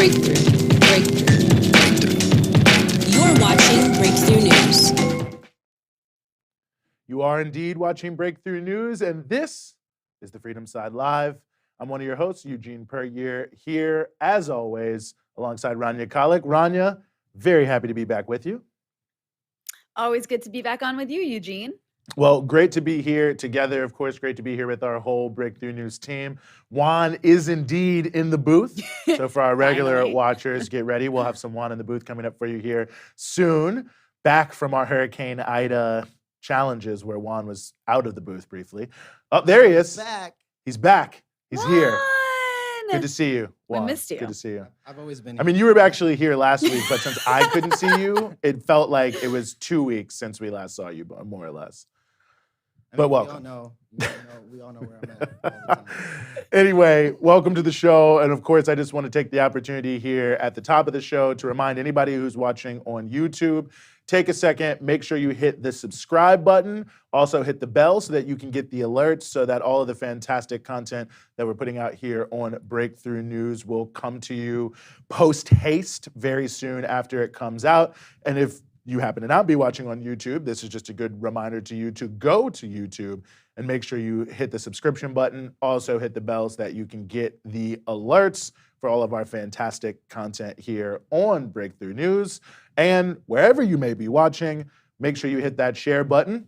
You're watching Breakthrough News. You are indeed watching Breakthrough News, and this is the Freedom Side Live. I'm one of your hosts, Eugene Perrier, here, as always, alongside Rania Khalek. Rania, very happy to be back with you. Always good to be back on with you, Eugene. Well, great to be here together. Of course, great to be here with our whole Breakthrough News team. Juan is indeed in the booth. So for our regular watchers, get ready. We'll have some Juan in the booth coming up for you here soon. Back from our Hurricane Ida challenges where Juan was out of the booth briefly. Oh, there he is. He's back. He's here. Good to see you, Juan. We missed you. Good to see you. I've always been here. I mean, you were actually here last week, but since I couldn't see you, it felt like it was 2 weeks since we last saw you, more or less. But welcome. We all know where I'm at all the time. Anyway, welcome to the show. And of course, I just want to take the opportunity here at the top of the show to remind anybody who's watching on YouTube, take a second, make sure you hit the subscribe button. Also hit the bell so that you can get the alerts so that all of the fantastic content that we're putting out here on Breakthrough News will come to you post-haste very soon after it comes out. And if you happen to not be watching on YouTube, this is just a good reminder to you to go to YouTube and make sure you hit the subscription button. Also hit the bell so that you can get the alerts for all of our fantastic content here on Breakthrough News. And wherever you may be watching, make sure you hit that share button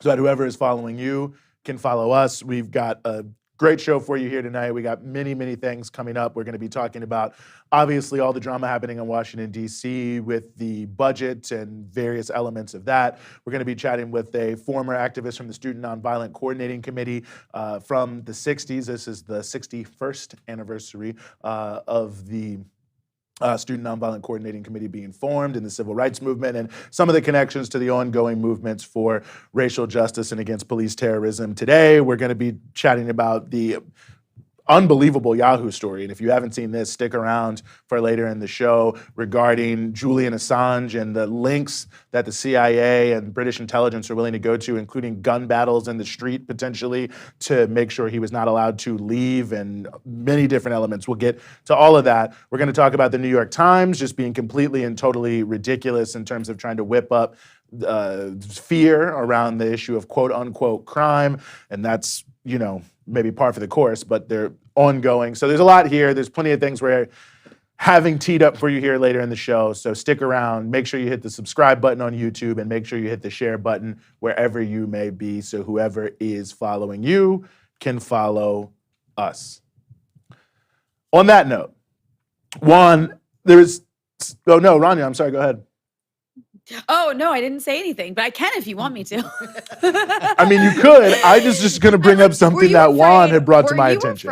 so that whoever is following you can follow us. We've got a great show for you here tonight. We got many, many things coming up. We're going to be talking about, obviously, all the drama happening in Washington, D.C. with the budget and various elements of that. We're going to be chatting with a former activist from the Student Nonviolent Coordinating Committee from the 60s. This is the 61st anniversary of the Student Nonviolent Coordinating Committee being formed in the Civil Rights Movement, and some of the connections to the ongoing movements for racial justice and against police terrorism. Today, we're going to be chatting about the unbelievable Yahoo story. And if you haven't seen this, stick around for later in the show regarding Julian Assange and the links that the CIA and British intelligence are willing to go to, including gun battles in the street potentially to make sure he was not allowed to leave, and many different elements. We'll get to all of that. We're going to talk about the New York Times just being completely and totally ridiculous in terms of trying to whip up fear around the issue of quote unquote crime. And that's, maybe par for the course, but they're ongoing. So there's a lot here. There's plenty of things we're having teed up for you here later in the show. So stick around. Make sure you hit the subscribe button on YouTube and make sure you hit the share button wherever you may be so whoever is following you can follow us. On that note, Juan, Rania, I'm sorry, go ahead. Oh, no, I didn't say anything, but I can if you want me to. I mean, you could. I just going to bring up something that Juan had brought to my attention.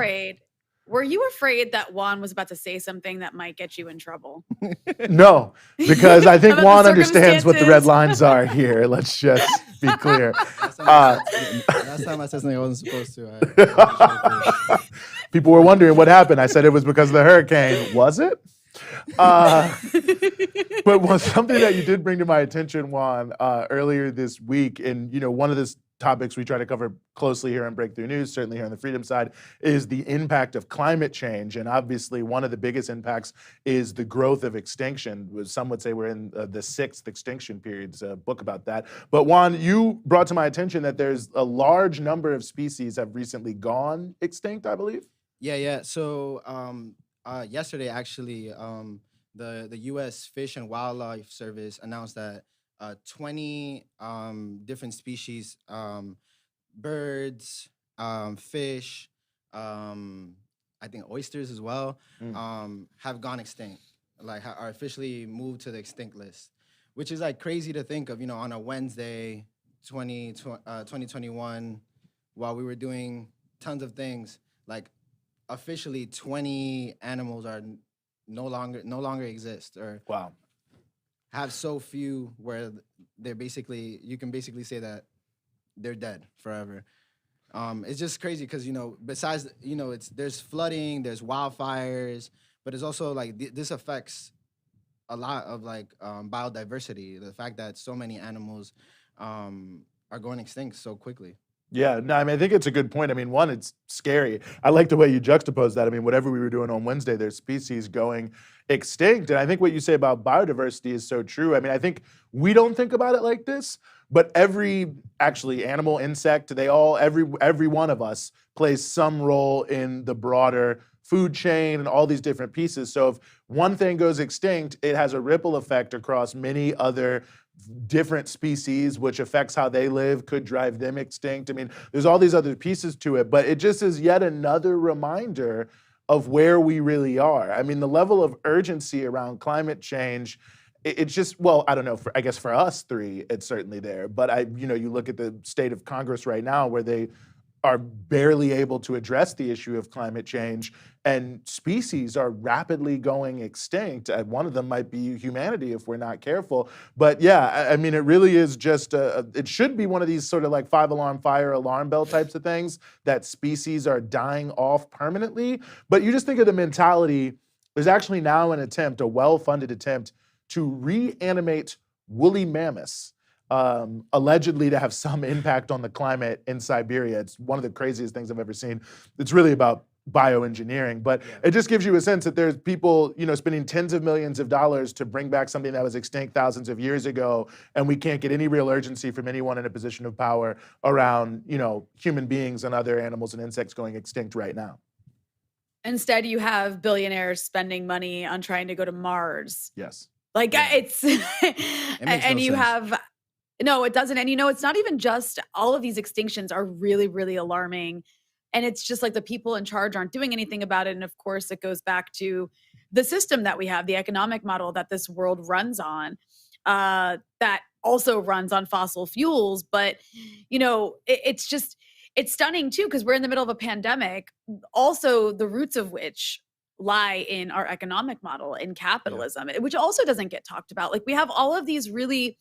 Were you afraid that Juan was about to say something that might get you in trouble? No, because I think Juan understands what the red lines are here. Let's just be clear. Last time I said something I wasn't supposed to. People were wondering what happened. I said it was because of the hurricane. Was it? But was something that you did bring to my attention, Juan, earlier this week, and one of the topics we try to cover closely here on Breakthrough News, certainly here on the Freedom Side, is the impact of climate change. And obviously, one of the biggest impacts is the growth of extinction. Some would say we're in the sixth extinction period. It's a book about that. But Juan, you brought to my attention that there's a large number of species have recently gone extinct, I believe. Yeah. So yesterday, actually, the U.S. Fish and Wildlife Service announced that 20 different species, birds, fish, I think oysters as well, have gone extinct, are officially moved to the extinct list, which is crazy to think of, on a Wednesday, 2021, while we were doing tons of things, officially 20 animals are no longer exist, or wow, have so few where you can basically say that they're dead forever. It's just crazy because besides there's flooding, there's wildfires, but it's also this affects a lot of biodiversity. The fact that so many animals are going extinct so quickly. Yeah, no, I mean, I think it's a good point. I mean, one, it's scary. I like the way you juxtapose that. I mean, whatever we were doing on Wednesday, there's species going extinct. And I think what you say about biodiversity is so true. I mean, I think we don't think about it like this, but every actually animal, insect, every one of us plays some role in the broader food chain and all these different pieces. So if one thing goes extinct, it has a ripple effect across many other different species, which affects how they live, could drive them extinct. I mean, there's all these other pieces to it, but it just is yet another reminder of where we really are. I mean, the level of urgency around climate change, it's just, well, I don't know, I guess for us three, it's certainly there. But you look at the state of Congress right now where they are barely able to address the issue of climate change, and species are rapidly going extinct. One of them might be humanity if we're not careful. But yeah, I mean, it really is just, it should be one of these sort of like 5-alarm fire alarm bell types of things, that species are dying off permanently. But you just think of the mentality, there's actually now an attempt, a well-funded attempt, to reanimate woolly mammoths. Allegedly to have some impact on the climate in Siberia. It's one of the craziest things I've ever seen. It's really about bioengineering, but it just gives you a sense that there's people, spending tens of millions of dollars to bring back something that was extinct thousands of years ago, and we can't get any real urgency from anyone in a position of power around, human beings and other animals and insects going extinct right now. Instead, you have billionaires spending money on trying to go to Mars. Yes. Like it's, and you sense. have, no, it doesn't. And it's not even just all of these extinctions are really, really alarming. And it's just like the people in charge aren't doing anything about it. And of course, it goes back to the system that we have, the economic model that this world runs on, that also runs on fossil fuels. But, it's stunning too, because we're in the middle of a pandemic, also the roots of which lie in our economic model, in capitalism, which also doesn't get talked about. Like we have all of these really,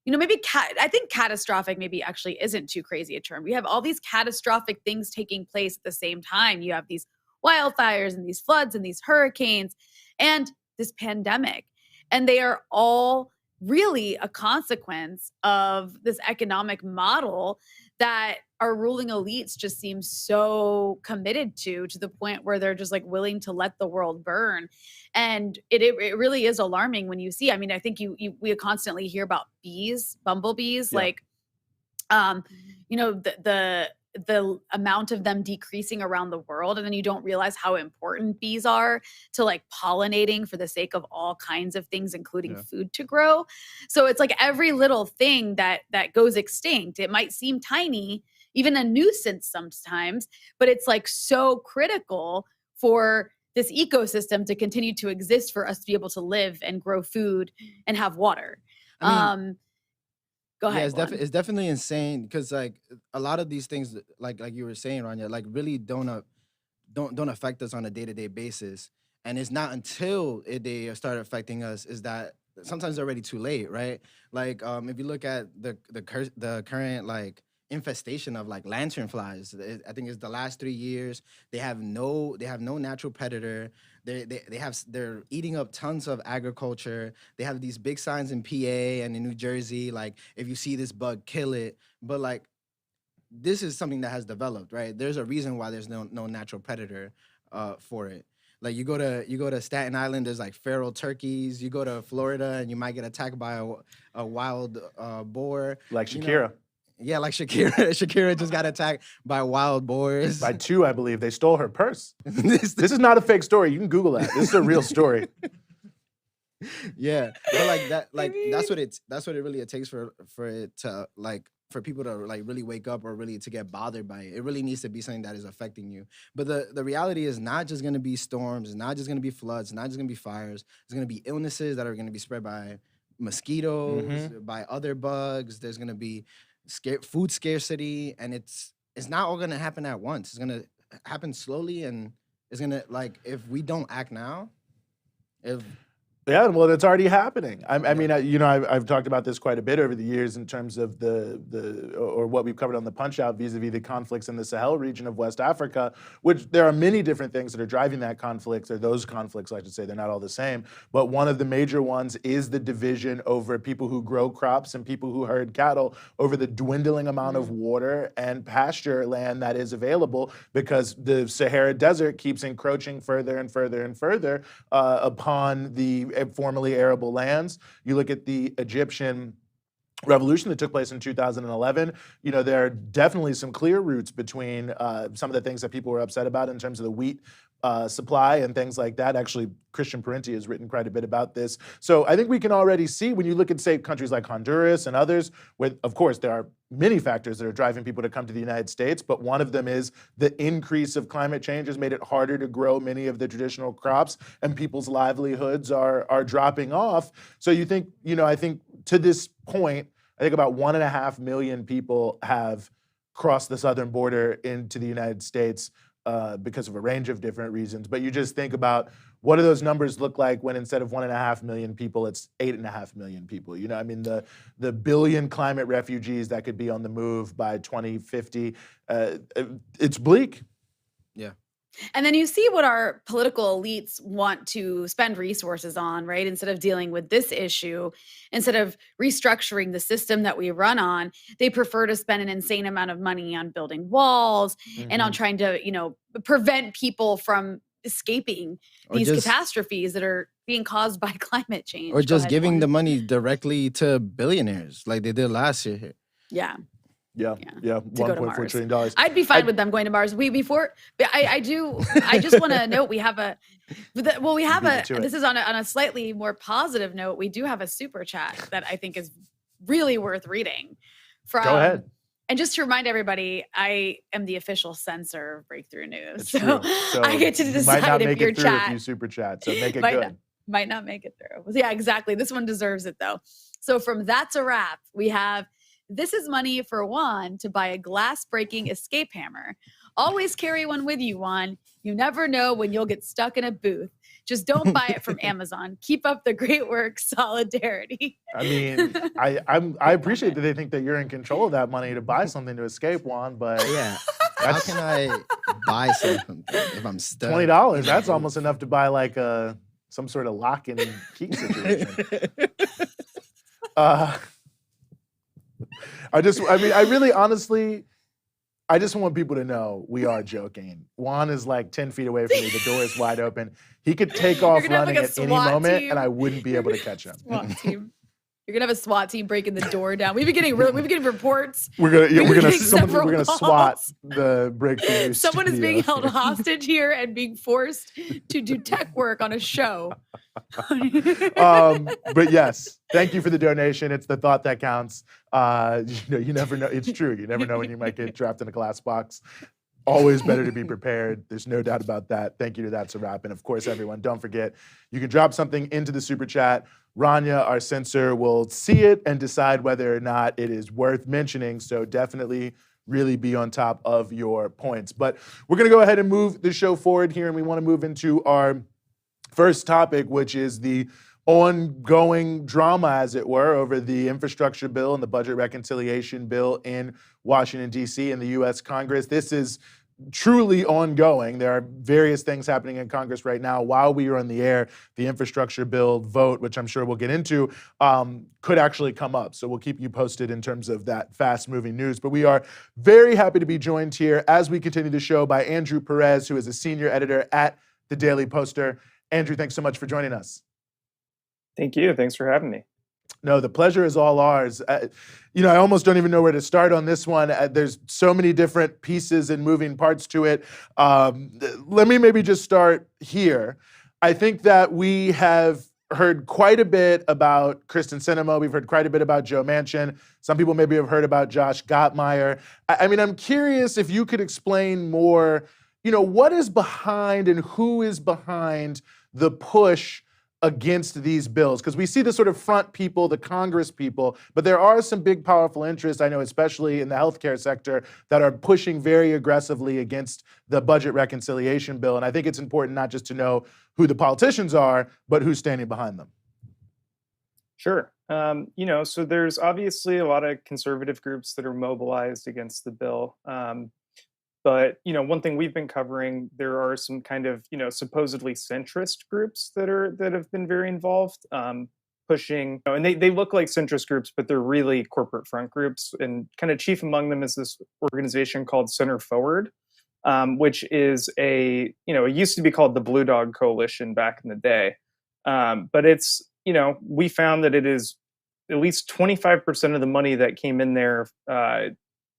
I think catastrophic maybe actually isn't too crazy a term. We have all these catastrophic things taking place at the same time. You have these wildfires and these floods and these hurricanes and this pandemic. And they are all really a consequence of this economic model that our ruling elites just seem so committed to the point where they're just like willing to let the world burn. And it really is alarming when you see, I mean, I think we constantly hear about bumblebees, like, the amount of them decreasing around the world. And then you don't realize how important bees are to like pollinating for the sake of all kinds of things, including food to grow. So it's like every little thing that goes extinct, it might seem tiny, even a nuisance sometimes, but it's like so critical for this ecosystem to continue to exist, for us to be able to live and grow food and have water. I mean, Go ahead. Yeah, it's definitely insane because like a lot of these things, like you were saying, Rania, like really don't affect us on a day-to-day basis. And it's not until they start affecting us is that sometimes it's already too late, right? Like if you look at the current like infestation of like lanternflies, I think it's the last 3 years. They have no natural predator. They're eating up tons of agriculture. They have these big signs in PA and in New Jersey, like if you see this bug, kill it. But like this is something that has developed, right? There's a reason why there's no natural predator for it. Like you go to Staten Island, there's like feral turkeys. You go to Florida and you might get attacked by a wild boar. Like Shakira. Yeah, like Shakira. Shakira just got attacked by wild boars. By 2, I believe. They stole her purse. This is not a fake story. You can Google that. This is a real story. Yeah, but like that, like that's what it really takes for it to like for people to like really wake up or really to get bothered by it. It really needs to be something that is affecting you. But the reality is not just going to be storms, it's not just going to be floods, it's not just going to be fires. It's going to be illnesses that are going to be spread by mosquitoes, by other bugs. There's going to be food scarcity, and it's not all going to happen at once. It's going to happen slowly, and it's going to, like, if we don't act now, if Yeah, well, it's already happening. I mean, I've talked about this quite a bit over the years in terms of or what we've covered on the Punch Out vis-a-vis the conflicts in the Sahel region of West Africa, which there are many different things that are driving that conflict, or those conflicts, I should say. They're not all the same. But one of the major ones is the division over people who grow crops and people who herd cattle, over the dwindling amount of water and pasture land that is available, because the Sahara Desert keeps encroaching further and further and further upon the formerly arable lands. You look at the Egyptian revolution that took place in 2011, there are definitely some clear roots between some of the things that people were upset about in terms of the wheat supply and things like that. Actually, Christian Parenti has written quite a bit about this. So I think we can already see, when you look at, say, countries like Honduras and others, where, of course, there are many factors that are driving people to come to the United States, but one of them is the increase of climate change has made it harder to grow many of the traditional crops, and people's livelihoods are dropping off. So you think, I think to this point, I think about 1.5 million people have crossed the southern border into the United States because of a range of different reasons. But you just think about, what do those numbers look like when instead of 1.5 million people, it's 8.5 million people? I mean, the billion climate refugees that could be on the move by 2050, it's bleak. Yeah. And then you see what our political elites want to spend resources on, right? Instead of dealing with this issue, instead of restructuring the system that we run on, they prefer to spend an insane amount of money on building walls and on trying to, prevent people from escaping these catastrophes that are being caused by climate change. Or just giving the money directly to billionaires like they did last year. Yeah. Yeah, $1.4 trillion. I'd be fine with them going to Mars. I just want to note we have this is on a slightly more positive note. We do have a super chat that I think is really worth reading. Go ahead. And just to remind everybody, I am the official censor of Breakthrough News. It's true. So I get to decide if your chat if you super chat, so make it good. Might not make it through. Yeah, exactly. This one deserves it though. So from That's a Wrap, we have, this is money for Juan to buy a glass-breaking escape hammer. Always carry one with you, Juan. You never know when you'll get stuck in a booth. Just don't buy it from Amazon. Keep up the great work. Solidarity. I mean, I appreciate that they think that you're in control of that money to buy something to escape, Juan, but yeah. How can I buy something if I'm stuck? $20, that's almost enough to buy like some sort of lock and key situation. I just want people to know we are joking. Juan is like 10 feet away from me. The door is wide open. He could take off running at any moment, and I wouldn't be able to catch him. SWAT team. You're gonna have a SWAT team breaking the door down. We've been getting reports. We're gonna SWAT the Breakthrough News Someone studio. is being held hostage here and being forced to do tech work on a show. But yes, thank you for the donation. It's the thought that counts. You never know. It's true. You never know when you might get trapped in a glass box. Always better to be prepared. There's no doubt about that. Thank you to That's a Wrap. And of course, everyone, don't forget, you can drop something into the super chat. Rania, our censor, will see it and decide whether or not it is worth mentioning. So definitely really be on top of your points. But we're going to go ahead and move the show forward here, and we want to move into our first topic, which is the ongoing drama, as it were, over the infrastructure bill and the budget reconciliation bill in Washington, D.C. and the U.S. Congress. This is truly ongoing. There are various things happening in Congress right now. While we are on the air, the infrastructure bill vote, which I'm sure we'll get into, could actually come up. So we'll keep you posted in terms of that fast-moving news. But we are very happy to be joined here as we continue the show by Andrew Perez, who is a senior editor at The Daily Poster. Andrew, thanks so much for joining us. Thank you. Thanks for having me. No, the pleasure is all ours. I almost don't even know where to start on this one. There's so many different pieces and moving parts to it. Let me maybe just start here. I think that we have heard quite a bit about Kristen Sinema. We've heard quite a bit about Joe Manchin. Some people maybe have heard about Josh Gottmeier. I mean, I'm curious if you could explain more, what is behind and who is behind the push against these bills? Because we see the sort of front people, the Congress people, but there are some big, powerful interests, I know, especially in the healthcare sector, that are pushing very aggressively against the budget reconciliation bill. And I think it's important not just to know who the politicians are, but who's standing behind them. Sure. So there's obviously a lot of conservative groups that are mobilized against the bill. But one thing we've been covering, there are some kind of, supposedly centrist groups that have been very involved, pushing, and they look like centrist groups, but they're really corporate front groups. And kind of chief among them is this organization called Center Forward, which is it used to be called the Blue Dog Coalition back in the day. But it's, we found that it is at least 25% of the money that came in there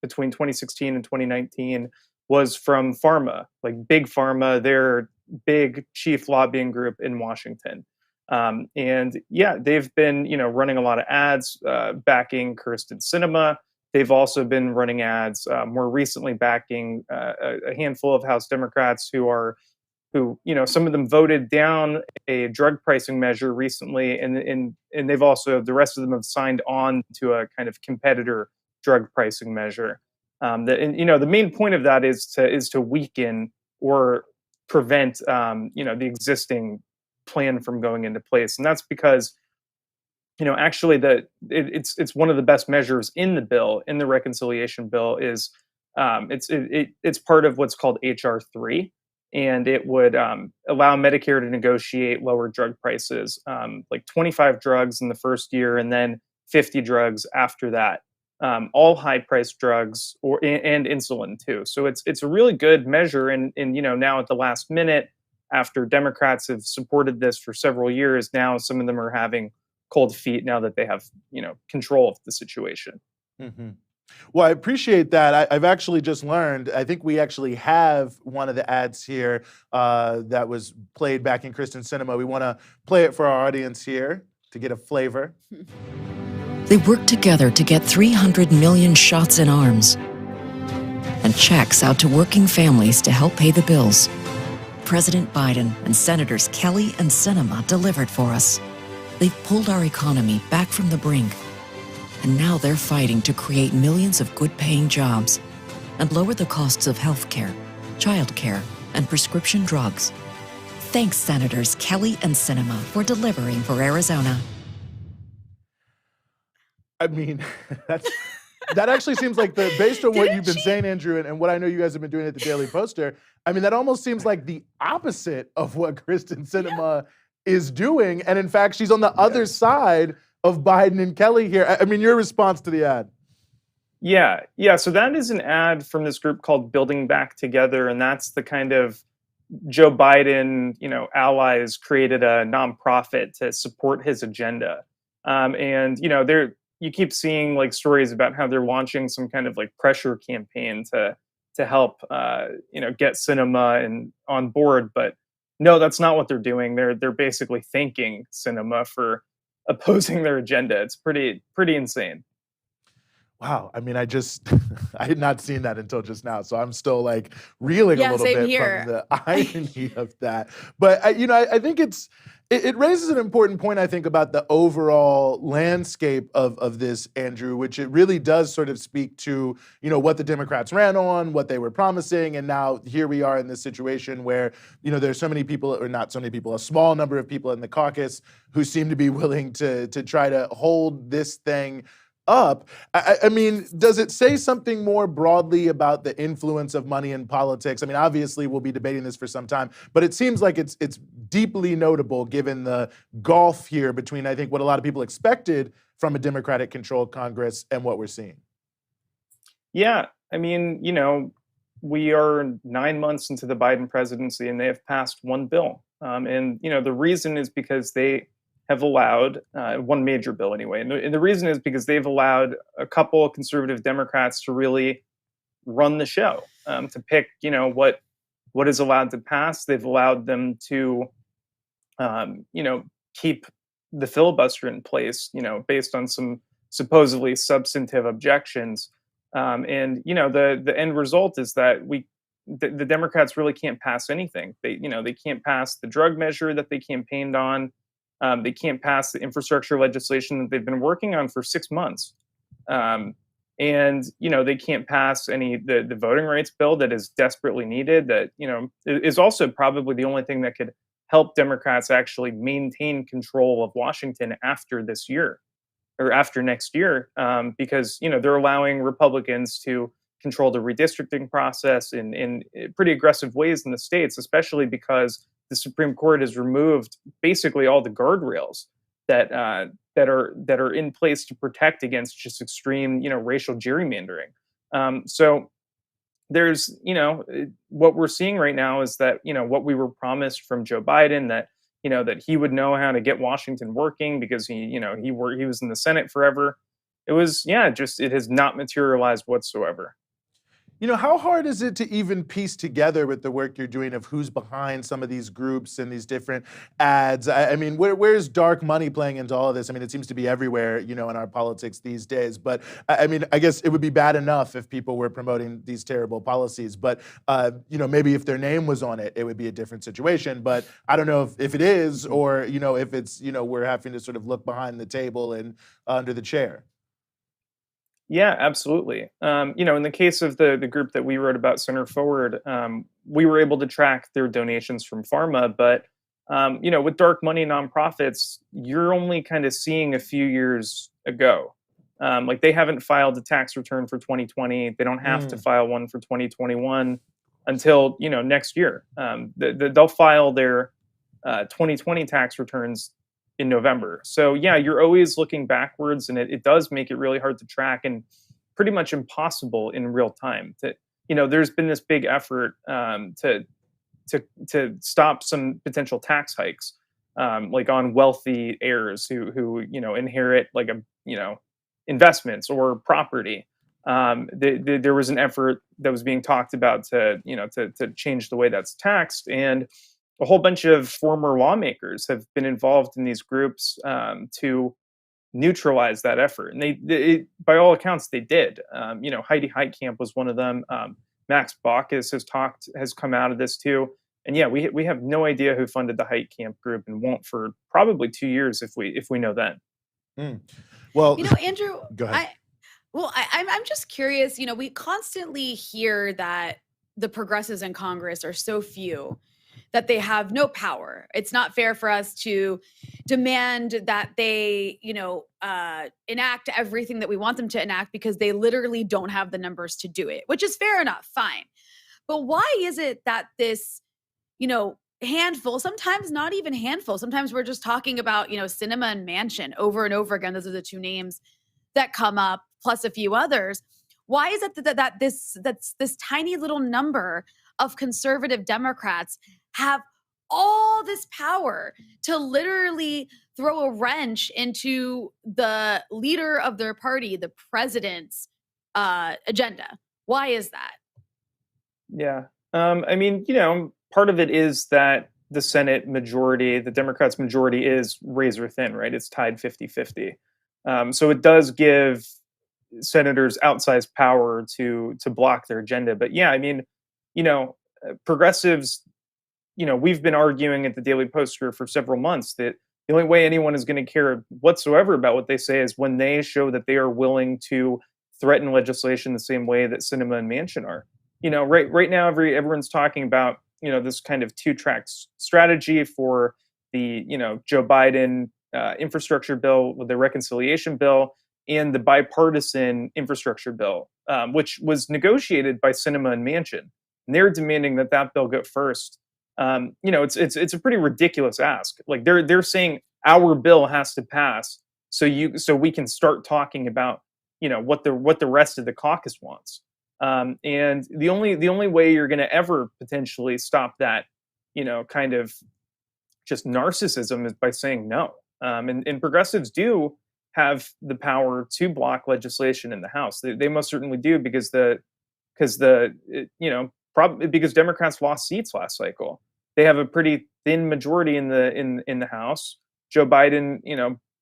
between 2016 and 2019 was from pharma, like big pharma, their big chief lobbying group in Washington. They've been, running a lot of ads backing Kyrsten Sinema. They've also been running ads more recently backing a handful of House Democrats who some of them voted down a drug pricing measure recently, and they've also, the rest of them have signed on to a kind of competitor drug pricing measure. The main point of that is to weaken or prevent the existing plan from going into place, and that's because actually it's one of the best measures in the bill, in the reconciliation bill, is it's part of what's called HR 3. And it would allow Medicare to negotiate lower drug prices, like 25 drugs in the first year and then 50 drugs after that. All high-priced drugs and insulin too. So it's a really good measure. And now at the last minute, after Democrats have supported this for several years, now some of them are having cold feet now that they have control of the situation. Mm-hmm. Well, I appreciate that. I've actually just learned, I think we actually have one of the ads here that was played back in Kyrsten Sinema. We want to play it for our audience here to get a flavor. They worked together to get 300 million shots in arms and checks out to working families to help pay the bills. President Biden and Senators Kelly and Sinema delivered for us. They've pulled our economy back from the brink. And now they're fighting to create millions of good-paying jobs and lower the costs of healthcare, childcare, and prescription drugs. Thanks, Senators Kelly and Sinema, for delivering for Arizona. I mean, that actually seems like based on what you've been saying, Andrew, and what I know you guys have been doing at the Daily Poster, I mean, that almost seems like the opposite of what Kyrsten Sinema is doing. And in fact, she's on the other side of Biden and Kelly here. I mean, your response to the ad. Yeah. So that is an ad from this group called Building Back Together. And that's the kind of Joe Biden, allies created a nonprofit to support his agenda. You keep seeing like stories about how they're launching some kind of like pressure campaign to help, get Sinema and on board. But no, that's not what they're doing. They're basically thanking Sinema for opposing their agenda. It's pretty insane. Wow. I mean, I had not seen that until just now. So I'm still like reeling a little bit from the irony of that. But I think it raises an important point, I think, about the overall landscape of this, Andrew, which it really does sort of speak to, what the Democrats ran on, what they were promising. And now here we are in this situation where, there's so many people, or not so many people, a small number of people in the caucus who seem to be willing to try to hold this thing up. I mean, does it say something more broadly about the influence of money in politics? I mean, obviously we'll be debating this for some time, but it seems like it's deeply notable given the gulf here between, I think, what a lot of people expected from a Democratic-controlled Congress and what we're seeing. Yeah, I mean, we are 9 months into the Biden presidency and they have passed one bill. The reason is because they have allowed one major bill anyway. And the reason is because they've allowed a couple of conservative Democrats to really run the show, to pick, what is allowed to pass. They've allowed them to, keep the filibuster in place, based on some supposedly substantive objections. The end result is that the Democrats really can't pass anything. They can't pass the drug measure that they campaigned on. They can't pass the infrastructure legislation that they've been working on for 6 months. And they can't pass the voting rights bill that is desperately needed, that is also probably the only thing that could help Democrats actually maintain control of Washington after this year or after next year, because they're allowing Republicans to control the redistricting process in pretty aggressive ways in the states, especially because the Supreme Court has removed basically all the guardrails that are in place to protect against just extreme racial gerrymandering. So there's what we're seeing right now is that what we were promised from Joe Biden, that that he would know how to get Washington working because he was in the Senate forever. It was it has not materialized whatsoever. How hard is it to even piece together with the work you're doing of who's behind some of these groups and these different ads? I mean, where's dark money playing into all of this? I mean, it seems to be everywhere, in our politics these days. But I mean, I guess it would be bad enough if people were promoting these terrible policies. But, maybe if their name was on it, it would be a different situation. But I don't know if it is, or, if it's, we're having to sort of look behind the table and under the chair. Yeah, absolutely. In the case of the group that we wrote about, Center Forward, we were able to track their donations from pharma. But, with dark money nonprofits, you're only kind of seeing a few years ago. Like they haven't filed a tax return for 2020. They don't have to file one for 2021 until, next year. They'll file their 2020 tax returns in November. So yeah, you're always looking backwards, and it does make it really hard to track and pretty much impossible in real time. There's been this big effort to stop some potential tax hikes, like on wealthy heirs who inherit like investments or property. There was an effort that was being talked about to change the way that's taxed, and a whole bunch of former lawmakers have been involved in these groups to neutralize that effort. And they by all accounts, they did. Heidi Heitkamp was one of them. Max Baucus has come out of this too. And yeah, we have no idea who funded the Heitkamp group, and won't for probably 2 years if we know then. Well, Andrew, go ahead. I'm just curious. We constantly hear that the progressives in Congress are so few that they have no power. It's not fair for us to demand that they, enact everything that we want them to enact because they literally don't have the numbers to do it, which is fair enough, fine. But why is it that this, handful, sometimes not even handful, sometimes we're just talking about, Sinema and Manchin over and over again. Those are the two names that come up, plus a few others. Why is it that this tiny little number of conservative Democrats have all this power to literally throw a wrench into the leader of their party, the president's agenda? Why is that? Yeah. Part of it is that the Senate majority, the Democrats' majority, is razor thin, right? It's tied 50-50. So it does give senators outsized power to block their agenda. But yeah, progressives, we've been arguing at the Daily Poster for several months that the only way anyone is going to care whatsoever about what they say is when they show that they are willing to threaten legislation the same way that Sinema and Manchin are. Right now, everyone's talking about, this kind of two-track strategy for the, Joe Biden infrastructure bill, with the reconciliation bill, and the bipartisan infrastructure bill, which was negotiated by Sinema and Manchin. And they're demanding that bill go first. It's a pretty ridiculous ask. Like they're saying our bill has to pass so we can start talking about what the rest of the caucus wants. And the only way you're going to ever potentially stop that kind of just narcissism is by saying no. And progressives do have the power to block legislation in the House. They most certainly do because Democrats lost seats last cycle. They have a pretty thin majority in the House. Joe Biden,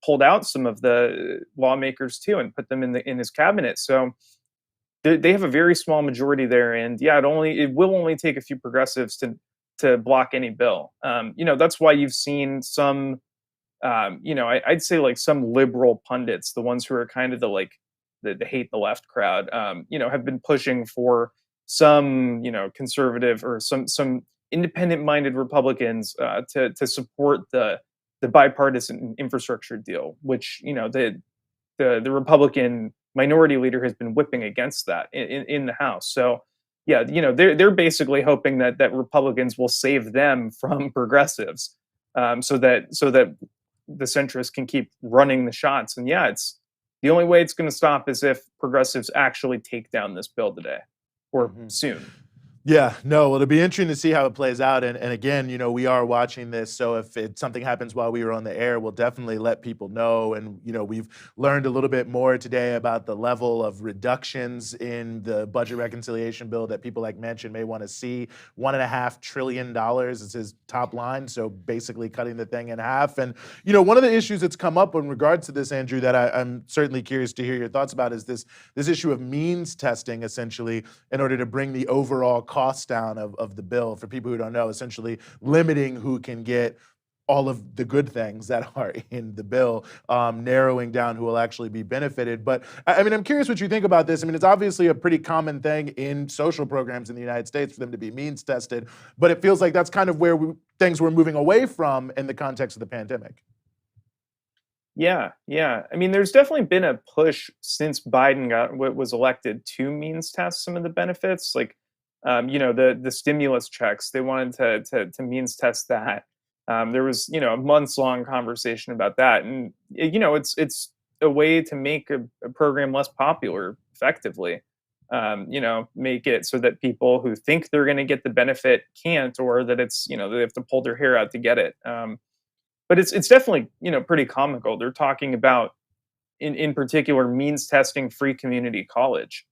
pulled out some of the lawmakers too and put them in his cabinet. So they have a very small majority there. And yeah, it will only take a few progressives to block any bill. That's why you've seen some I'd say like some liberal pundits, the ones who are kind of the hate the left crowd, have been pushing for some, conservative or some independent-minded Republicans to support the bipartisan infrastructure deal, which the Republican minority leader has been whipping against that in the House. So yeah, they're basically hoping that Republicans will save them from progressives, so that the centrists can keep running the shots. And yeah, it's the only way it's going to stop is if progressives actually take down this bill today or soon. Yeah, no, well, it'll be interesting to see how it plays out. And again, we are watching this. So if something happens while we were on the air, we'll definitely let people know. And, we've learned a little bit more today about the level of reductions in the budget reconciliation bill that people like Manchin may want to see. $1.5 trillion is his top line. So basically cutting the thing in half. And, one of the issues that's come up in regards to this, Andrew, that I'm certainly curious to hear your thoughts about is this issue of means testing, essentially, in order to bring the overall cost down of the bill. For people who don't know, essentially limiting who can get all of the good things that are in the bill, narrowing down who will actually be benefited. But I'm curious what you think about this. It's obviously a pretty common thing in social programs in the United States for them to be means tested, but it feels like that's kind of where things we're moving away from in the context of the pandemic. Yeah. There's definitely been a push since Biden was elected to means test some of the benefits, like the stimulus checks. They wanted to means test that. There was a months long conversation about that, and it's a way to make a program less popular effectively. Make it so that people who think they're going to get the benefit can't, or that it's they have to pull their hair out to get it. But it's definitely pretty comical. They're talking about in particular means testing free community college.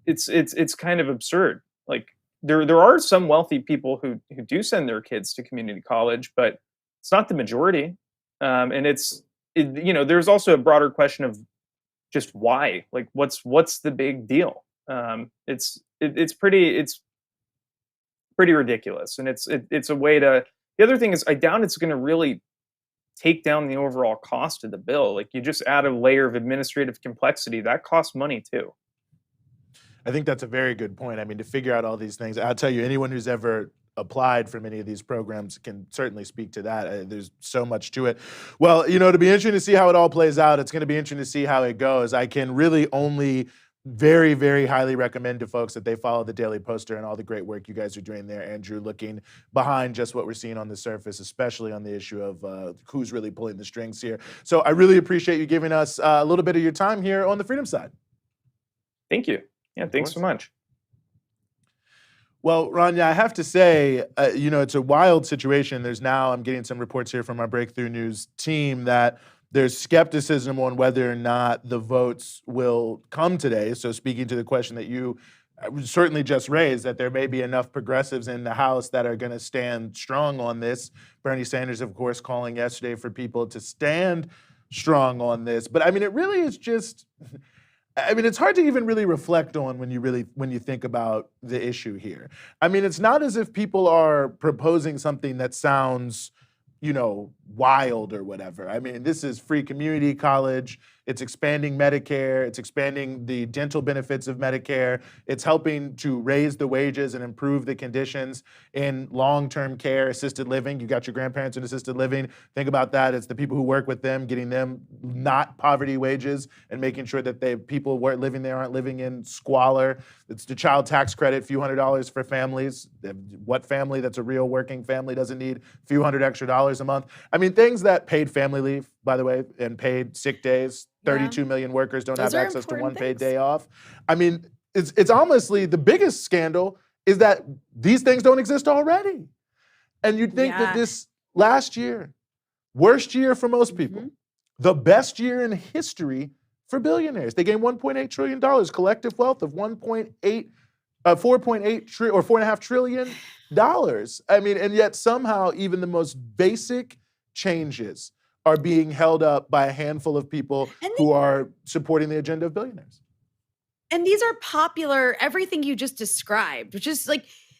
It's kind of absurd. Like there are some wealthy people who do send their kids to community college, but it's not the majority. And there's also a broader question of just why. Like what's the big deal? It's pretty ridiculous, and it's a way to. The other thing is, I doubt it's going to really take down the overall cost of the bill. Like you just add a layer of administrative complexity that costs money too. I think that's a very good point. To figure out all these things, I'll tell you, anyone who's ever applied for many of these programs can certainly speak to that. There's so much to it. Well, to be interesting to see how it all plays out. It's going to be interesting to see how it goes. I can really only very, very highly recommend to folks that they follow the Daily Poster and all the great work you guys are doing there, Andrew, looking behind just what we're seeing on the surface, especially on the issue of who's really pulling the strings here. So I really appreciate you giving us a little bit of your time here on the Freedom Side. Thank you. Yeah, thanks so much. Well, Rania, I have to say, it's a wild situation. I'm getting some reports here from our Breakthrough News team that there's skepticism on whether or not the votes will come today. So speaking to the question that you certainly just raised, that there may be enough progressives in the House that are going to stand strong on this. Bernie Sanders, of course, calling yesterday for people to stand strong on this. But it really is just... it's hard to even really reflect on when you think about the issue here. It's not as if people are proposing something that sounds, wild or whatever. This is free community college. It's expanding Medicare. It's expanding the dental benefits of Medicare. It's helping to raise the wages and improve the conditions in long-term care, assisted living. You got your grandparents in assisted living. Think about that. It's the people who work with them, getting them not poverty wages and making sure that people who are living there aren't living in squalor. It's the child tax credit, few $100s for families. What family that's a real working family doesn't need a few $100 extra a month? Things that paid family leave, by the way, and paid sick days. 32 million workers don't have access to one paid day off. It's honestly the biggest scandal is that these things don't exist already. And you'd think that this last year, worst year for most people, the best year in history for billionaires. They gained $1.8 trillion, collective wealth of 4.5 trillion dollars. And yet somehow even the most basic changes are being held up by a handful of people who are supporting the agenda of billionaires. And these are popular, everything you just described, which is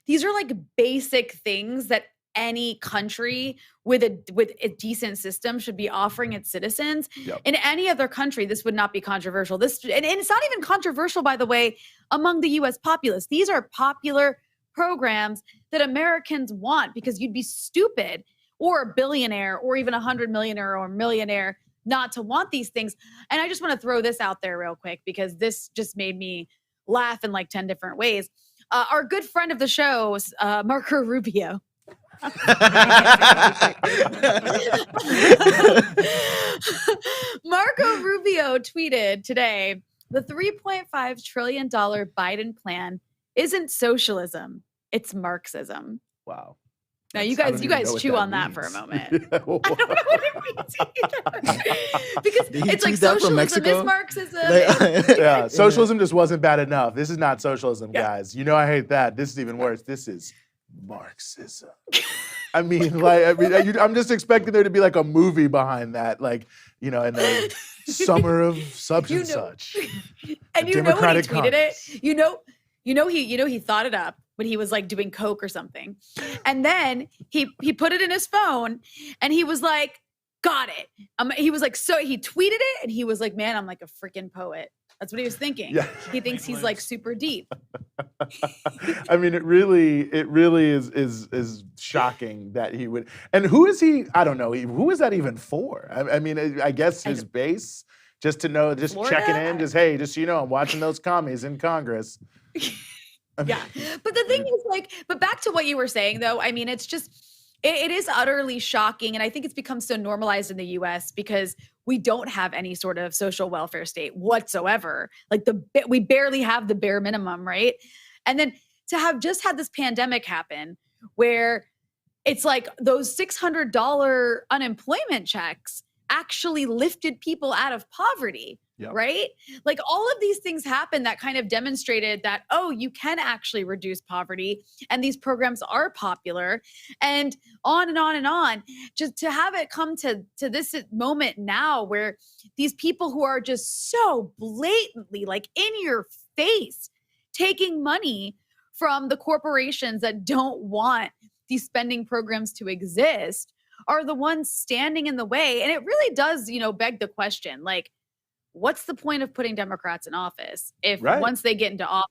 these are basic things that any country with a decent system should be offering its citizens. Yep. In any other country, this would not be controversial. And it's not even controversial, by the way, among the US populace. These are popular programs that Americans want, because you'd be stupid or a billionaire or even 100 millionaire or millionaire not to want these things. And I just want to throw this out there real quick, because this just made me laugh in like 10 different ways. Our good friend of the show, Marco Rubio. Marco Rubio tweeted today, the $3.5 trillion Biden plan isn't socialism, it's Marxism. Wow. Now you I don't guys even know what chew that on that for a means. moment. Yeah, I don't know what it means either. Because Did he it's like tweet that from socialism Mexico? is Marxism. Yeah, socialism just wasn't bad enough. This is not socialism, Yeah. guys. You know I hate that. This is even worse. This is Marxism. I mean, like, I'm just expecting there to be like a movie behind that, like, in the summer of such and such. And The you know when he Democratic tweeted Congress. it, he thought it up when he was like doing coke or something, and then he put it in his phone, and he was like, got it. He was like, so he tweeted it, and he was like, man, I'm like a freaking poet. That's what he was thinking. Yeah. He thinks he's like super deep. I mean, it really is shocking that he would. And who is he? I don't know. Who is that even for? I mean, I guess his base, just to know, just Florida? checking in, just hey, just so you know, I'm watching those commies in Congress. Yeah. But the thing is, like, but back to what you were saying, though, I mean, it's just, it is utterly shocking. And I think it's become so normalized in the US because we don't have any sort of social welfare state whatsoever. Like we barely have the bare minimum, right? And then to have just had this pandemic happen where it's like those $600 unemployment checks actually lifted people out of poverty. Yep. Right? Like all of these things happened that kind of demonstrated that, oh, you can actually reduce poverty and these programs are popular, and on and on and on. Just to have it come to this moment now where these people who are just so blatantly like in your face taking money from the corporations that don't want these spending programs to exist are the ones standing in the way. And it really does, beg the question, like, what's the point of putting Democrats in office if once they get into office,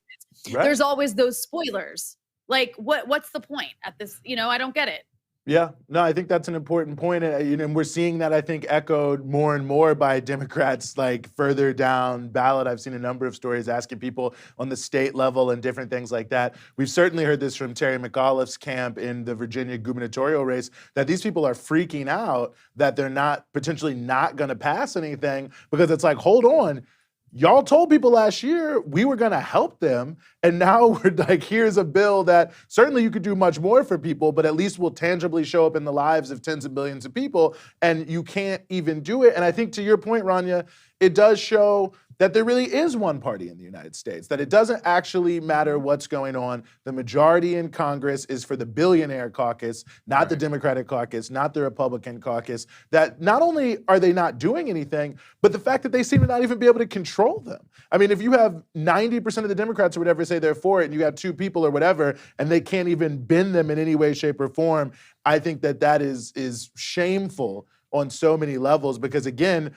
there's always those spoilers? Like, what's the point at this? I don't get it. Yeah, no, I think that's an important point. And we're seeing that, I think, echoed more and more by Democrats, like further down ballot. I've seen a number of stories asking people on the state level and different things like that. We've certainly heard this from Terry McAuliffe's camp in the Virginia gubernatorial race, that these people are freaking out that they're potentially not going to pass anything, because it's like, hold on. Y'all told people last year we were going to help them, and now we're like, here's a bill that certainly you could do much more for people, but at least will tangibly show up in the lives of tens of millions of people, and you can't even do it. And I think to your point, Rania, it does show that there really is one party in the United States, that it doesn't actually matter what's going on. The majority in Congress is for the billionaire caucus, not the Democratic caucus, not the Republican caucus, that not only are they not doing anything, but the fact that they seem to not even be able to control them. I mean, if you have 90% of the Democrats or whatever say they're for it, and you have two people or whatever, and they can't even bend them in any way, shape, or form, I think that is shameful on so many levels, because again,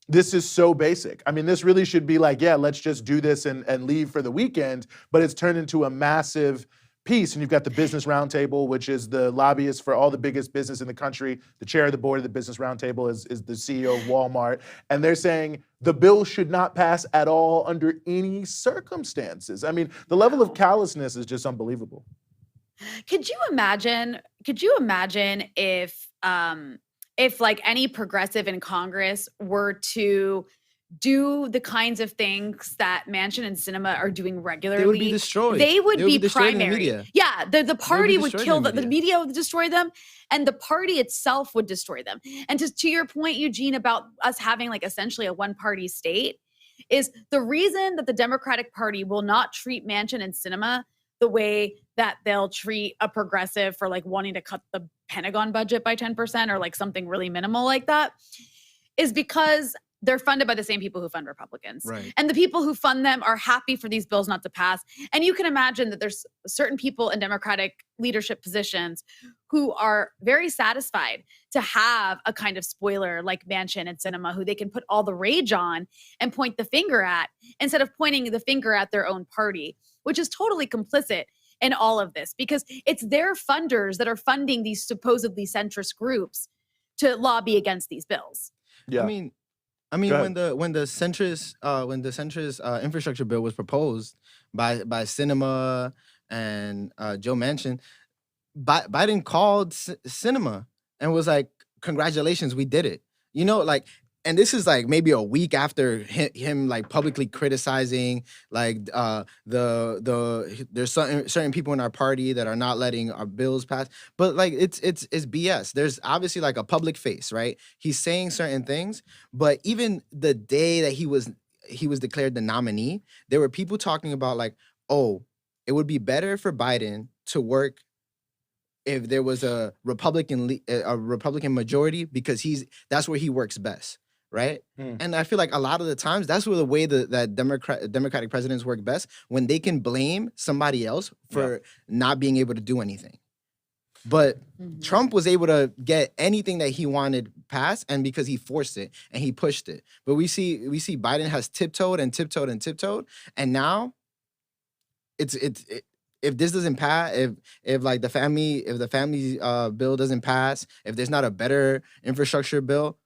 this is so basic. I mean, this really should be like, yeah, let's just do this and leave for the weekend, but it's turned into a massive piece. And you've got the Business Roundtable, which is the lobbyist for all the biggest business in the country. The chair of the board of the Business Roundtable is the CEO of Walmart. And they're saying the bill should not pass at all under any circumstances. I mean, the level of callousness is just unbelievable. Could you imagine if like any progressive in Congress were to do the kinds of things that Manchin and Sinema are doing regularly? They would be destroyed. They would be destroyed in the primary. media. Yeah, the party would destroyed kill in the them. The media would destroy them, and the party itself would destroy them. And to your point, Eugene, about us having like essentially a one-party state, is the reason that the Democratic Party will not treat Manchin and Sinema the way that they'll treat a progressive for like wanting to cut the Pentagon budget by 10% or like something really minimal like that, is because they're funded by the same people who fund Republicans. Right. And the people who fund them are happy for these bills not to pass. And you can imagine that there's certain people in Democratic leadership positions who are very satisfied to have a kind of spoiler like Manchin and Sinema who they can put all the rage on and point the finger at instead of pointing the finger at their own party, which is totally complicit in all of this because it's their funders that are funding these supposedly centrist groups to lobby against these bills. Yeah. I mean, Go when the centrist infrastructure bill was proposed by Sinema and Joe Manchin, Biden called Sinema and was like, "Congratulations, we did it." You know, like, and this is like maybe a week after him like publicly criticizing like there's certain people in our party that are not letting our bills pass, but like it's BS. There's obviously like a public face, right? He's saying certain things, but even the day that he was declared the nominee, there were people talking about like, oh, it would be better for Biden to work if there was a Republican majority because that's where he works best. Right. And I feel like a lot of the times that's where the way that Democratic presidents work best when they can blame somebody else for not being able to do anything. But Trump was able to get anything that he wanted passed, and because he forced it and he pushed it. But we see Biden has tiptoed, and now if this doesn't pass, if like the family bill doesn't pass, if there's not a better infrastructure bill,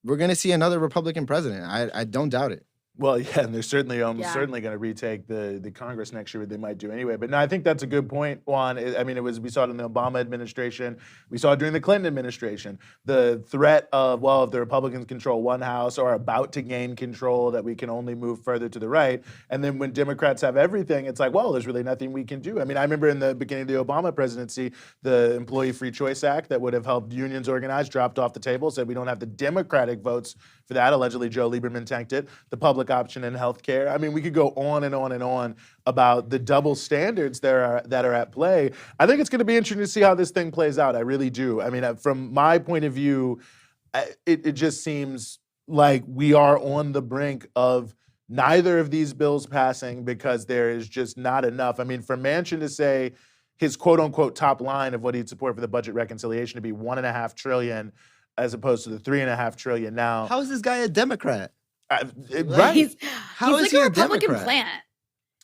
we're going to see another Republican president. I don't doubt it. Well, yeah, and they're certainly certainly going to retake the Congress next year. They might do anyway. But no, I think that's a good point, Juan. I mean, we saw it in the Obama administration. We saw it during the Clinton administration. The threat of, well, if the Republicans control one house or are about to gain control, that we can only move further to the right. And then when Democrats have everything, it's like, well, there's really nothing we can do. I mean, I remember in the beginning of the Obama presidency, the Employee Free Choice Act that would have helped unions organize dropped off the table, said we don't have the Democratic votes for that. Allegedly, Joe Lieberman tanked it. The public option in healthcare. I mean, we could go on and on and on about the double standards that are at play. I think it's going to be interesting to see how this thing plays out. I really do. I mean, from my point of view, it just seems like we are on the brink of neither of these bills passing because there is just not enough. I mean, for Manchin to say his quote unquote top line of what he'd support for the budget reconciliation to be $1.5 trillion as opposed to the $3.5 trillion now. How is this guy a Democrat? Right. He's How is like he a a Republican Democrat? plant.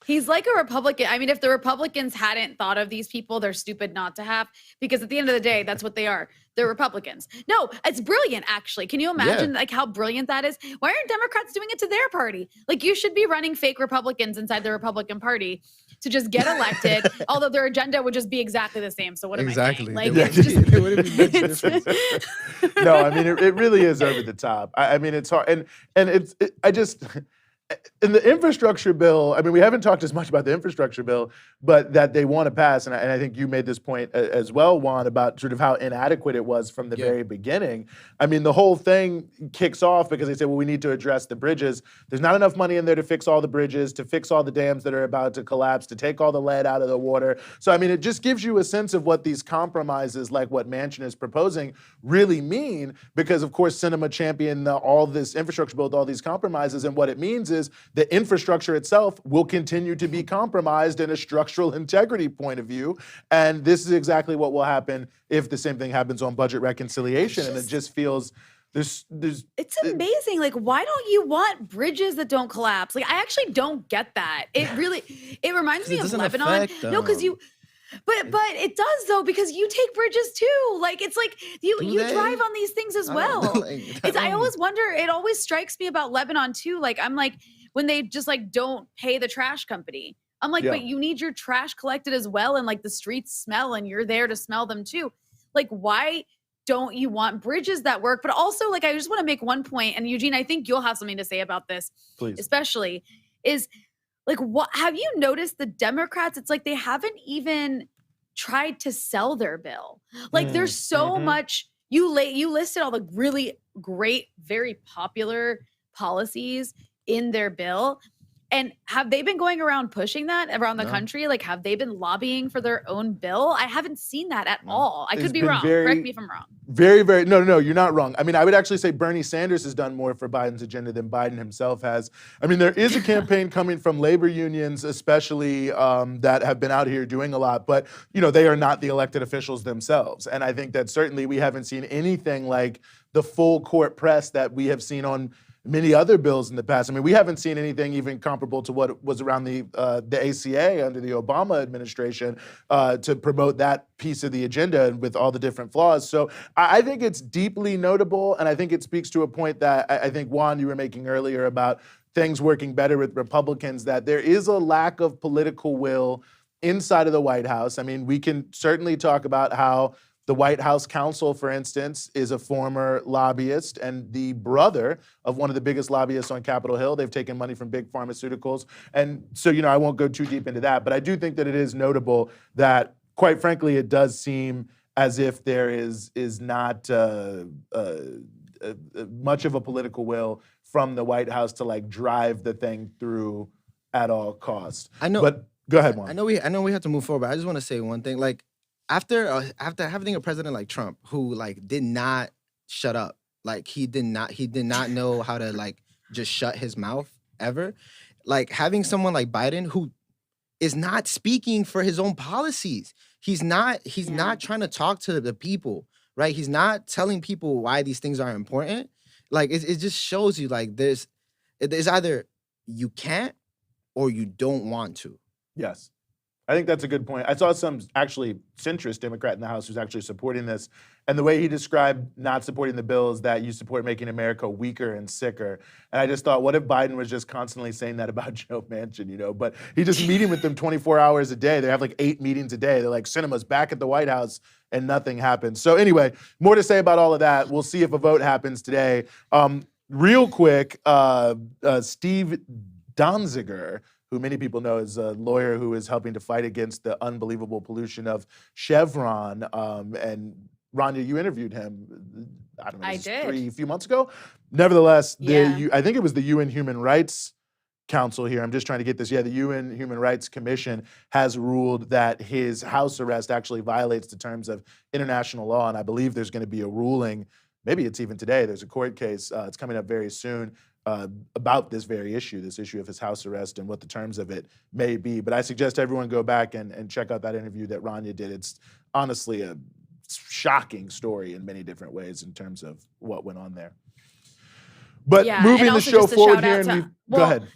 He's like a Republican. I mean, if the Republicans hadn't thought of these people, they're stupid not to have, because at the end of the day, that's what they are. They're Republicans. No, it's brilliant, actually. Can you imagine like how brilliant that is? Why aren't Democrats doing it to their party? Like, you should be running fake Republicans inside the Republican Party to just get elected, although their agenda would just be exactly the same. So what am I saying? Like, it's just, It wouldn't be much difference. No, I mean, it really is over the top. I mean, it's hard. And in the infrastructure bill, I mean, we haven't talked as much about the infrastructure bill, but that they want to pass, and I think you made this point as well, Juan, about sort of how inadequate it was from the very beginning. I mean, the whole thing kicks off because they say, well, we need to address the bridges. There's not enough money in there to fix all the bridges, to fix all the dams that are about to collapse, to take all the lead out of the water. So, I mean, it just gives you a sense of what these compromises, like what Manchin is proposing, really mean, because, of course, Sinema championed all this infrastructure bill with all these compromises, and what it means is the infrastructure itself will continue to be compromised in a structural integrity point of view. And this is exactly what will happen if the same thing happens on budget reconciliation. And it just feels it's amazing. Like, why don't you want bridges that don't collapse? Like, I actually don't get that. It reminds me of Lebanon. No, because but it does though, because you take bridges too. Like, it's like you drive on these things as well. I always wonder, it always strikes me about Lebanon too. Like, I'm like, when they just like don't pay the trash company, I'm like, but you need your trash collected as well. And like the streets smell and you're there to smell them too. Like, why don't you want bridges that work? But also, like, I just want to make one point, and Eugene, I think you'll have something to say about this, please, especially is like, what have you noticed the Democrats? It's like they haven't even tried to sell their bill. Like, there's so much. You listed all the really great, very popular policies in their bill. And have they been going around pushing that around the country? Like, have they been lobbying for their own bill? I haven't seen that at all. I could be wrong. Correct me if I'm wrong. Very, very, no, you're not wrong. I mean, I would actually say Bernie Sanders has done more for Biden's agenda than Biden himself has. I mean, there is a campaign coming from labor unions, especially that have been out here doing a lot, but, they are not the elected officials themselves. And I think that certainly we haven't seen anything like the full court press that we have seen on many other bills in the past. I mean, we haven't seen anything even comparable to what was around the ACA under the Obama administration to promote that piece of the agenda with all the different flaws. So I think it's deeply notable, and I think it speaks to a point that I think, Juan, you were making earlier about things working better with Republicans, that there is a lack of political will inside of the White House. I mean, we can certainly talk about how the White House counsel, for instance, is a former lobbyist and the brother of one of the biggest lobbyists on Capitol Hill. They've taken money from big pharmaceuticals. And so, I won't go too deep into that, but I do think that it is notable that, quite frankly, it does seem as if there is not much of a political will from the White House to drive the thing through at all costs. I know. But go ahead, Juan. I know we have to move forward, but I just want to say one thing. After having a president like Trump who did not shut up, he did not know how to just shut his mouth ever, having someone like Biden who is not speaking for his own policies. He's not trying to talk to the people, right? He's not telling people why these things are important. It just shows you there's either you can't or you don't want to. Yes. I think that's a good point. I saw some actually centrist Democrat in the House who's actually supporting this. And the way he described not supporting the bill is that you support making America weaker and sicker. And I just thought, what if Biden was just constantly saying that about Joe Manchin, But he just meeting with them 24 hours a day. They have 8 meetings a day. They're like, cinema's back at the White House, and nothing happens. So anyway, more to say about all of that. We'll see if a vote happens today. Real quick, Steve Donziger, who many people know is a lawyer who is helping to fight against the unbelievable pollution of Chevron. And Rania, you interviewed him, I don't know, I did. A few months ago. Nevertheless, Yeah. I think it was the UN Human Rights Council here. I'm just trying to get this. Yeah, the UN Human Rights Commission has ruled that his house arrest actually violates the terms of international law. And I believe there's going to be a ruling. Maybe it's even today. There's a court case. It's coming up very soon. About this very issue, this issue of his house arrest and what the terms of it may be. But I suggest everyone go back and check out that interview that Rania did. It's honestly a shocking story in many different ways in terms of what went on there. But moving the show forward here, go ahead.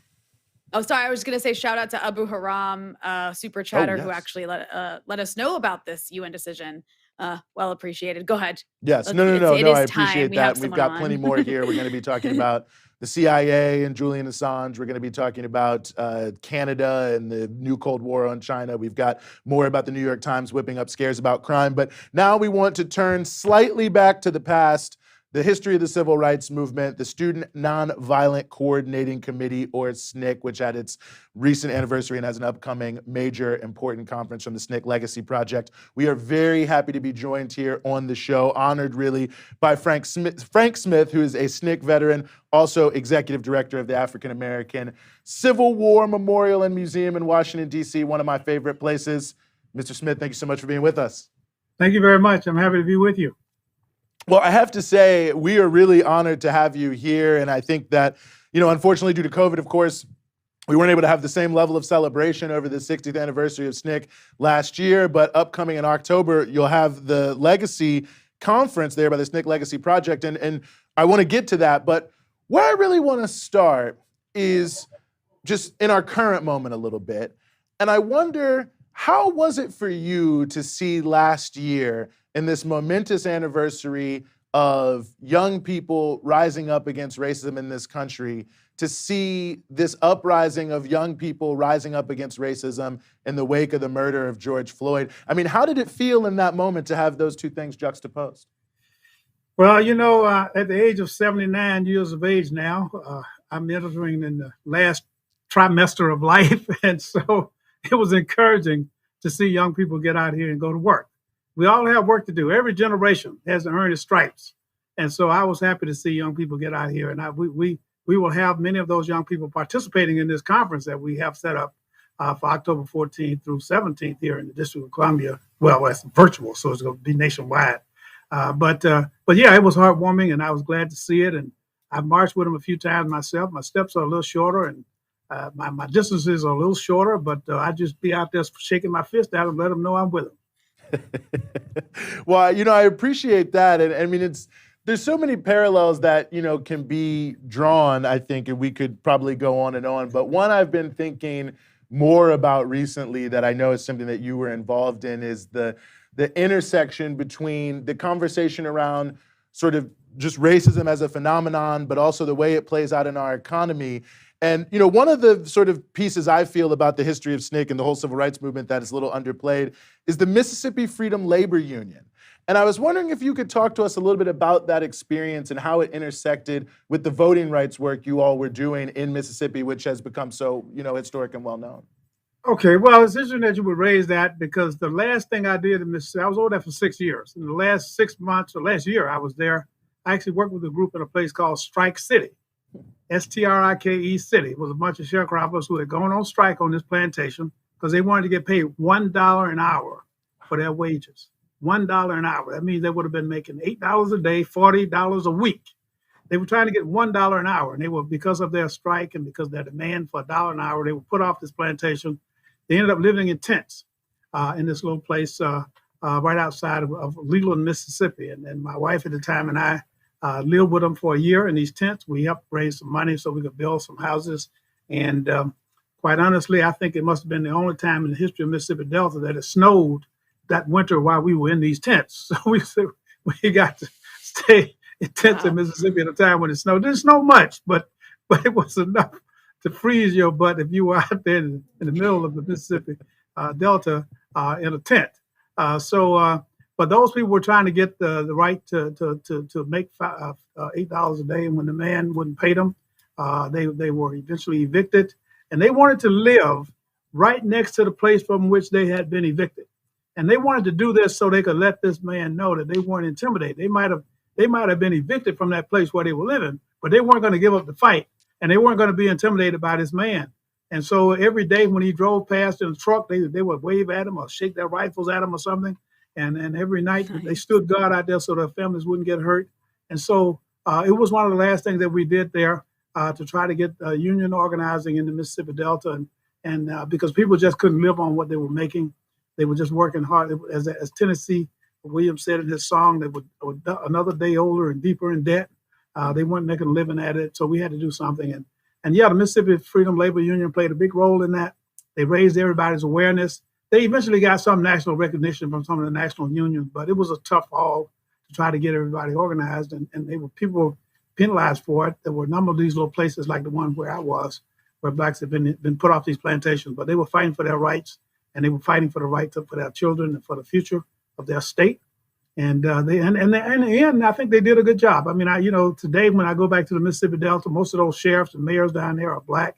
Oh, sorry. I was going to say shout out to Abu Haram, super chatter, who actually let us know about this UN decision. Well appreciated. Go ahead. Yes. No. I appreciate that. We've got plenty more here. We're going to be talking about the CIA and Julian Assange. We're going to be talking about Canada and the new Cold War on China. We've got more about the New York Times whipping up scares about crime. But now we want to turn slightly back to the past, the history of the civil rights movement, the Student Nonviolent Coordinating Committee, or SNCC, which had its recent anniversary and has an upcoming major important conference from the SNCC Legacy Project. We are very happy to be joined here on the show, honored really by Frank Smith, who is a SNCC veteran, also executive director of the African American Civil War Memorial and Museum in Washington, D.C., one of my favorite places. Mr. Smith, thank you so much for being with us. Thank you very much. I'm happy to be with you. Well, I have to say, we are really honored to have you here. And I think that, unfortunately, due to COVID, of course, we weren't able to have the same level of celebration over the 60th anniversary of SNCC last year. But upcoming in October, you'll have the Legacy Conference there by the SNCC Legacy Project. And I want to get to that. But where I really want to start is just in our current moment a little bit. And I wonder, how was it for you to see last year, in this momentous anniversary of young people rising up against racism in this country, to see this uprising of young people rising up against racism in the wake of the murder of George Floyd? I mean, how did it feel in that moment to have those two things juxtaposed? Well, at the age of 79 years of age now, I'm entering in the last trimester of life. And so it was encouraging to see young people get out here and go to work. We all have work to do. Every generation has to earn its stripes. And so I was happy to see young people get out here. And we will have many of those young people participating in this conference that we have set up for October 14th through 17th here in the District of Columbia. Well, it's virtual, so it's going to be nationwide. But yeah, it was heartwarming, and I was glad to see it. And I marched with him a few times myself. My steps are a little shorter, and my distances are a little shorter. But I just be out there shaking my fist at him, let him know I'm with him. Well, I appreciate that, and I mean, there's so many parallels that can be drawn, I think, and we could probably go on and on. But one I've been thinking more about recently that I know is something that you were involved in is the intersection between the conversation around sort of just racism as a phenomenon, but also the way it plays out in our economy. And, one of the sort of pieces I feel about the history of SNCC and the whole civil rights movement that is a little underplayed is the Mississippi Freedom Labor Union. And I was wondering if you could talk to us a little bit about that experience and how it intersected with the voting rights work you all were doing in Mississippi, which has become so, historic and well known. Okay, well, it's interesting that you would raise that because the last thing I did in Mississippi, I was over there for 6 years. In the last 6 months or last year I was there, I actually worked with a group in a place called Strike City, Strike City. It was a bunch of sharecroppers who had gone on strike on this plantation because they wanted to get paid $1 an hour for their wages. $1 an hour. That means they would have been making $8 a day, $40 a week. They were trying to get $1 an hour, and they were, because of their strike and because of their demand for $1 an hour, they were put off this plantation. They ended up living in tents in this little place right outside of Leland, Mississippi. And my wife at the time and I lived with them for a year in these tents. We helped raise some money so we could build some houses. And quite honestly, I think it must have been the only time in the history of Mississippi Delta that it snowed that winter while we were in these tents. So we got to stay in tents in Mississippi at a time when it snowed. It didn't snow much, but it was enough to freeze your butt if you were out there in the middle of the Mississippi Delta in a tent. But those people were trying to get the right to make $8 a day, and when the man wouldn't pay them, they were eventually evicted, and they wanted to live right next to the place from which they had been evicted. And they wanted to do this so they could let this man know that they weren't intimidated. They might have been evicted from that place where they were living, but they weren't going to give up the fight, and they weren't going to be intimidated by this man. And so every day when he drove past in the truck, they would wave at him or shake their rifles at him or something. And every night they stood guard out there so their families wouldn't get hurt. And so it was one of the last things that we did there to try to get union organizing in the Mississippi Delta, and because people just couldn't live on what they were making. They were just working hard. As Tennessee Williams said in his song, they were another day older and deeper in debt. They weren't making a living at it, so we had to do something. And yeah, the Mississippi Freedom Labor Union played a big role in that. They raised everybody's awareness. They eventually got some national recognition from some of the national unions, but it was a tough haul to try to get everybody organized, and people were penalized for it. There were a number of these little places like the one where I was, where blacks had been put off these plantations, but they were fighting for their rights, and they were fighting for the right for their children and for the future of their state. And in the end, I think they did a good job. I mean, today when I go back to the Mississippi Delta, most of those sheriffs and mayors down there are black.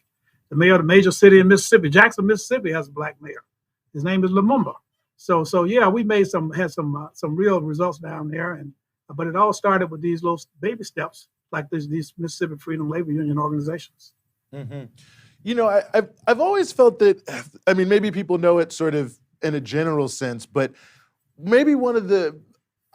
The mayor of the major city in Mississippi, Jackson, Mississippi, has a black mayor. His name is Lumumba. So yeah, we had some real results down there, but it all started with these little baby steps, like these Mississippi Freedom Labor Union organizations. Mm-hmm. I've always felt that, I mean, maybe people know it sort of in a general sense, but maybe one of the,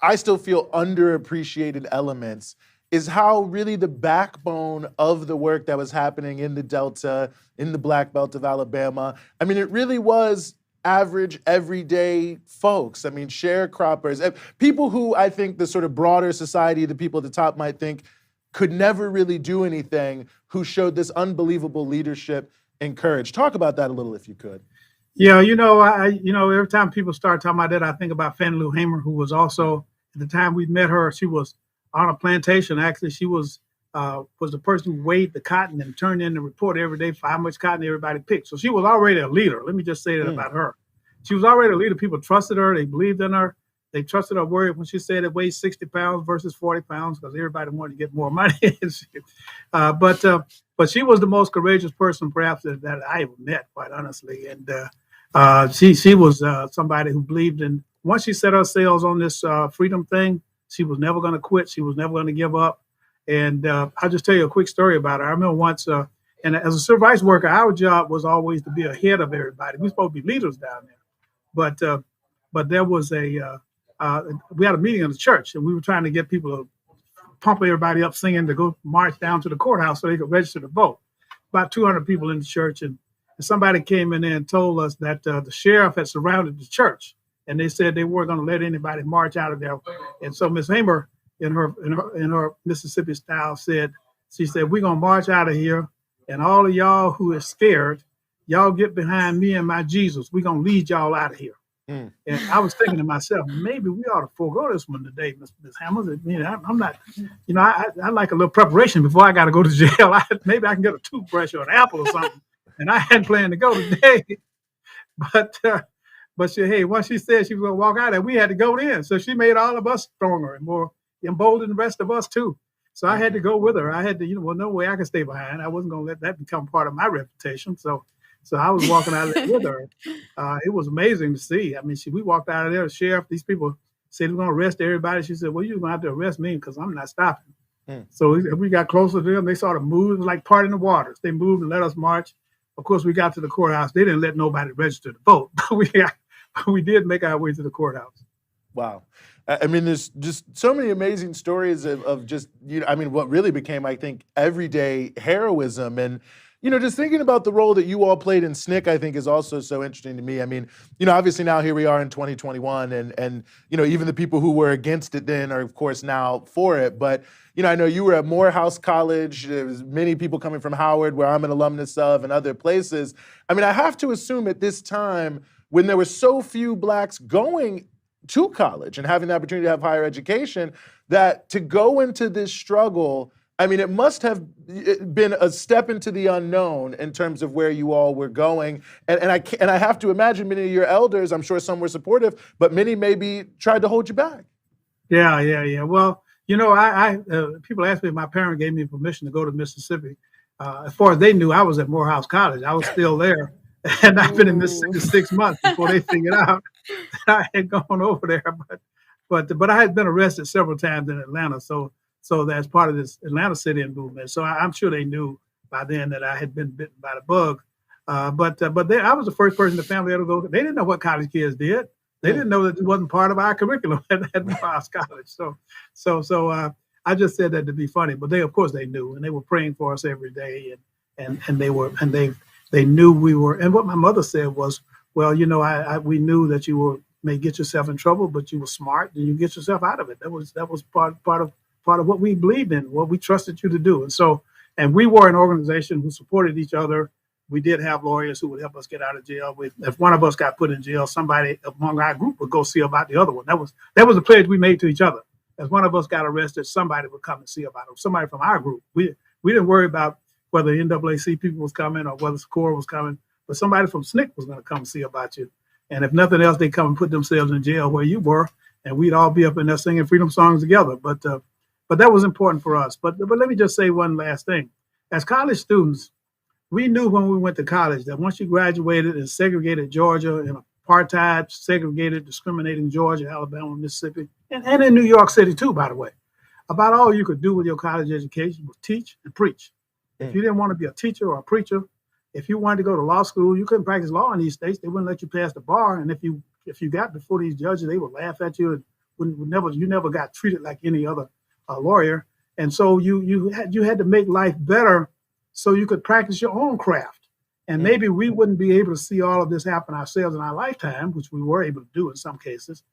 I still feel underappreciated elements is how really the backbone of the work that was happening in the Delta, in the Black Belt of Alabama, I mean, it really was average, everyday folks. I mean, sharecroppers, people who I think the sort of broader society, the people at the top might think could never really do anything, who showed this unbelievable leadership and courage. Talk about that a little, if you could. Yeah, every time people start talking about that, I think about Fannie Lou Hamer, who was also, at the time we met her, she was on a plantation. Actually, she was the person who weighed the cotton and turned in the report every day for how much cotton everybody picked. So she was already a leader. Let me just say that about her. She was already a leader. People trusted her. They believed in her. They trusted her word when she said it weighed 60 pounds versus 40 pounds because everybody wanted to get more money. But she was the most courageous person perhaps that I ever met, quite honestly. And she was somebody who believed in, once she set her sails on this freedom thing, she was never going to quit. She was never going to give up. And I'll just tell you a quick story about her. I remember once, and as a civil rights worker, our job was always to be ahead of everybody. We're supposed to be leaders down there. But there was we had a meeting in the church, and we were trying to get people to pump everybody up singing to go march down to the courthouse so they could register to vote. About 200 people in the church, and somebody came in there and told us that the sheriff had surrounded the church, and they said they weren't going to let anybody march out of there. And so Miss Hamer, in her Mississippi style, she said, we're going to march out of here, and all of y'all who are scared, y'all get behind me and my Jesus. We're going to lead y'all out of here. And I was thinking to myself, maybe we ought to forego this one today, Miss Hammers. I'm not, I like a little preparation before I got to go to jail. Maybe I can get a toothbrush or an apple or something. And I hadn't planned to go today. But once she said she was going to walk out there, we had to go in. So she made all of us stronger and more emboldened the rest of us too. So I had to go with her. I had to, no way I could stay behind. I wasn't going to let that become part of my reputation. So I was walking out of there with her. It was amazing to see. I mean, we walked out of there. The sheriff, these people said they're going to arrest everybody. She said, well, you're going to have to arrest me because I'm not stopping. So we got closer to them. They sort of moved. It was like parting the waters. They moved and let us march. Of course, we got to the courthouse. They didn't let nobody register to vote. But we did make our way to the courthouse. Wow. I mean, there's just so many amazing stories of just, what really became, I think, everyday heroism. And, just thinking about the role that you all played in SNCC, I think is also so interesting to me. I mean, obviously now here we are in 2021 and even the people who were against it then are, of course, now for it. But, I know you were at Morehouse College. There was many people coming from Howard, where I'm an alumnus of, and other places. I mean, I have to assume at this time, when there were so few blacks going to college and having the opportunity to have higher education, that to go into this struggle, I mean, it must have been a step into the unknown in terms of where you all were going. And I have to imagine many of your elders, I'm sure some were supportive, but many maybe tried to hold you back. Yeah. Well, I people ask me if my parents gave me permission to go to Mississippi. As far as they knew, I was at Morehouse College. I was still there. And I've been in Mississippi 6 months before they figured out that I had gone over there. But I had been arrested several times in Atlanta. So that's part of this Atlanta sit-in movement. So I'm sure they knew by then that I had been bitten by the bug. I was the first person in the family to go. They didn't know what college kids did. They didn't know that it wasn't part of our curriculum at Morehouse College. So I just said that to be funny. But of course they knew, and they were praying for us every day, and they knew we were. And what my mother said was, well, we knew that you may get yourself in trouble, but you were smart and you get yourself out of it. That was part of what we believed in, what we trusted you to do. And we were an organization who supported each other. We did have lawyers who would help us get out of jail. If one of us got put in jail, somebody among our group would go see about the other one. That was a pledge we made to each other. As one of us got arrested, somebody would come and see about it. Somebody from our group. We didn't worry about whether NAACP people was coming or whether SCORE was coming, but somebody from SNCC was going to come see about you. And if nothing else, they come and put themselves in jail where you were, and we'd all be up in there singing freedom songs together. But that was important for us. But let me just say one last thing. As college students, we knew when we went to college that once you graduated in segregated Georgia, in apartheid, segregated, discriminating Georgia, Alabama, Mississippi, and in New York City too, by the way, about all you could do with your college education was teach and preach. If you didn't want to be a teacher or a preacher, if you wanted to go to law school, you couldn't practice law in these states. They wouldn't let you pass the bar. And if you got before these judges, they would laugh at you and you never got treated like any other lawyer. And so you had to make life better so you could practice your own craft. And maybe we wouldn't be able to see all of this happen ourselves in our lifetime, which we were able to do in some cases.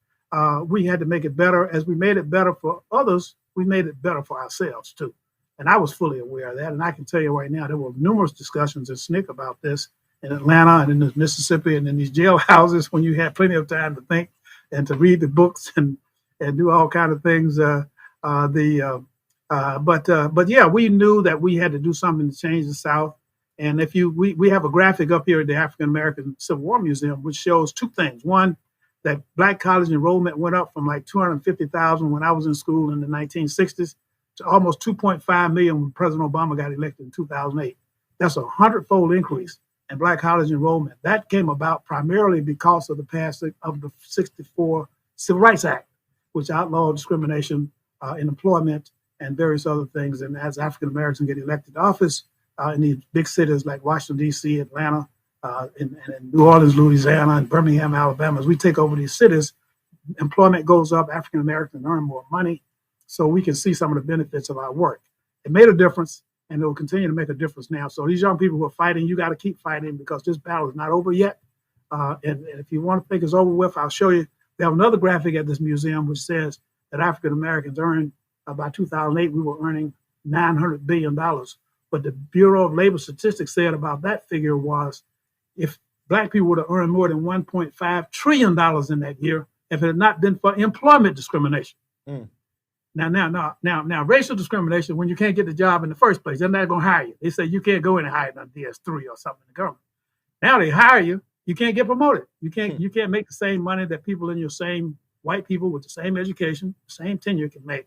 We had to make it better. As we made it better for others, we made it better for ourselves too. And I was fully aware of that. And I can tell you right now, there were numerous discussions at SNCC about this in Atlanta and in Mississippi and in these jailhouses when you had plenty of time to think and to read the books and do all kinds of things. But yeah, we knew that we had to do something to change the South. And we have a graphic up here at the African American Civil War Museum, which shows two things. One, that Black college enrollment went up from like 250,000 when I was in school in the 1960s to almost 2.5 million when President Obama got elected in 2008. That's a 100-fold increase in Black college enrollment. That came about primarily because of the passing of the '64 Civil Rights Act, which outlawed discrimination in employment and various other things. And as African Americans get elected to office in these big cities like Washington, D.C., Atlanta, and New Orleans, Louisiana, and Birmingham, Alabama, as we take over these cities, employment goes up, African Americans earn more money, so we can see some of the benefits of our work. It made a difference, and it will continue to make a difference now. So these young people who are fighting, you got to keep fighting because this battle is not over yet. And if you want to think it's over with, I'll show you. We have another graphic at this museum which says that African Americans earned, by 2008, we were earning $900 billion. But the Bureau of Labor Statistics said about that figure was, if Black people would have earned more than $1.5 trillion in that year if it had not been for employment discrimination. Now, racial discrimination, when you can't get the job in the first place, they're not going to hire you. They say you can't go in and hire on DS3 or something in the government. Now they hire you, you can't get promoted. You can't make the same money that people in your same white people with the same education, same tenure can make.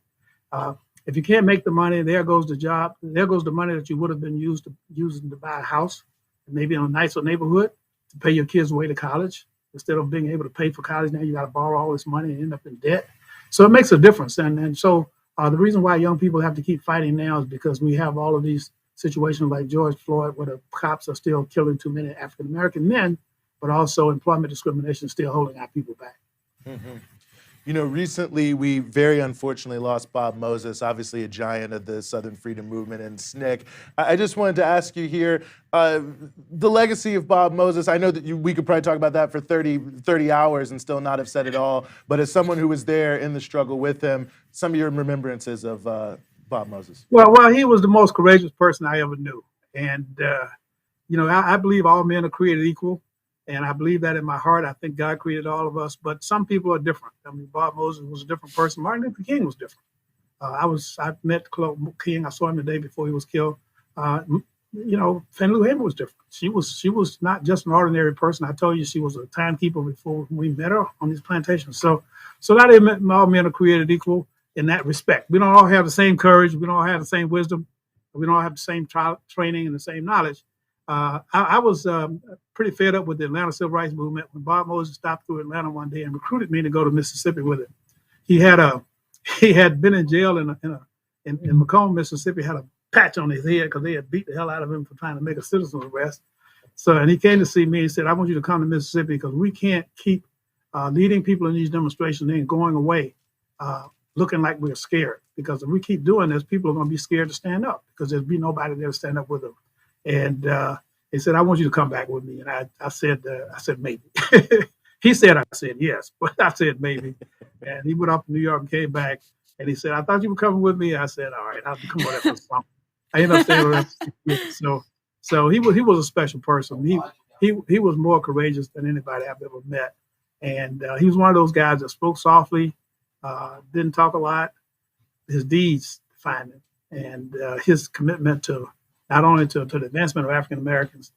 If you can't make the money, there goes the job. There goes the money that you would have been using to buy a house, maybe in a nicer neighborhood, to pay your kids' way to college. Instead of being able to pay for college, now you got to borrow all this money and end up in debt. So it makes a difference. And so the reason why young people have to keep fighting now is because we have all of these situations like George Floyd, where the cops are still killing too many African-American men, but also employment discrimination still holding our people back. Mm-hmm. You know, recently we very unfortunately lost Bob Moses, obviously a giant of the Southern Freedom Movement and SNCC. I just wanted to ask you here, the legacy of Bob Moses, I know that we could probably talk about that for 30 hours and still not have said it all, but as someone who was there in the struggle with him, some of your remembrances of Bob Moses. Well, he was the most courageous person I ever knew. And, you know, I believe all men are created equal. And I believe that in my heart. I think God created all of us, but some people are different. I mean, Bob Moses was a different person. Martin Luther King was different. I met King. I saw him the day before he was killed. You know, Fannie Lou Hamer was different. She was not just an ordinary person. I told you she was a timekeeper before we met her on these plantations. So that all men are created equal in that respect. We don't all have the same courage. We don't all have the same wisdom. We don't all have the same training and the same knowledge. I was pretty fed up with the Atlanta Civil Rights Movement when Bob Moses stopped through Atlanta one day and recruited me to go to Mississippi with him. He had been in jail in Macomb, Mississippi, had a patch on his head because they had beat the hell out of him for trying to make a citizen's arrest. And he came to see me and said, I want you to come to Mississippi because we can't keep leading people in these demonstrations and going away looking like we're scared. Because if we keep doing this, people are going to be scared to stand up because there'll be nobody there to stand up with them. And he said, I want you to come back with me. And I said, maybe. He said, I said, yes, but I said, maybe. And he went off to New York and came back. And he said, I thought you were coming with me. I said, all right, I'll come with that for something. I ended up staying with him. So he was a special person. He was more courageous than anybody I've ever met. And he was one of those guys that spoke softly, didn't talk a lot. His deeds defined him. And his commitment to not only to the advancement of African Americans,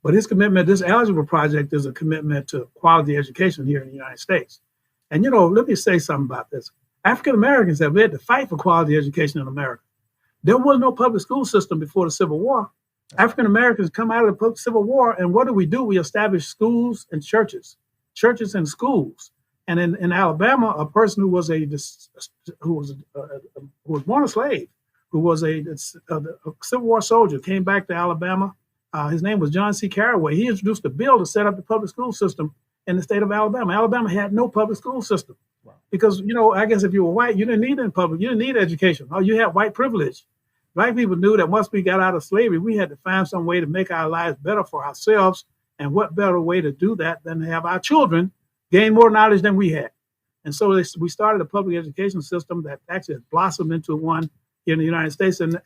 but his commitment, this algebra project is a commitment to quality education here in the United States. And, you know, let me say something about this. African Americans have led the fight for quality education in America. There was no public school system before the Civil War. African Americans come out of the Civil War, and what do? We establish schools and churches and schools. And in Alabama, a person who was born a slave, who was a Civil War soldier, came back to Alabama. His name was John C. Carraway. He introduced a bill to set up the public school system in the state of Alabama. Alabama had no public school system because, you know, I guess if you were white, you didn't need you didn't need education. Oh, you had white privilege. Black people knew that once we got out of slavery, we had to find some way to make our lives better for ourselves. And what better way to do that than to have our children gain more knowledge than we had? And so we started a public education system that actually has blossomed into one in the United States. And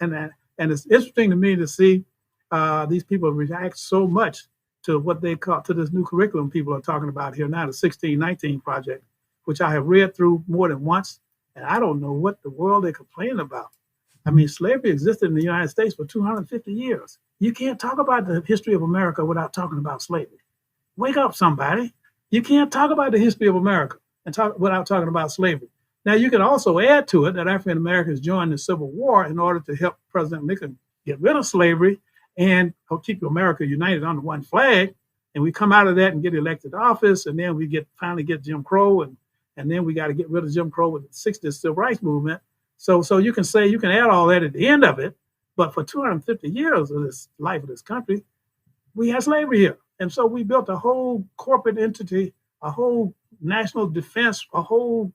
it's interesting to me to see these people react so much to what they call, to this new curriculum people are talking about here now, the 1619 project, which I have read through more than once. And I don't know what the world they're complaining about. I mean, slavery existed in the United States for 250 years. You can't talk about the history of America without talking about slavery. Wake up, somebody. You can't talk about the history of America without talking about slavery. Now, you can also add to it that African Americans joined the Civil War in order to help President Lincoln get rid of slavery and keep America united under one flag. And we come out of that and get elected to office, and then we finally get Jim Crow, and then we got to get rid of Jim Crow with the 60s Civil Rights Movement. So you can add all that at the end of it, but for 250 years of this life of this country, we had slavery here. And so we built a whole corporate entity, a whole national defense, a whole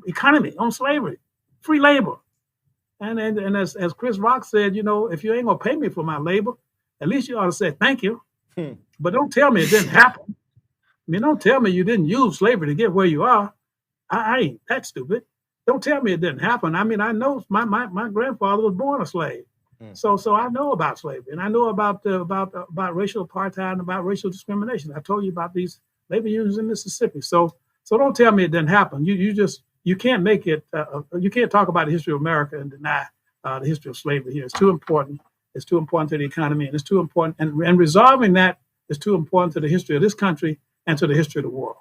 economy on slavery, free labor. And as Chris Rock said, you know, if you ain't gonna pay me for my labor, at least you ought to say thank you. But don't tell me it didn't happen. I mean, don't tell me you didn't use slavery to get where you are. I ain't that stupid. Don't tell me it didn't happen. I mean, I know my grandfather was born a slave. So I know about slavery, and I know about racial apartheid and about racial discrimination. I told you about these labor unions in Mississippi. So don't tell me it didn't happen. You can't make it. You can't talk about the history of America and deny the history of slavery here. It's too important. It's too important to the economy, and it's too important. And resolving that is too important to the history of this country and to the history of the world.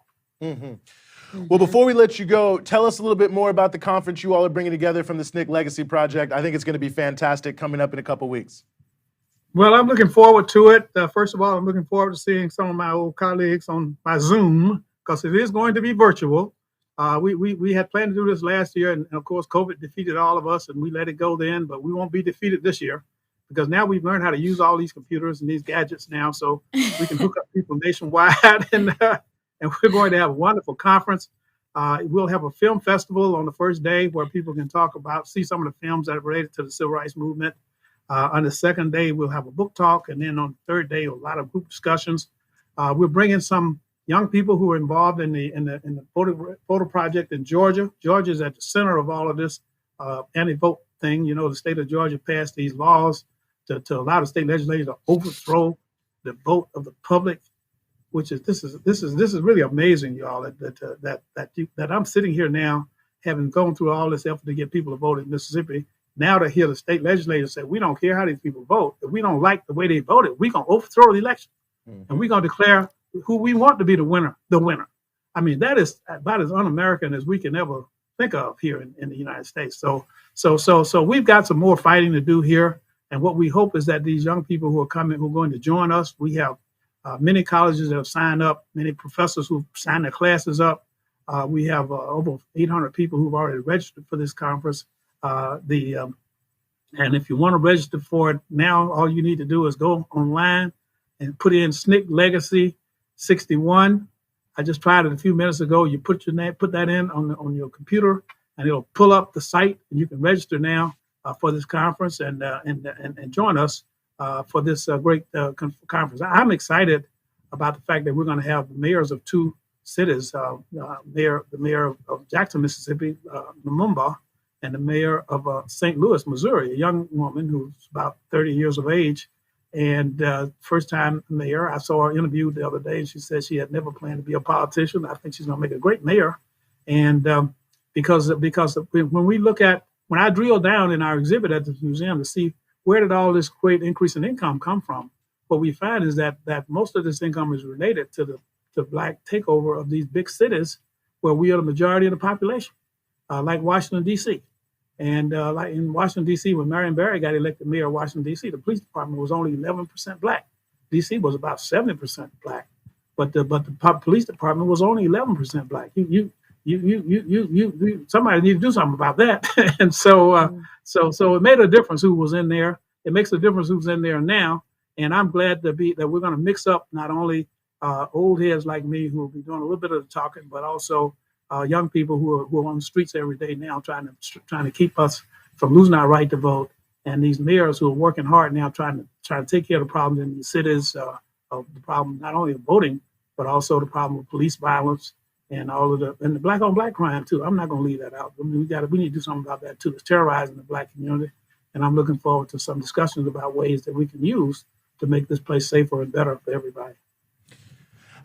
Well, before we let you go, tell us a little bit more about the conference you all are bringing together from the SNCC Legacy Project. I think it's going to be fantastic coming up in a couple weeks. Well, I'm looking forward to it. First of all, I'm looking forward to seeing some of my old colleagues on my Zoom, because it is going to be virtual. We had planned to do this last year, and of course, COVID defeated all of us, and we let it go then, but we won't be defeated this year, because now we've learned how to use all these computers and these gadgets now, so we can hook up people nationwide, and we're going to have a wonderful conference. We'll have a film festival on the first day where people can see some of the films that are related to the civil rights movement. On the second day, we'll have a book talk, and then on the third day, a lot of group discussions. We're bringing some young people who are involved in the photo project in Georgia. Georgia is at the center of all of this anti-vote thing. You know, the state of Georgia passed these laws to allow the state legislature to overthrow the vote of the public. Which is this is really amazing, y'all. That I'm sitting here now, having gone through all this effort to get people to vote in Mississippi. Now to hear the state legislature say, we don't care how these people vote. If we don't like the way they voted, we're gonna overthrow the election, and we're gonna declare who we want to be the winner. I mean, that is about as un-American as we can ever think of here in the United States. So we've got some more fighting to do here, and what we hope is that these young people who are going to join us. We have many colleges that have signed up, many professors who've signed their classes up. We have over 800 people who've already registered for this conference. And if you want to register for it now, all you need to do is go online and put in SNCC Legacy 61. I just tried it a few minutes ago. You put your name, put that in on your computer, and it'll pull up the site, and you can register now for this conference and join us for this great conference. I'm excited about the fact that we're going to have the mayors of two cities, the mayor of Jackson, Mississippi, Lumumba, and the mayor of St. Louis, Missouri, a young woman who's about 30 years of age, and first-time mayor. I saw her interviewed the other day, and she said she had never planned to be a politician. I think she's going to make a great mayor, and because when I drill down in our exhibit at the museum to see where did all this great increase in income come from, what we find is that most of this income is related to the Black takeover of these big cities where we are the majority of the population, like Washington, D.C. And like in Washington, D.C., when Marion Barry got elected mayor of Washington, D.C., the police department was only 11% Black. D.C. was about 70% Black, but the police department was only 11% Black. Somebody need to do something about that. And so it made a difference who was in there. It makes a difference who's in there now. And I'm glad that we're going to mix up not only old heads like me who will be doing a little bit of the talking, but also young people who are on the streets every day now trying to keep us from losing our right to vote, and these mayors who are working hard now trying to take care of the problems in the cities, of the problem not only of voting, but also the problem of police violence and all of the Black on Black crime too. I'm not going to leave that out. I mean, we need to do something about that too. It's terrorizing the Black community, and I'm looking forward to some discussions about ways that we can use to make this place safer and better for everybody.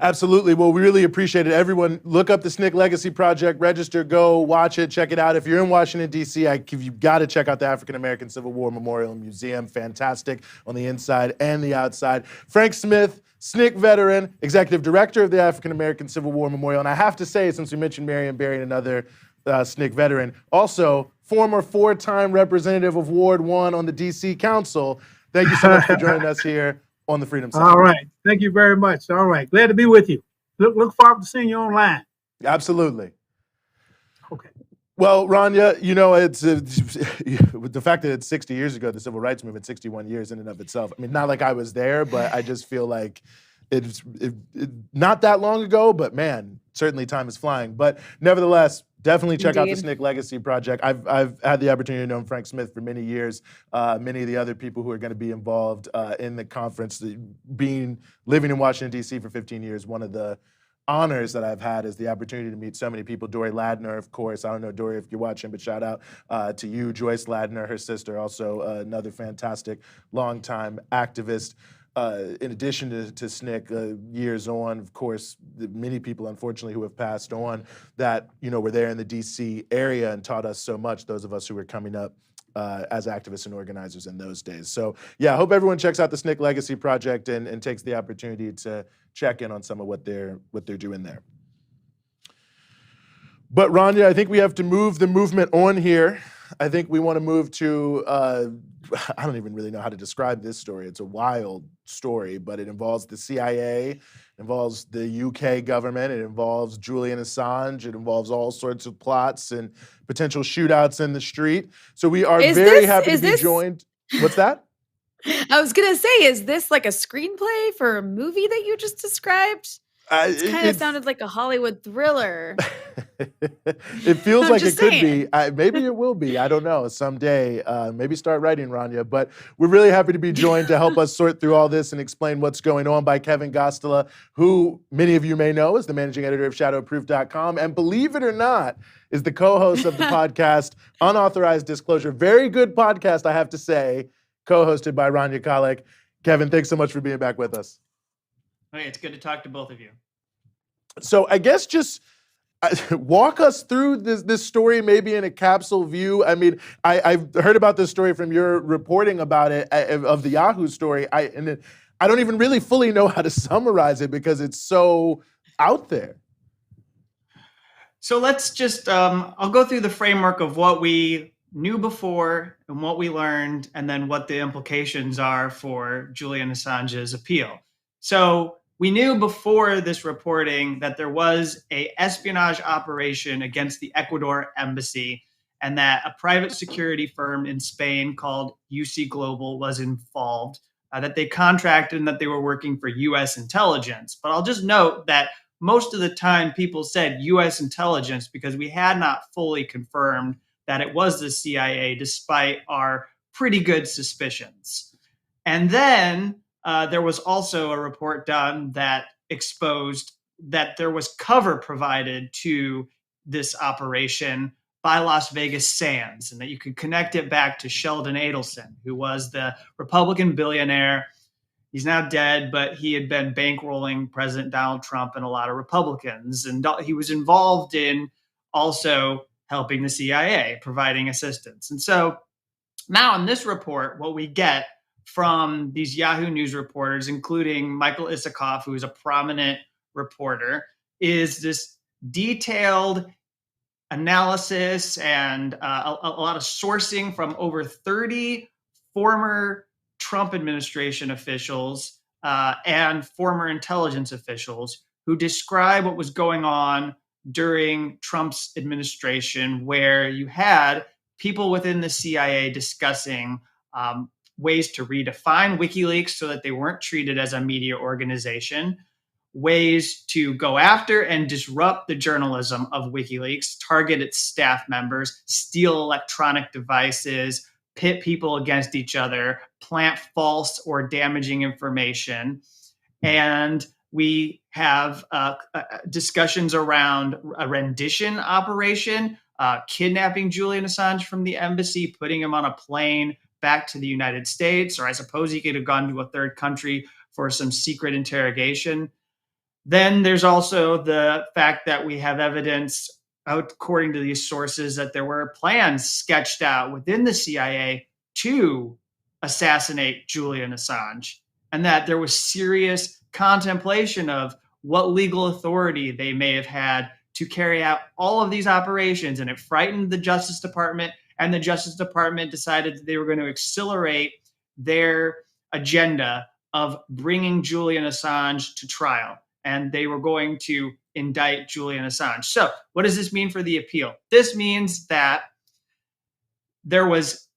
Absolutely. Well, we really appreciate it. Everyone, look up the SNCC Legacy Project, register, go watch it, check it out. If you're in Washington, D.C., you've got to check out the African American Civil War Memorial and Museum. Fantastic on the inside and the outside. Frank Smith, SNCC veteran, executive director of the African American Civil War Memorial. And I have to say, since we mentioned Marion Barry, another SNCC veteran, also former 4-time representative of Ward 1 on the D.C. Council. Thank you so much for joining us here on the Freedom Side. All right. Thank you very much. All right. Glad to be with you. Look forward to seeing you online. Absolutely. Okay. Well, Rania, you know, it's the fact that it's 60 years ago, the Civil Rights Movement, 61 years in and of itself. I mean, not like I was there, but I just feel like not that long ago, but man, certainly time is flying. But nevertheless, definitely check out the Indeed. SNCC Legacy Project. I've had the opportunity to know Frank Smith for many years. Many of the other people who are going to be involved in the conference, living in Washington, D.C. for 15 years, one of the honors that I've had is the opportunity to meet so many people. Dory Ladner, of course. I don't know, Dory, if you're watching, but shout out to you. Joyce Ladner, her sister, also another fantastic longtime activist. In addition to SNCC, years on, of course, many people, unfortunately, who have passed on that, were there in the D.C. area and taught us so much, those of us who were coming up as activists and organizers in those days. So, yeah, I hope everyone checks out the SNCC Legacy Project and takes the opportunity to check in on some of what they're doing there. But, Rania, I think we have to move the movement on here. I think we want to move to, I don't even really know how to describe this story. It's a wild story, but it involves the CIA, involves the UK government, it involves Julian Assange, it involves all sorts of plots and potential shootouts in the street. So we are very happy to be joined. What's that? I was going to say, is this like a screenplay for a movie that you just described? It kind of sounded like a Hollywood thriller. It feels like it could be. Maybe it will be. I don't know. Someday, maybe start writing, Rania. But we're really happy to be joined to help us sort through all this and explain what's going on by Kevin Gosztola, who many of you may know is the managing editor of shadowproof.com. And believe it or not, is the co-host of the podcast, Unauthorized Disclosure. Very good podcast, I have to say, co-hosted by Rania Khalek. Kevin, thanks so much for being back with us. Hey, it's good to talk to both of you. So I guess just walk us through this story, maybe in a capsule view. I mean, I've heard about this story from your reporting about it, of the Yahoo story. I don't even really fully know how to summarize it because it's so out there. So let's just, I'll go through the framework of what we knew before and what we learned, and then what the implications are for Julian Assange's appeal. So we knew before this reporting that there was an espionage operation against the Ecuador embassy, and that a private security firm in Spain called UC Global was involved, that they contracted and that they were working for U.S. intelligence. But I'll just note that most of the time people said U.S. intelligence because we had not fully confirmed that it was the CIA, despite our pretty good suspicions. And then there was also a report done that exposed that there was cover provided to this operation by Las Vegas Sands, and that you could connect it back to Sheldon Adelson, who was the Republican billionaire. He's now dead, but he had been bankrolling President Donald Trump and a lot of Republicans. And he was involved in also helping the CIA, providing assistance. And so now in this report, what we get from these Yahoo News reporters, including Michael Isikoff, who is a prominent reporter, is this detailed analysis and a lot of sourcing from over 30 former Trump administration officials and former intelligence officials who describe what was going on during Trump's administration, where you had people within the CIA discussing ways to redefine WikiLeaks so that they weren't treated as a media organization, ways to go after and disrupt the journalism of WikiLeaks, target its staff members, steal electronic devices, pit people against each other, plant false or damaging information. And we have discussions around a rendition operation, kidnapping Julian Assange from the embassy, putting him on a plane back to the United States, or I suppose he could have gone to a third country for some secret interrogation. Then there's also the fact that we have evidence, according to these sources, that there were plans sketched out within the CIA to assassinate Julian Assange, and that there was serious contemplation of what legal authority they may have had to carry out all of these operations. And it frightened the Justice Department, and the Justice Department decided that they were going to accelerate their agenda of bringing Julian Assange to trial. And they were going to indict Julian Assange. So what does this mean for the appeal? This means that there's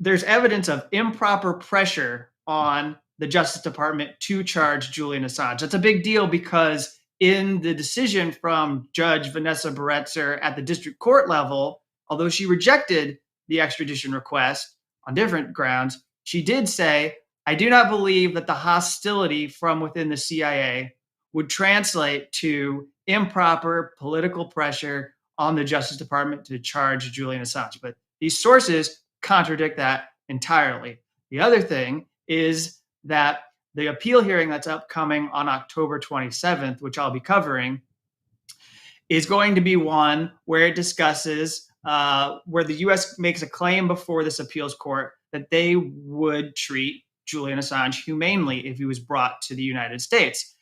evidence of improper pressure on the Justice Department to charge Julian Assange. That's a big deal because in the decision from Judge Vanessa Baretzer at the district court level, although she rejected the extradition request on different grounds, she did say, I do not believe that the hostility from within the CIA would translate to improper political pressure on the Justice Department to charge Julian Assange. But these sources contradict that entirely. The other thing is that the appeal hearing that's upcoming on October 27th, which I'll be covering, is going to be one where it discusses where the U.S. makes a claim before this appeals court that they would treat Julian Assange humanely if he was brought to the United States.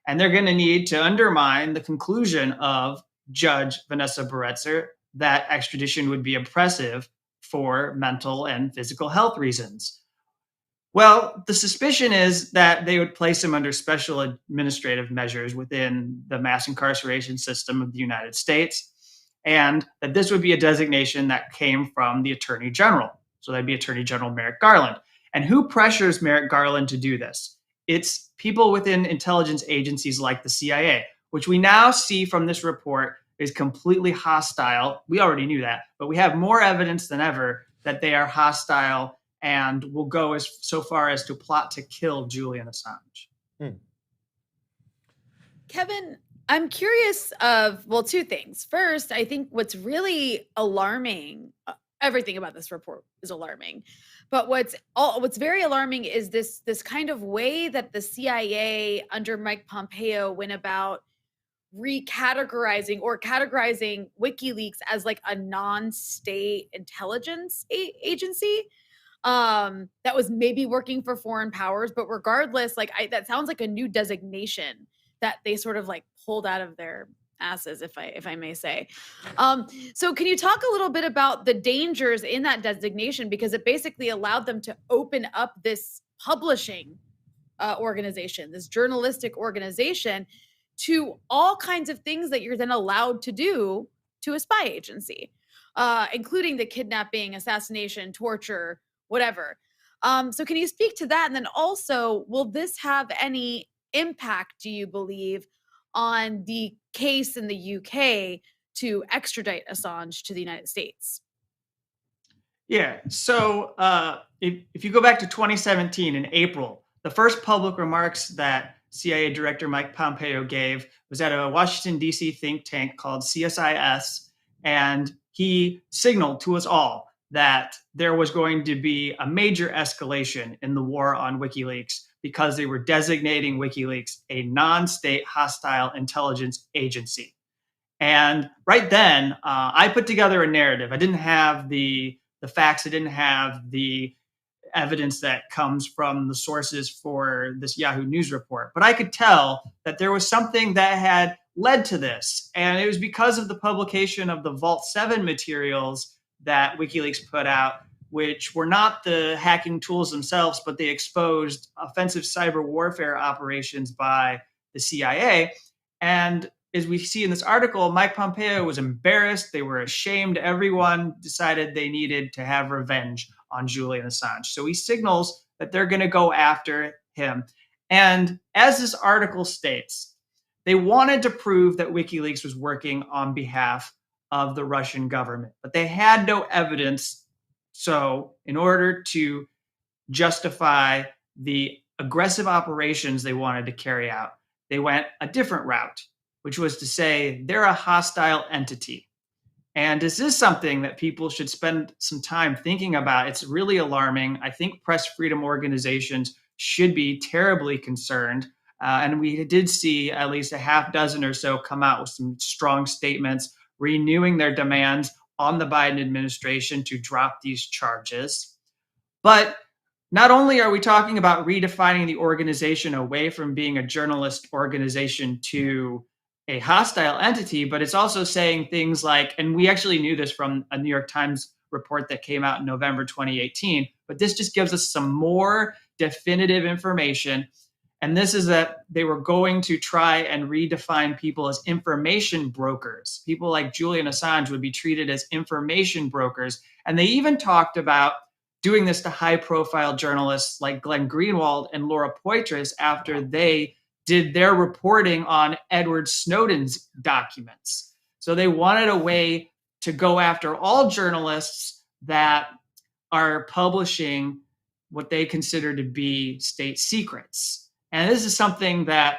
And they're going to need to undermine the conclusion of Judge Vanessa Baretzer that extradition would be oppressive for mental and physical health reasons. Well, the suspicion is that they would place him under special administrative measures within the mass incarceration system of the United States, and that this would be a designation that came from the Attorney General. So that'd be Attorney General Merrick Garland. And who pressures Merrick Garland to do this? It's people within intelligence agencies like the CIA, which we now see from this report is completely hostile. We already knew that, but we have more evidence than ever that they are hostile and will go so far as to plot to kill Julian Assange. Kevin, I'm curious of, well, two things. First, I think what's really alarming, everything about this report is alarming, but what's very alarming is this kind of way that the CIA under Mike Pompeo went about recategorizing or categorizing WikiLeaks as like a non-state intelligence agency that was maybe working for foreign powers, but regardless, that sounds like a new designation that they sort of like pulled out of their asses, if I may say. So can you talk a little bit about the dangers in that designation, because it basically allowed them to open up this publishing organization, this journalistic organization, to all kinds of things that you're then allowed to do to a spy agency, including the kidnapping, assassination, torture, whatever. So can you speak to that? And then also, will this have any impact, do you believe, on the case in the UK to extradite Assange to the United States? Yeah. So if you go back to 2017 in April, the first public remarks that CIA Director Mike Pompeo gave was at a Washington, D.C. think tank called CSIS, and he signaled to us all that there was going to be a major escalation in the war on WikiLeaks because they were designating WikiLeaks a non-state hostile intelligence agency. And right then, I put together a narrative. I didn't have the facts. I didn't have the evidence that comes from the sources for this Yahoo News report. But I could tell that there was something that had led to this. And it was because of the publication of the Vault 7 materials that WikiLeaks put out, which were not the hacking tools themselves, but they exposed offensive cyber warfare operations by the CIA. And as we see in this article, Mike Pompeo was embarrassed. They were ashamed. Everyone decided they needed to have revenge on Julian Assange. So he signals that they're going to go after him. And as this article states, they wanted to prove that WikiLeaks was working on behalf of the Russian government, but they had no evidence. So in order to justify the aggressive operations they wanted to carry out, they went a different route, which was to say they're a hostile entity. And this is something that people should spend some time thinking about. It's really alarming. I think press freedom organizations should be terribly concerned. And we did see at least a half dozen or so come out with some strong statements renewing their demands on the Biden administration to drop these charges. But not only are we talking about redefining the organization away from being a journalist organization to a hostile entity, but it's also saying things like, and we actually knew this from a New York Times report that came out in November 2018, but this just gives us some more definitive information. And this is that they were going to try and redefine people as information brokers. People like Julian Assange would be treated as information brokers. And they even talked about doing this to high-profile journalists like Glenn Greenwald and Laura Poitras after they did their reporting on Edward Snowden's documents. So they wanted a way to go after all journalists that are publishing what they consider to be state secrets. And this is something that,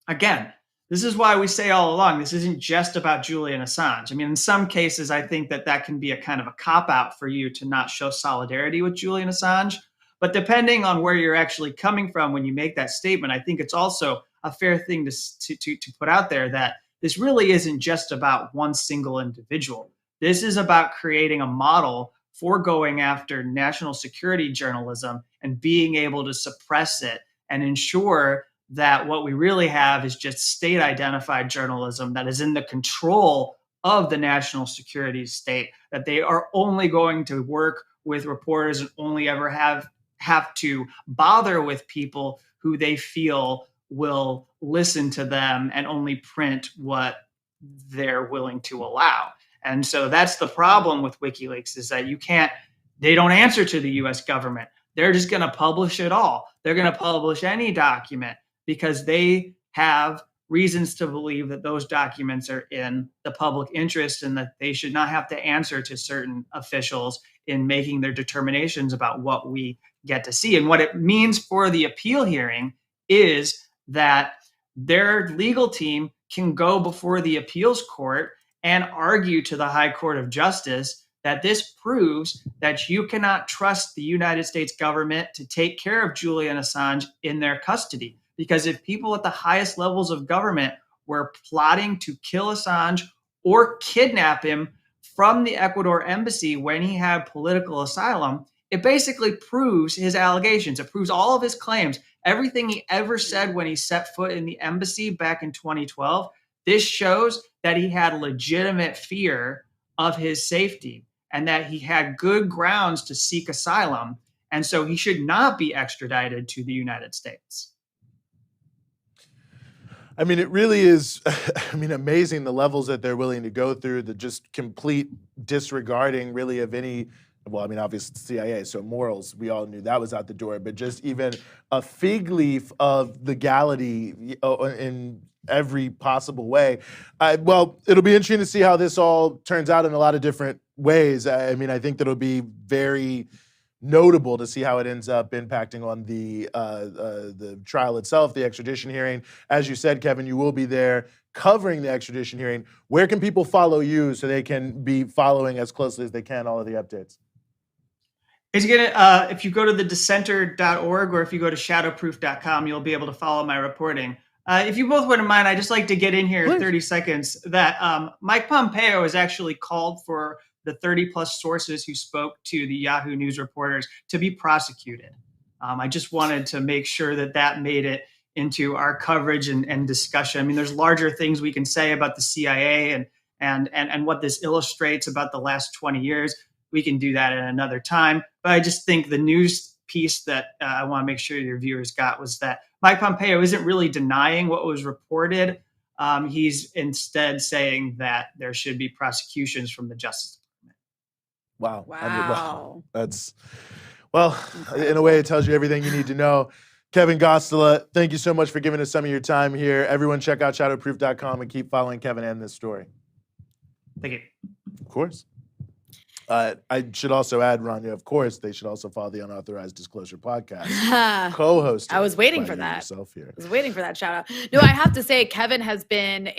again, this is why we say all along, this isn't just about Julian Assange. I mean, in some cases, I think that can be a kind of a cop-out for you to not show solidarity with Julian Assange. But depending on where you're actually coming from when you make that statement, I think it's also a fair thing to put out there that this really isn't just about one single individual. This is about creating a model for going after national security journalism and being able to suppress it and ensure that what we really have is just state-identified journalism that is in the control of the national security state, that they are only going to work with reporters and only ever have to bother with people who they feel will listen to them and only print what they're willing to allow. And so that's the problem with WikiLeaks, is that they don't answer to the US government. They're just going to publish it all. They're going to publish any document because they have reasons to believe that those documents are in the public interest and that they should not have to answer to certain officials in making their determinations about what we get to see. And what it means for the appeal hearing is that their legal team can go before the appeals court and argue to the High Court of Justice that this proves that you cannot trust the United States government to take care of Julian Assange in their custody. Because if people at the highest levels of government were plotting to kill Assange or kidnap him from the Ecuador embassy when he had political asylum, it basically proves his allegations. It proves all of his claims, everything he ever said when he set foot in the embassy back in 2012. This shows that he had legitimate fear of his safety and that he had good grounds to seek asylum. And so he should not be extradited to the United States. I mean, it really is, amazing the levels that they're willing to go through, the just complete disregarding really of any, obviously CIA, so morals, we all knew that was out the door, but just even a fig leaf of legality in every possible way. It'll be interesting to see how this all turns out in a lot of different ways. I think that it'll be very notable to see how it ends up impacting on the trial itself, the extradition hearing. As you said, Kevin, you will be there covering the extradition hearing. Where can people follow you so they can be following as closely as they can all of the updates? If you go to thedissenter.org or if you go to shadowproof.com, you'll be able to follow my reporting. If you both wouldn't mind, I'd just like to get in here 30 seconds that Mike Pompeo has actually called for the 30 plus sources who spoke to the Yahoo News reporters to be prosecuted. I just wanted to make sure that made it into our coverage and discussion. There's larger things we can say about the CIA and what this illustrates about the last 20 years. We can do that at another time. But I just think the news piece that I want to make sure your viewers got was that Mike Pompeo isn't really denying what was reported. He's instead saying that there should be prosecutions from the Justice Department. Wow. That's, in a way, it tells you everything you need to know. Kevin Gosztola, thank you so much for giving us some of your time here. Everyone check out shadowproof.com and keep following Kevin and this story. Thank you. Of course. I should also add, Rania, of course, they should also follow the Unauthorized Disclosure podcast. Co-host. I was waiting for that. I was waiting for that shout out. No, I have to say, Kevin has been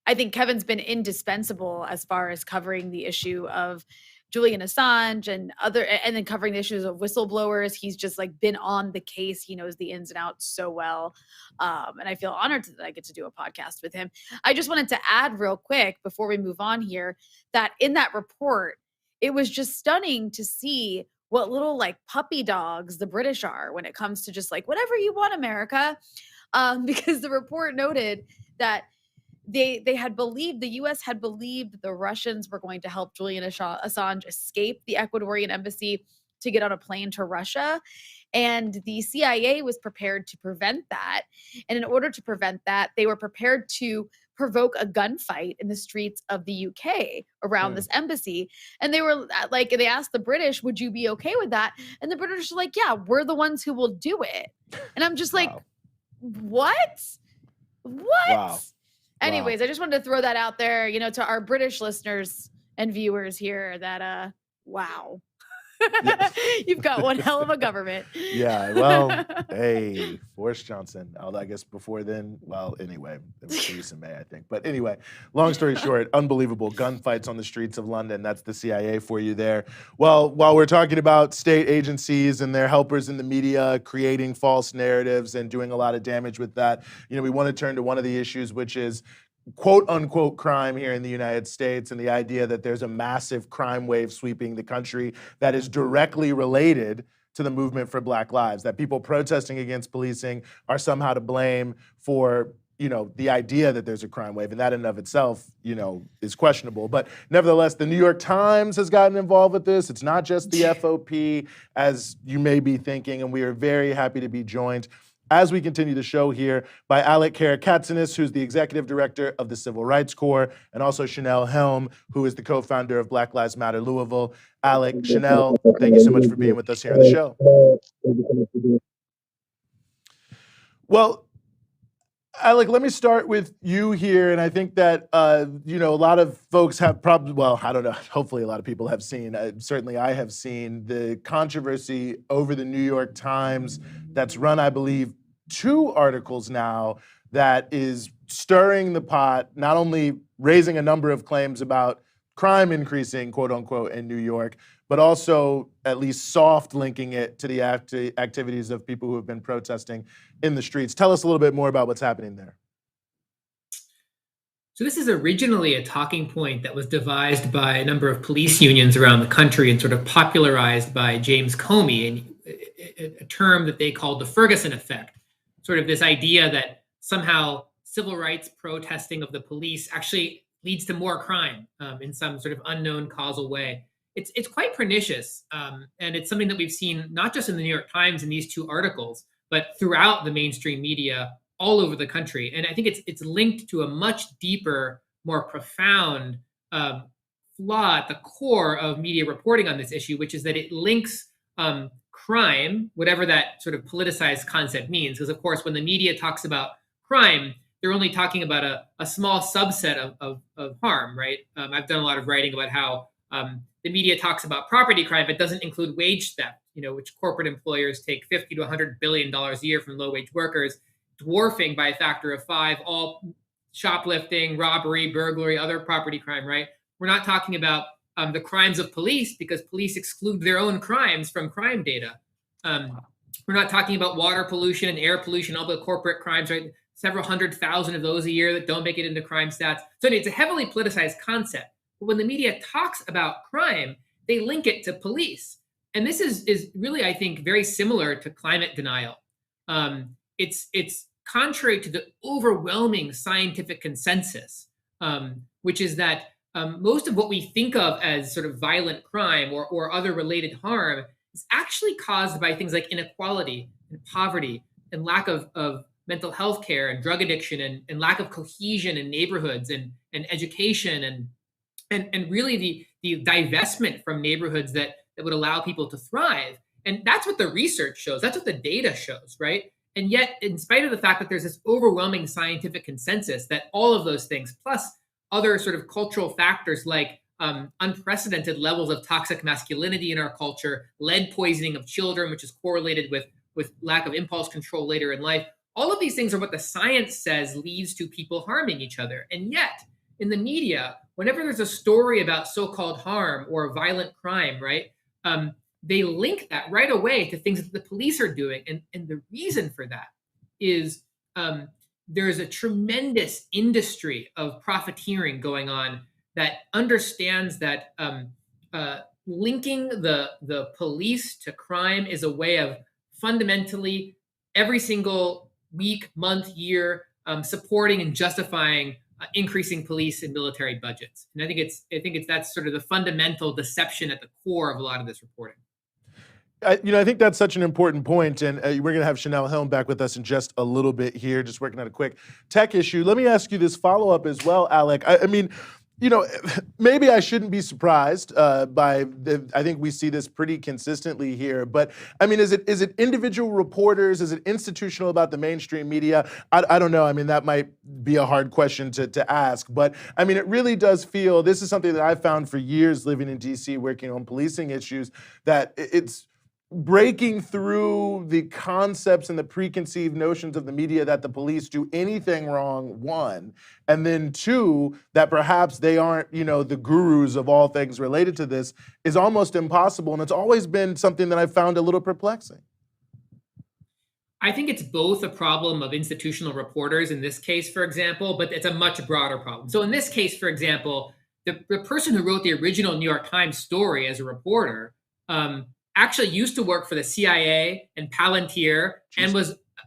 I think Kevin's been indispensable as far as covering the issue of Julian Assange and then covering the issues of whistleblowers. He's just been on the case. He knows the ins and outs so well. And I feel honored that I get to do a podcast with him. I just wanted to add real quick before we move on here that in that report, it was just stunning to see what little puppy dogs the British are when it comes to just whatever you want, America. Because the report noted that they had believed, the U.S. had believed that the Russians were going to help Julian Assange escape the Ecuadorian embassy to get on a plane to Russia. And the CIA was prepared to prevent that. And in order to prevent that, they were prepared to provoke a gunfight in the streets of the UK around this embassy. And they were like, they asked the British, would you be okay with that? And the British were like, yeah, we're the ones who will do it. And I'm just like, what? Wow. Anyways, I just wanted to throw that out there, to our British listeners and viewers here that, wow. You've got one hell of a government. Yeah, well, hey, Boris Johnson. I guess before then, well, anyway, it was Theresa May, I think. But anyway, long story short, unbelievable gunfights on the streets of London. That's the CIA for you there. Well, while we're talking about state agencies and their helpers in the media creating false narratives and doing a lot of damage with that, we want to turn to one of the issues, which is quote unquote crime here in the United States, and the idea that there's a massive crime wave sweeping the country that is directly related to the movement for Black lives, that people protesting against policing are somehow to blame for the idea that there's a crime wave, and that in and of itself, is questionable. But nevertheless, the New York Times has gotten involved with this. It's not just the FOP, as you may be thinking, and we are very happy to be joined as we continue the show here by Alec Karakatsanis, who's the executive director of the Civil Rights Corps, and also Chanel Helm, who is the co-founder of Black Lives Matter Louisville. Alec, Chanel, thank you so much for being with us here on the show. Well, Alec, let me start with you here, and I think that a lot of folks have probably, well, I don't know, hopefully a lot of people have seen, certainly I have seen the controversy over the New York Times that's run, I believe, 2 articles now that is stirring the pot, not only raising a number of claims about crime increasing, quote unquote, in New York, but also at least soft linking it to the activities of people who have been protesting in the streets. Tell us a little bit more about what's happening there. So this is originally a talking point that was devised by a number of police unions around the country and sort of popularized by James Comey, and a term that they called the Ferguson effect, sort of this idea that somehow civil rights protesting of the police actually leads to more crime in some sort of unknown causal way. It's quite pernicious, and it's something that we've seen not just in the New York Times in these 2 articles, but throughout the mainstream media all over the country. And I think it's linked to a much deeper, more profound flaw at the core of media reporting on this issue, which is that it links crime, whatever that sort of politicized concept means. Because of course, when the media talks about crime, they're only talking about a small subset of harm, right? I've done a lot of writing about how the media talks about property crime, but doesn't include wage theft, which corporate employers take $50 to $100 billion a year from low-wage workers, dwarfing by a factor of 5 all shoplifting, robbery, burglary, other property crime, right? We're not talking about the crimes of police, because police exclude their own crimes from crime data. We're not talking about water pollution and air pollution, all the corporate crimes, right? Several 100,000 of those a year that don't make it into crime stats. So it's a heavily politicized concept. But when the media talks about crime, they link it to police. And this is really, I think, very similar to climate denial. It's contrary to the overwhelming scientific consensus, which is that most of what we think of as sort of violent crime or other related harm is actually caused by things like inequality and poverty and lack of mental health care and drug addiction and lack of cohesion in neighborhoods and education and really the divestment from neighborhoods that would allow people to thrive. And that's what the research shows. That's what the data shows, right? And yet, in spite of the fact that there's this overwhelming scientific consensus that all of those things, plus other sort of cultural factors like unprecedented levels of toxic masculinity in our culture, lead poisoning of children, which is correlated with lack of impulse control later in life, all of these things are what the science says leads to people harming each other. And yet, in the media, whenever there's a story about so-called harm or violent crime, right, they link that right away to things that the police are doing. And the reason for that is there's a tremendous industry of profiteering going on that understands that linking the police to crime is a way of fundamentally every single week, month, year, supporting and justifying increasing police and military budgets. And I think that's sort of the fundamental deception at the core of a lot of this reporting. I think that's such an important point, and we're going to have Chanel Helm back with us in just a little bit here, just working on a quick tech issue. Let me ask you this follow-up as well, Alec. I mean, maybe I shouldn't be surprised I think we see this pretty consistently here, but I mean, is it individual reporters? Is it institutional about the mainstream media? I don't know. I mean, that might be a hard question to ask, but I mean, it really does feel, this is something that I've found for years living in DC, working on policing issues, that it's breaking through the concepts and the preconceived notions of the media that the police do anything wrong, one, and then two, that perhaps they aren't, the gurus of all things related to this, is almost impossible. And it's always been something that I've found a little perplexing. I think it's both a problem of institutional reporters in this case, for example, but it's a much broader problem. So in this case, for example, the person who wrote the original New York Times story as a reporter, actually used to work for the CIA and Palantir and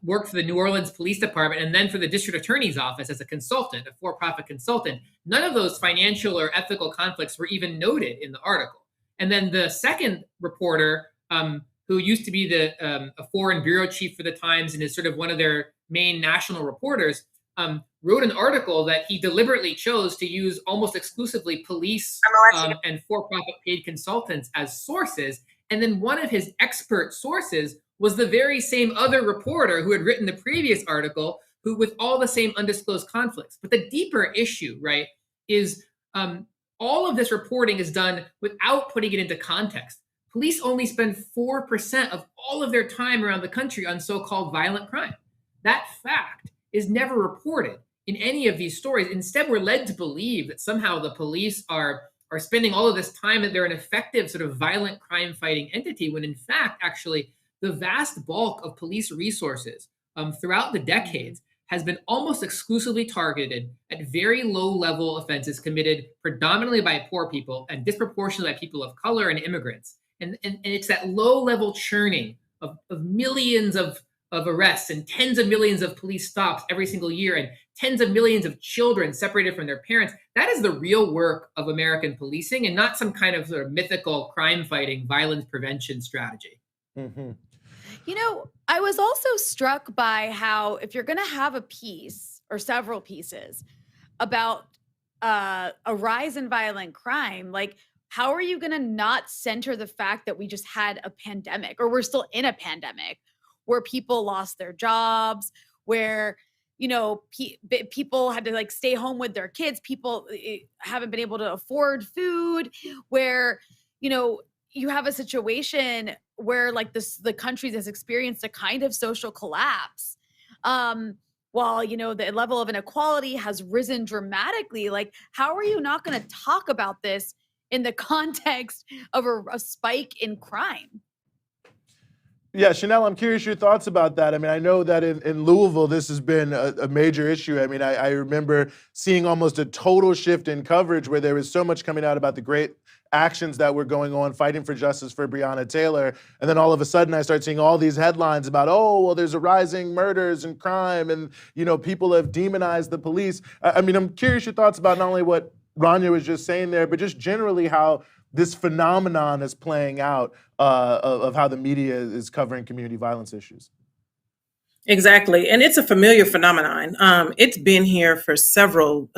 worked for the New Orleans Police Department and then for the District Attorney's Office as a consultant, a for-profit consultant. None of those financial or ethical conflicts were even noted in the article. And then the second reporter, who used to be a foreign bureau chief for the Times and is sort of one of their main national reporters, wrote an article that he deliberately chose to use almost exclusively police and for-profit paid consultants as sources. And then one of his expert sources was the very same other reporter who had written the previous article, who with all the same undisclosed conflicts. But the deeper issue, right, is all of this reporting is done without putting it into context. Police only spend 4% of all of their time around the country on so-called violent crime. That fact is never reported in any of these stories. Instead, we're led to believe that somehow the police are spending all of this time and they're an effective sort of violent crime fighting entity, when in fact, actually, the vast bulk of police resources throughout the decades has been almost exclusively targeted at very low level offenses committed predominantly by poor people and disproportionately by people of color and immigrants. And it's that low level churning of millions of arrests and tens of millions of police stops every single year and tens of millions of children separated from their parents. That is the real work of American policing and not some kind of sort of mythical crime fighting, violence prevention strategy. Mm-hmm. I was also struck by how if you're going to have a piece or several pieces about a rise in violent crime, like, how are you going to not center the fact that we just had a pandemic, or we're still in a pandemic, where people lost their jobs, where, people had to stay home with their kids, people haven't been able to afford food, where, you have a situation where the country has experienced a kind of social collapse. While, the level of inequality has risen dramatically, how are you not going to talk about this in the context of a spike in crime? Yeah, Chanel, I'm curious your thoughts about that. I mean, I know that in Louisville, this has been a major issue. I mean, I remember seeing almost a total shift in coverage where there was so much coming out about the great actions that were going on, fighting for justice for Breonna Taylor. And then all of a sudden I start seeing all these headlines about, there's a rising murders and crime and, people have demonized the police. I mean, I'm curious your thoughts about not only what Rania was just saying there, but just generally how this phenomenon is playing out of how the media is covering community violence issues. Exactly. And it's a familiar phenomenon. It's been here for several,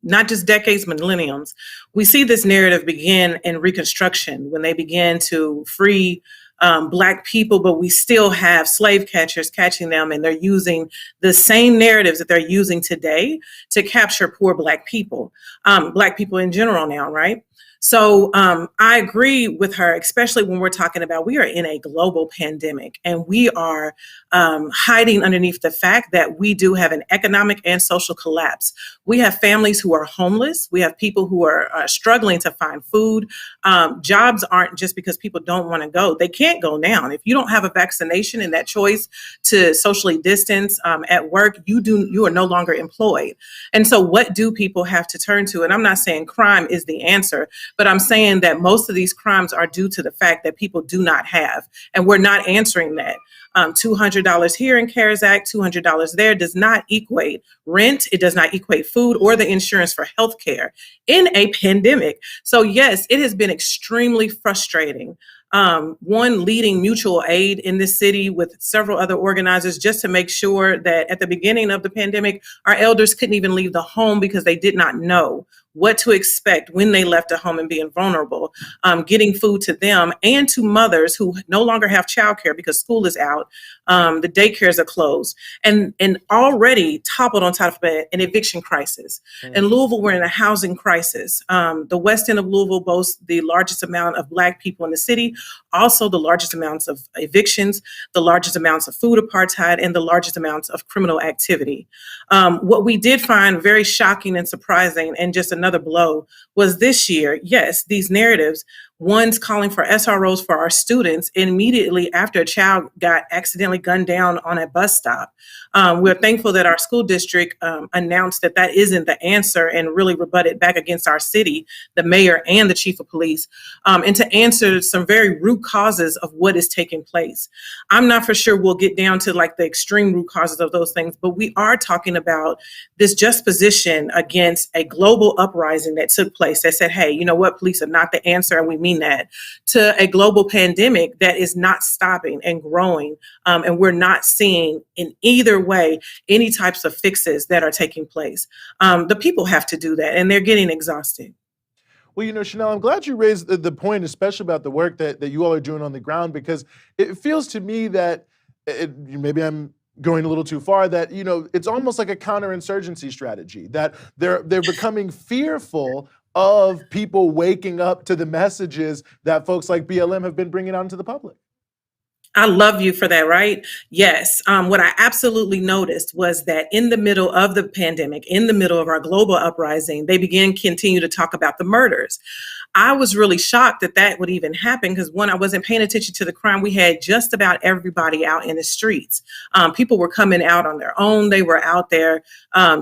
not just decades, millenniums. We see this narrative begin in Reconstruction when they began to free Black people, but we still have slave catchers catching them, and they're using the same narratives that they're using today to capture poor Black people in general now, right? So I agree with her, especially when we're talking about we are in a global pandemic and we are hiding underneath the fact that we do have an economic and social collapse. We have families who are homeless. We have people who are struggling to find food. Jobs aren't just because people don't want to go. They can't go now. And if you don't have a vaccination and that choice to socially distance at work, you are no longer employed. And so what do people have to turn to? And I'm not saying crime is the answer, but I'm saying that most of these crimes are due to the fact that people do not have, and we're not answering that. $200 here in CARES Act, $200 there does not equate rent. It does not equate food or the insurance for healthcare in a pandemic. So yes, it has been extremely frustrating one leading mutual aid in this city with several other organizers just to make sure that at the beginning of the pandemic, our elders couldn't even leave the home because they did not know what to expect when they left a home and being vulnerable, getting food to them and to mothers who no longer have childcare because school is out, the daycares are closed, and already toppled on top of it, an eviction crisis. In Louisville, we're in a housing crisis. The west end of Louisville boasts the largest amount of Black people in the city, also the largest amounts of evictions, the largest amounts of food apartheid, and the largest amounts of criminal activity. What we did find very shocking and surprising, and just another blow, was this year, yes, these narratives, one's calling for SROs for our students immediately after a child got accidentally gunned down on a bus stop. We're thankful that our school district announced that that isn't the answer and really rebutted back against our city, the mayor and the chief of police, and to answer some very root causes of what is taking place. I'm not for sure we'll get down to like the extreme root causes of those things, but we are talking about this juxtaposition against a global uprising that took place that said, hey, you know what, police are not the answer, and we mean that, to a global pandemic that is not stopping and growing, and we're not seeing in either way any types of fixes that are taking place. The people have to do that, and they're getting exhausted. Well, you know, Chanel, I'm glad you raised the point, especially about the work that you all are doing on the ground, because it feels to me that maybe I'm going a little too far, that, you know, it's almost like a counterinsurgency strategy, that they're becoming fearful of people waking up to the messages that folks like BLM have been bringing out into the public. I love you for that, right? Yes. What I absolutely noticed was that in the middle of the pandemic, in the middle of our global uprising, they continue to talk about the murders. I was really shocked that that would even happen because, one, I wasn't paying attention to the crime. We had just about everybody out in the streets. People were coming out on their own. They were out there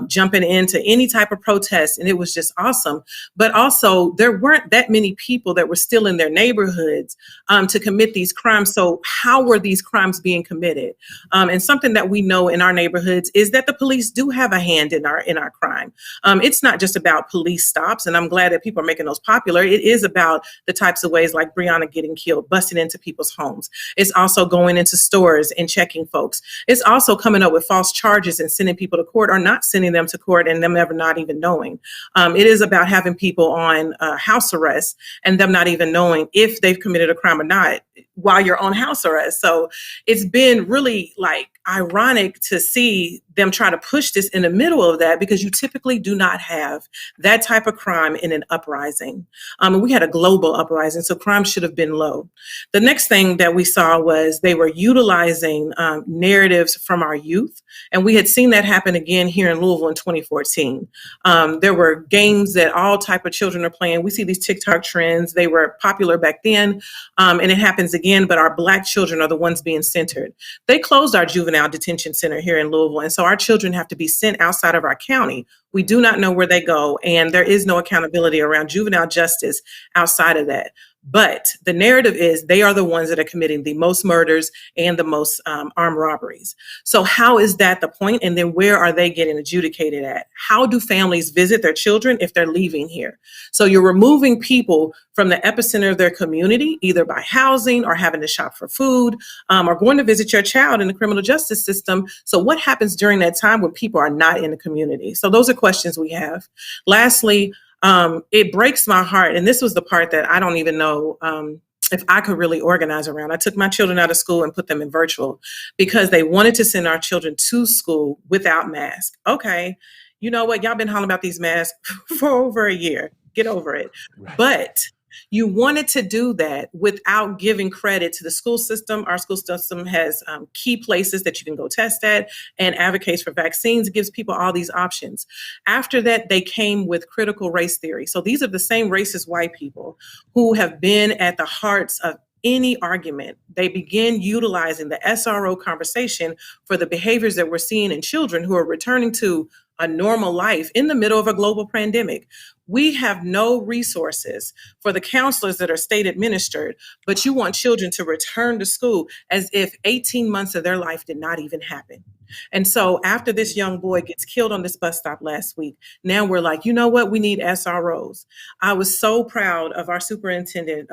jumping into any type of protest, and it was just awesome. But also, there weren't that many people that were still in their neighborhoods to commit these crimes. So how were these crimes being committed? And something that we know in our neighborhoods is that the police do have a hand in our crime. It's not just about police stops, and I'm glad that people are making those popular. It is about the types of ways like Breonna getting killed, busting into people's homes. It's also going into stores and checking folks. It's also coming up with false charges and sending people to court or not sending them to court and them ever not even knowing. It is about having people on house arrest and them not even knowing if they've committed a crime or not while you're on house arrest. So it's been really like ironic to see them try to push this in the middle of that, because you typically do not have that type of crime in an uprising. And we had a global uprising, so crime should have been low. The next thing that we saw was they were utilizing narratives from our youth, and we had seen that happen again here in Louisville in 2014. There were games that all type of children are playing. We see these TikTok trends. They were popular back then, and it happens again, but our Black children are the ones being centered. They closed our juvenile detention center here in Louisville, and so our children have to be sent outside of our county. We do not know where they go, and there is no accountability around juvenile justice outside of that. But the narrative is they are the ones that are committing the most murders and the most armed robberies. So how is that the point? And then where are they getting adjudicated at? How do families visit their children if they're leaving here? So you're removing people from the epicenter of their community, either by housing or having to shop for food, or going to visit your child in the criminal justice system. So what happens during that time when people are not in the community? So those are questions we have. Lastly, it breaks my heart, and this was the part that I don't even know if I could really organize around. I took my children out of school and put them in virtual because they wanted to send our children to school without masks. Okay, you know what? Y'all been hollering about these masks for over a year. Get over it. Right. But you wanted to do that without giving credit to the school system. Our school system has key places that you can go test at and advocates for vaccines. It gives people all these options. After that, they came with critical race theory. So these are the same racist white people who have been at the hearts of any argument. They begin utilizing the SRO conversation for the behaviors that we're seeing in children who are returning to a normal life in the middle of a global pandemic. We have no resources for the counselors that are state administered, but you want children to return to school as if 18 months of their life did not even happen. And so after this young boy gets killed on this bus stop last week, now we're like, you know what? We need SROs. I was so proud of our superintendent,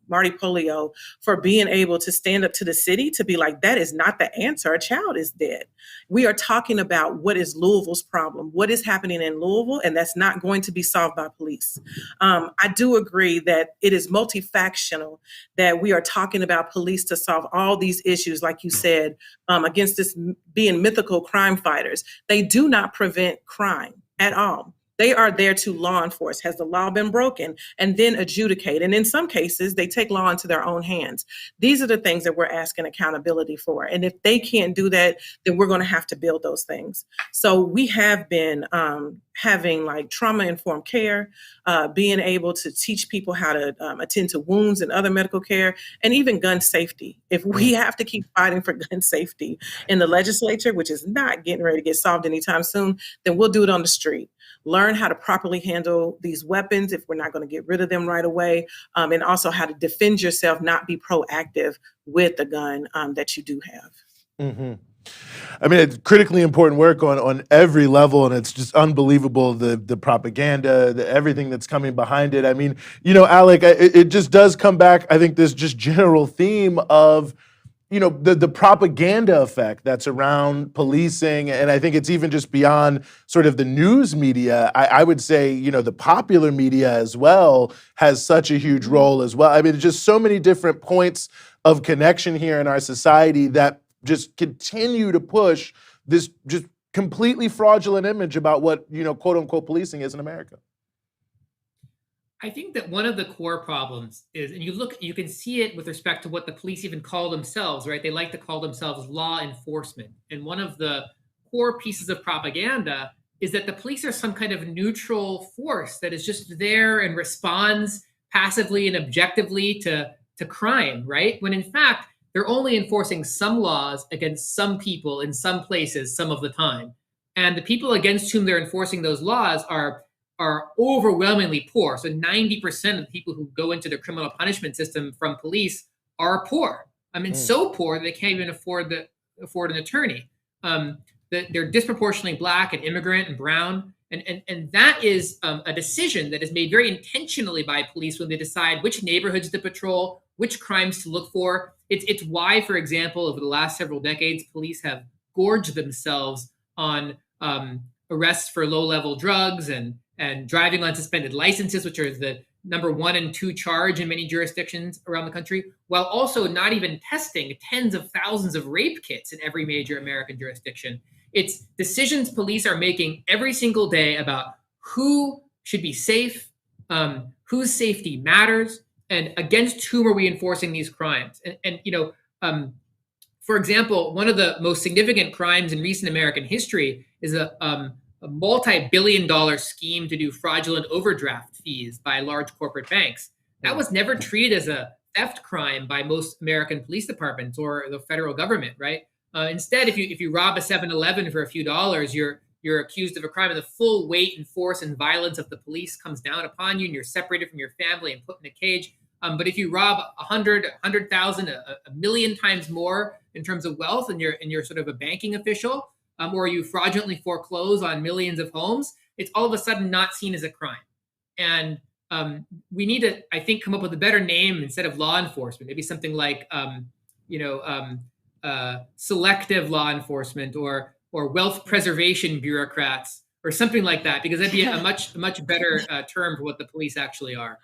Marty Polio, for being able to stand up to the city to be like, that is not the answer. A child is dead. We are talking about what is Louisville's problem, what is happening in Louisville, and that's not going to be solved by police. I do agree that it is multifactional, that we are talking about police to solve all these issues, like you said, against this being mythical crime fighters. They do not prevent crime at all. They are there to law enforce. Has the law been broken? And then adjudicate. And in some cases, they take law into their own hands. These are the things that we're asking accountability for. And if they can't do that, then we're going to have to build those things. So we have been having like trauma-informed care, being able to teach people how to attend to wounds and other medical care, and even gun safety. If we have to keep fighting for gun safety in the legislature, which is not getting ready to get solved anytime soon, then we'll do it on the street. Learn how to properly handle these weapons if we're not going to get rid of them right away, and also how to defend yourself, not be proactive with the gun that you do have. Mm-hmm. I mean, it's critically important work on every level, and it's just unbelievable, the propaganda, everything that's coming behind it. I mean, you know, Alec, it just does come back, I think, this just general theme of, you know, the propaganda effect that's around policing, and I think it's even just beyond sort of the news media. I would say, you know, the popular media as well has such a huge role as well. I mean, just so many different points of connection here in our society that just continue to push this just completely fraudulent image about what, you know, quote unquote policing is in America. I think that one of the core problems is, and you can see it with respect to what the police even call themselves, right? They like to call themselves law enforcement. And one of the core pieces of propaganda is that the police are some kind of neutral force that is just there and responds passively and objectively to crime, right? When in fact, they're only enforcing some laws against some people in some places some of the time. And the people against whom they're enforcing those laws are overwhelmingly poor. So 90% of the people who go into the criminal punishment system from police are poor. I mean, so poor that they can't even afford an attorney. They're disproportionately Black and immigrant and brown. And that is a decision that is made very intentionally by police when they decide which neighborhoods to patrol, which crimes to look for. It's why, for example, over the last several decades, police have gorged themselves on arrests for low-level drugs and driving on suspended licenses, which are the number 1 and 2 charge in many jurisdictions around the country, while also not even testing tens of thousands of rape kits in every major American jurisdiction. It's decisions police are making every single day about who should be safe, whose safety matters, and against whom are we enforcing these crimes. And you know, for example, one of the most significant crimes in recent American history is a multi-billion-dollar scheme to do fraudulent overdraft fees by large corporate banks. That was never treated as a theft crime by most American police departments or the federal government, right? Instead, if you rob a 7-Eleven for a few dollars, you're accused of a crime, and the full weight and force and violence of the police comes down upon you, and you're separated from your family and put in a cage. But if you rob 100,000, a million times more in terms of wealth, and you're sort of a banking official, or you fraudulently foreclose on millions of homes, it's all of a sudden not seen as a crime. And we need to, I think, come up with a better name instead of law enforcement. Maybe something like, selective law enforcement or wealth preservation bureaucrats or something like that, because that'd be a much better term for what the police actually are.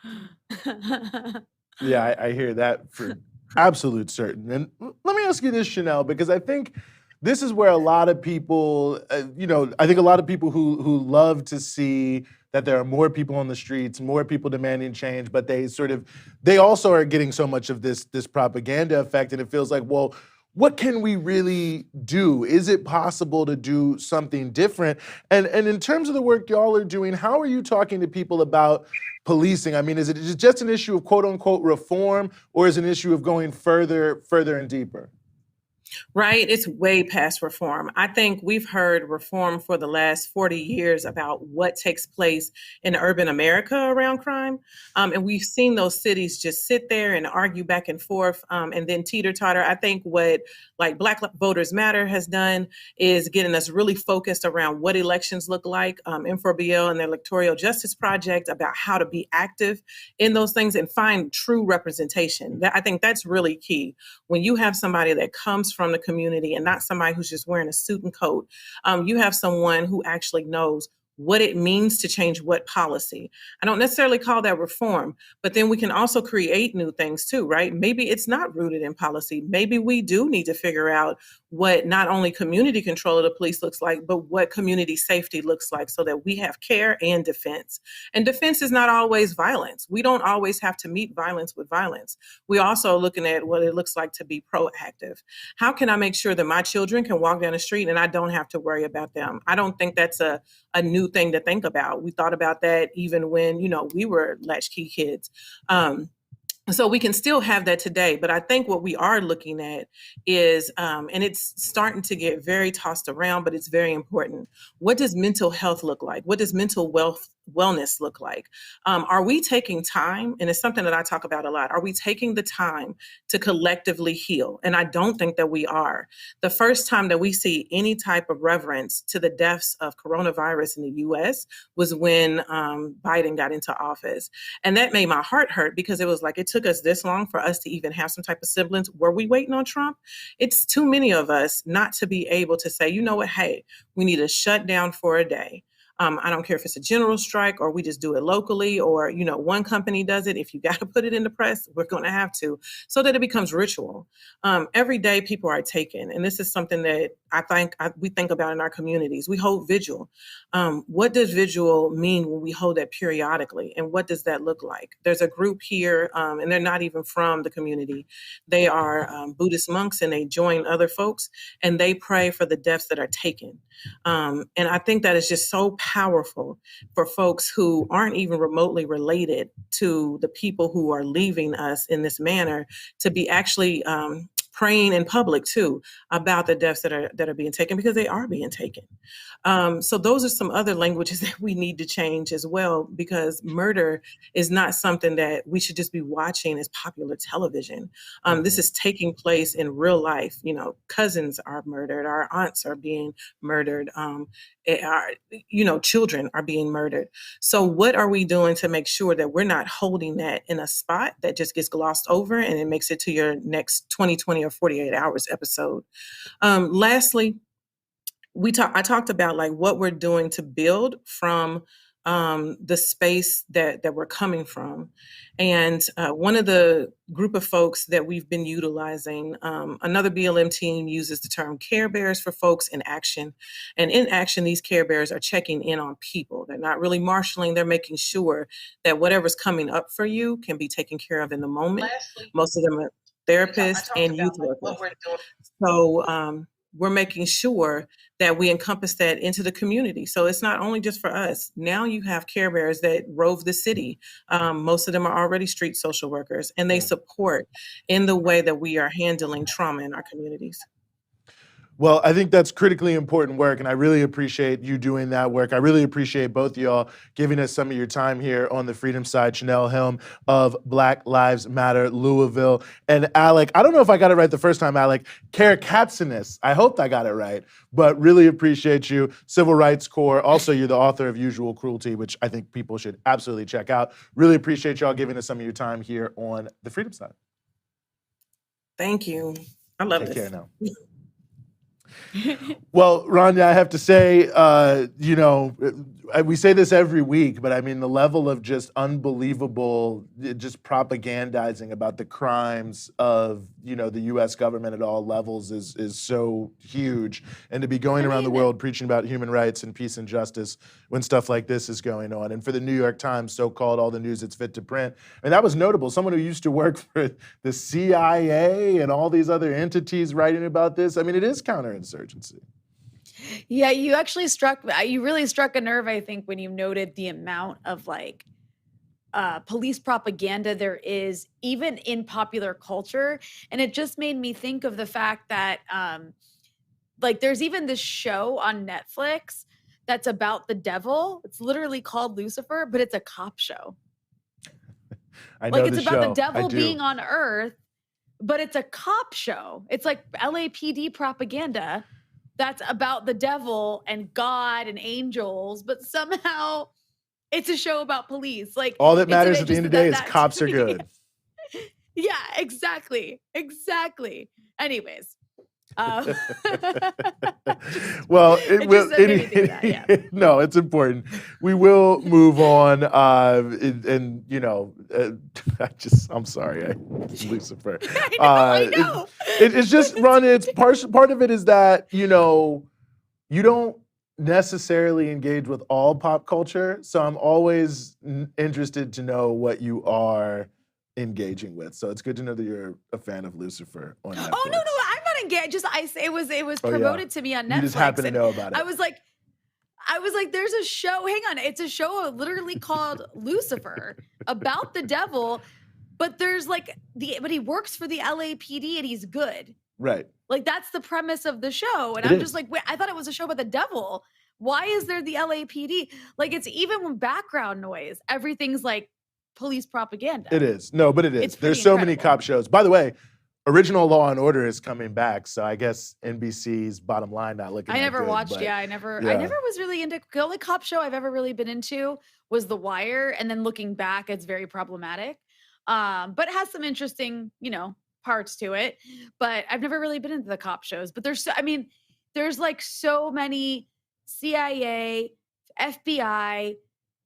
Yeah, I hear that for absolute certain. And let me ask you this, Chanel, because I think this is where a lot of people, I think a lot of people who love to see that there are more people on the streets, more people demanding change, but they also are getting so much of this propaganda effect, and it feels like, well, what can we really do? Is it possible to do something different? And in terms of the work y'all are doing, how are you talking to people about policing? I mean, is it just an issue of quote unquote reform, or is it an issue of going further and deeper? Right? It's way past reform. I think we've heard reform for the last 40 years about what takes place in urban America around crime. And we've seen those cities just sit there and argue back and forth and then teeter-totter. I think what like Black Voters Matter has done is getting us really focused around what elections look like, M4BL and the Electoral Justice Project, about how to be active in those things and find true representation. I think that's really key. When you have somebody that comes from the community and not somebody who's just wearing a suit and coat, you have someone who actually knows what it means to change what policy. I don't necessarily call that reform, but then we can also create new things too, right? Maybe it's not rooted in policy. Maybe we do need to figure out what not only community control of the police looks like, but what community safety looks like so that we have care and defense. And defense is not always violence. We don't always have to meet violence with violence. We're also looking at what it looks like to be proactive. How can I make sure that my children can walk down the street and I don't have to worry about them? I don't think that's a new thing to think about. We thought about that even when, we were latchkey kids. So we can still have that today, but I think what we are looking at is, and it's starting to get very tossed around, but it's very important. What does mental health look like? What does mental wellness look like? Are we taking time? And it's something that I talk about a lot. Are we taking the time to collectively heal? And I don't think that we are. The first time that we see any type of reverence to the deaths of coronavirus in the US was when Biden got into office. And that made my heart hurt because it was like, it took us this long for us to even have some type of semblance. Were we waiting on Trump? It's too many of us not to be able to say, you know what, hey, we need to shut down for a day. I don't care if it's a general strike or we just do it locally or, one company does it. If you got to put it in the press, we're going to have to, so that it becomes ritual. Every day people are taken. And this is something that I think we think about in our communities. We hold vigil. What does vigil mean when we hold that periodically? And what does that look like? There's a group here, and they're not even from the community. They are Buddhist monks, and they join other folks, and they pray for the deaths that are taken. And I think that is just so powerful for folks who aren't even remotely related to the people who are leaving us in this manner to be actually praying in public too about the deaths that are being taken, because they are being taken. So those are some other languages that we need to change as well, because murder is not something that we should just be watching as popular television. This is taking place in real life. Cousins are murdered, our aunts are being murdered, children are being murdered. So what are we doing to make sure that we're not holding that in a spot that just gets glossed over and it makes it to your next 20 or 48 hours episode? Lastly, I talked about like what we're doing to build from the space that we're coming from. And one of the group of folks that we've been utilizing, another BLM team uses the term care bears for folks in action. And in action, these care bears are checking in on people. They're not really marshaling. They're making sure that whatever's coming up for you can be taken care of in the moment. Most of them are therapists and youth workers. So we're making sure that we encompass that into the community. So it's not only just for us. Now you have care bears that rove the city. Most of them are already street social workers, and they support in the way that we are handling trauma in our communities. Well, I think that's critically important work, and I really appreciate you doing that work. I really appreciate both of y'all giving us some of your time here on the Freedom Side. Chanel Helm of Black Lives Matter Louisville, and Alec, I don't know if I got it right the first time, Alec, Karakatsanis. I hope I got it right, but really appreciate you. Civil Rights Corps. Also, you're the author of Usual Cruelty, which I think people should absolutely check out. Really appreciate y'all giving us some of your time here on the Freedom Side. Thank you. I love Take this. care now. Well, Rania, I have to say, we say this every week, but I mean, the level of just unbelievable, just propagandizing about the crimes of, the U.S. government at all levels is so huge. And to be going around the world preaching about human rights and peace and justice when stuff like this is going on. And for the New York Times, so-called all the news it's fit to print. And that was notable. Someone who used to work for the CIA and all these other entities writing about this. I mean, it is counterinsurgency. Yeah, you really struck a nerve, I think, when you noted the amount of police propaganda there is even in popular culture. And it just made me think of the fact that like there's even this show on Netflix that's about the devil. It's literally called Lucifer, but it's a cop show. I know Like it's the about show. the devil I do. being on Earth, but it's a cop show. It's like LAPD propaganda that's about the devil and God and angels, but somehow it's a show about police. Like All that it's matters an at the end of the interest- day is cops are good. Yeah, exactly. Anyways. Well, it just made me think of that, yeah. No, it's important. We will move on, and you know, I'm sorry, Lucifer. I know. It's just Ron. It's part of it is that you know, you don't necessarily engage with all pop culture, so I'm always interested to know what you are engaging with. So it's good to know that you're a fan of Lucifer on Netflix. Oh no, I'm not engaged. Just it was promoted to me on Netflix. You just happen to know about it. I was like, there's a show. Hang on, it's a show literally called Lucifer about the devil, but there's like but he works for the LAPD and he's good. Right. Like that's the premise of the show, and just like, wait, I thought it was a show about the devil. Why is there the LAPD? Like it's even with background noise, everything's like police propaganda. It is. No, but it is. It's There's pretty so many incredible. cop shows. By the way, Original Law and Order is coming back, so I guess NBC's bottom line not looking. I that never good, watched. but Yeah, I never was really into. The only cop show I've ever really been into was The Wire, and then looking back, it's very problematic. But it has some interesting, parts to it. But I've never really been into the cop shows. But there's like so many CIA, FBI,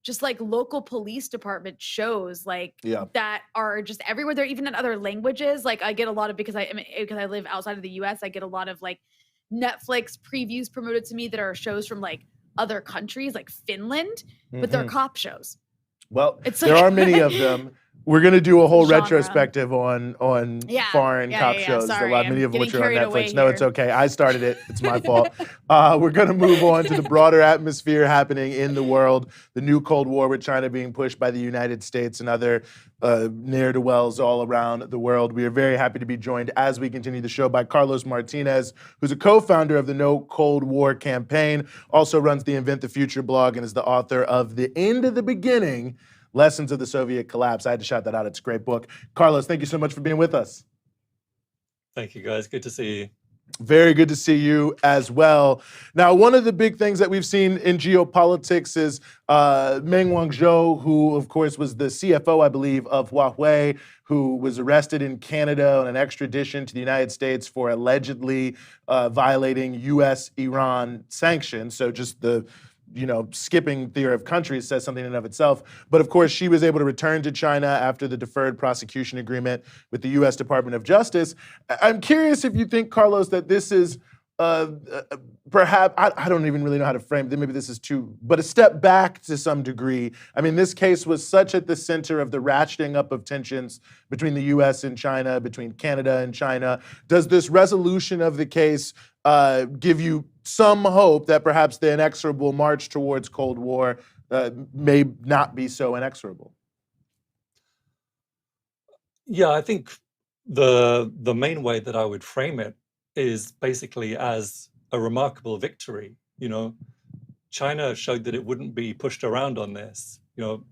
just like local police department shows that are just everywhere. They're even in other languages. Like I get a lot of, because I live outside of the US, I get a lot of like Netflix previews promoted to me that are shows from like other countries like Finland, but they're cop shows. Well, It's there like- are many of them. We're going to do a whole Genre. retrospective on foreign cop shows, Sorry, many of I'm which getting are on carried away Netflix. No, it's here. okay. I started it. It's my fault. We're going to move on to the broader atmosphere happening in the world, the new Cold War with China being pushed by the United States and other ne'er-do-wells all around the world. We are very happy to be joined as we continue the show by Carlos Martinez, who's a co-founder of the No Cold War campaign, also runs the Invent the Future blog, and is the author of The End of the Beginning, Lessons of the Soviet Collapse. I had to shout that out. It's a great book. Carlos, thank you so much for being with us. Thank you, guys. Good to see you. Very good to see you as well. Now, one of the big things that we've seen in geopolitics is Meng Wanzhou, who, of course, was the CFO, I believe, of Huawei, who was arrested in Canada on an extradition to the United States for allegedly violating U.S.-Iran sanctions. So just the skipping theory of countries says something in and of itself. But of course, she was able to return to China after the deferred prosecution agreement with the U.S. Department of Justice. I'm curious if you think, Carlos, that this is perhaps, I don't even really know how to frame it. Maybe this is but a step back to some degree. I mean, this case was such at the center of the ratcheting up of tensions between the U.S. and China, between Canada and China. Does this resolution of the case give you some hope that perhaps the inexorable march towards Cold War may not be so inexorable? Yeah, I think the main way that I would frame it is basically as a remarkable victory. China showed that it wouldn't be pushed around on this. Meng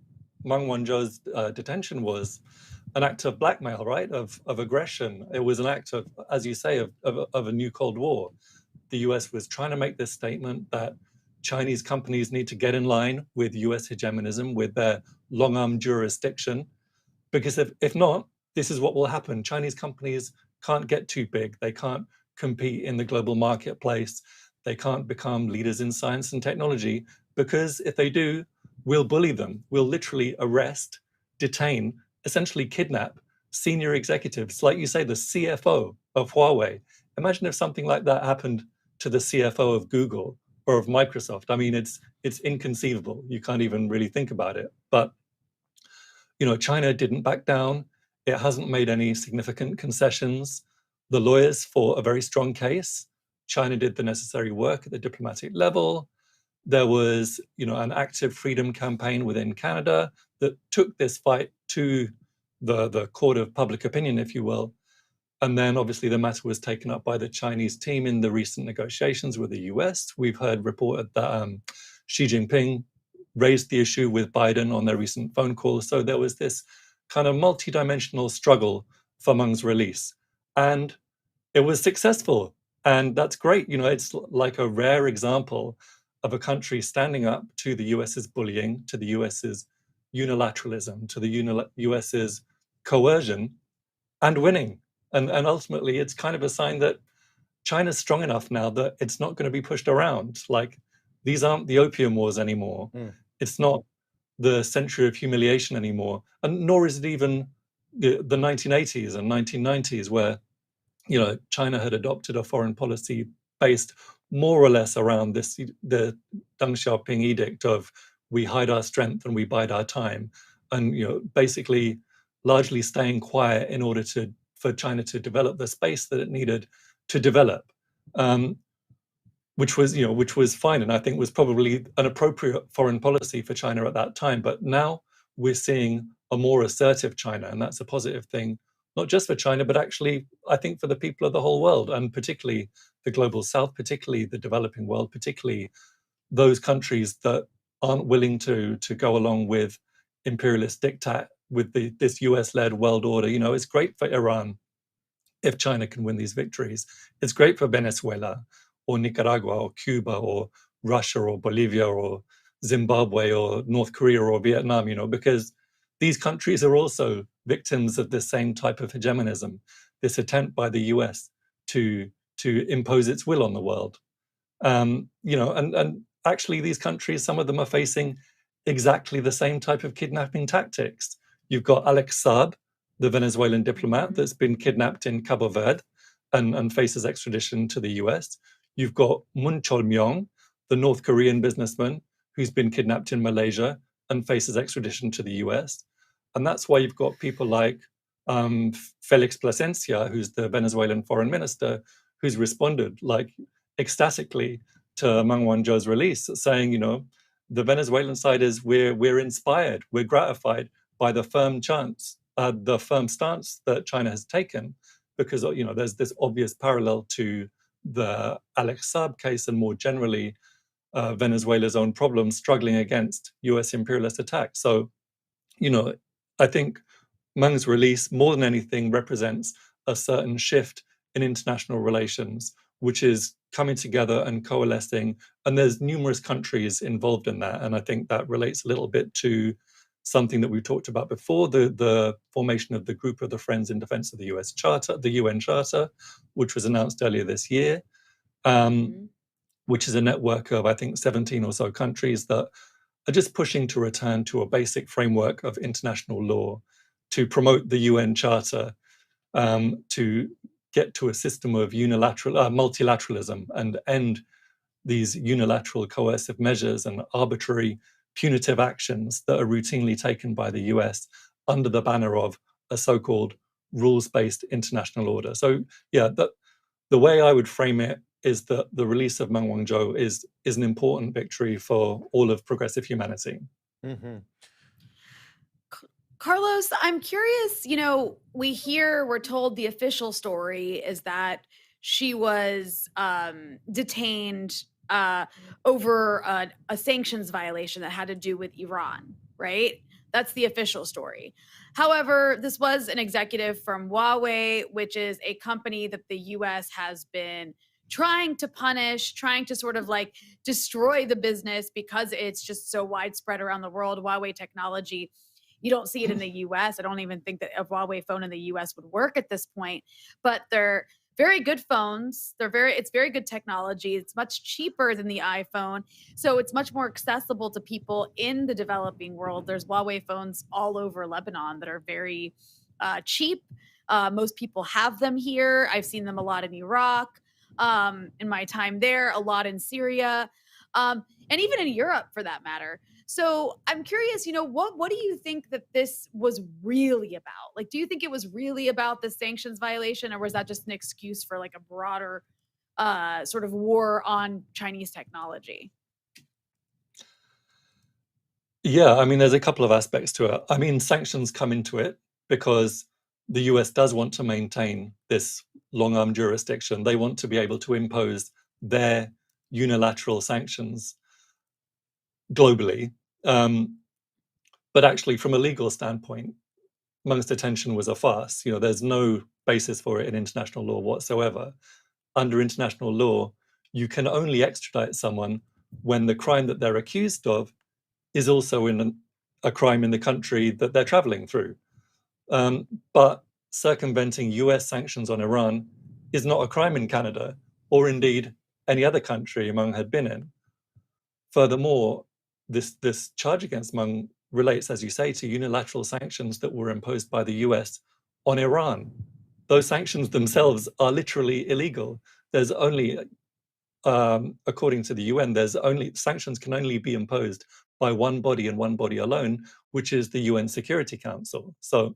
Wanzhou's detention was an act of blackmail, right? Of aggression. It was an act of, as you say, of a new Cold War. The US was trying to make this statement that Chinese companies need to get in line with US hegemonism, with their long-arm jurisdiction, because if not, this is what will happen. Chinese companies can't get too big. They can't compete in the global marketplace. They can't become leaders in science and technology, because if they do, we'll bully them. We'll literally arrest, detain, essentially kidnap senior executives, like you say, the CFO of Huawei. Imagine if something like that happened to the CFO of Google or of Microsoft. I mean, it's inconceivable. You can't even really think about it. But China didn't back down. It hasn't made any significant concessions. The lawyers fought a very strong case. China did the necessary work at the diplomatic level. There was, an active freedom campaign within Canada that took this fight to the court of public opinion, if you will. And then obviously the matter was taken up by the Chinese team in the recent negotiations with the US. We've heard reported that Xi Jinping raised the issue with Biden on their recent phone call. So there was this kind of multi-dimensional struggle for Meng's release. And it was successful. And that's great. It's like a rare example of a country standing up to the US's bullying, to the US's unilateralism, to the US's coercion, and winning. And ultimately, it's kind of a sign that China's strong enough now that it's not going to be pushed around. Like, these aren't the opium wars anymore. It's not the century of humiliation anymore. And nor is it even the 1980s and 1990s, where China had adopted a foreign policy based more or less around the Deng Xiaoping edict of we hide our strength and we bide our time, and basically largely staying quiet in order for China to develop the space that it needed to develop, which was fine, and I think was probably an appropriate foreign policy for China at that time. But now we're seeing a more assertive China, and that's a positive thing, not just for China, but actually, I think, for the people of the whole world, and particularly the global South, particularly the developing world, particularly those countries that aren't willing to go along with imperialist diktat, with this US-led world order. It's great for Iran if China can win these victories. It's great for Venezuela or Nicaragua or Cuba or Russia or Bolivia or Zimbabwe or North Korea or Vietnam, because these countries are also victims of the same type of hegemonism, this attempt by the US to impose its will on the world. And actually these countries, some of them are facing exactly the same type of kidnapping tactics. You've got Alex Saab, the Venezuelan diplomat that's been kidnapped in Cabo Verde and faces extradition to the US. You've got Moon Chol-myong, the North Korean businessman who's been kidnapped in Malaysia and faces extradition to the US. And that's why you've got people like Felix Plasencia, who's the Venezuelan foreign minister, who's responded like ecstatically to Meng Wanzhou's release, saying, the Venezuelan side is we're inspired, we're gratified by the firm stance that China has taken, because there's this obvious parallel to the Alex Saab case and more generally Venezuela's own problems struggling against US imperialist attacks. So, I think Meng's release, more than anything, represents a certain shift in international relations, which is coming together and coalescing. And there's numerous countries involved in that. And I think that relates a little bit to something that we talked about before, the formation of the Group of the Friends in Defense of the US Charter, the UN Charter, which was announced earlier this year, which is a network of, I think, 17 or so countries that are just pushing to return to a basic framework of international law, to promote the UN Charter, to get to a system of multilateralism and end these unilateral coercive measures and arbitrary punitive actions that are routinely taken by the US under the banner of a so-called rules-based international order. So yeah, the way I would frame it is that the release of Meng Wanzhou is an important victory for all of progressive humanity. Mm-hmm. Carlos, I'm curious, we're told the official story is that she was detained over a sanctions violation that had to do with Iran, right? That's the official story. However, this was an executive from Huawei, which is a company that the US has been trying to punish, trying to sort of like destroy the business because it's just so widespread around the world. Huawei technology, you don't see it in the US. I don't even think that a Huawei phone in the US would work at this point, but they're very good phones. It's very good technology. It's much cheaper than the iPhone. So it's much more accessible to people in the developing world. There's Huawei phones all over Lebanon that are very cheap. Most people have them here. I've seen them a lot in Iraq, in my time there, a lot in Syria, and even in Europe for that matter. So I'm curious, what do you think that this was really about? Like, do you think it was really about the sanctions violation, or was that just an excuse for like a broader sort of war on Chinese technology? Yeah, I mean, there's a couple of aspects to it. I mean, sanctions come into it because the US does want to maintain this long-arm jurisdiction. They want to be able to impose their unilateral sanctions globally. But actually, from a legal standpoint, Meng's detention was a farce. There's no basis for it in international law whatsoever. Under international law, you can only extradite someone when the crime that they're accused of is also in a crime in the country that they're traveling through. But circumventing US sanctions on Iran is not a crime in Canada, or indeed any other country Meng had been in. Furthermore, this charge against Meng relates, as you say, to unilateral sanctions that were imposed by the US on Iran. Those sanctions themselves are literally illegal. There's only, according to the UN, sanctions can only be imposed by one body and one body alone, which is the UN Security Council. So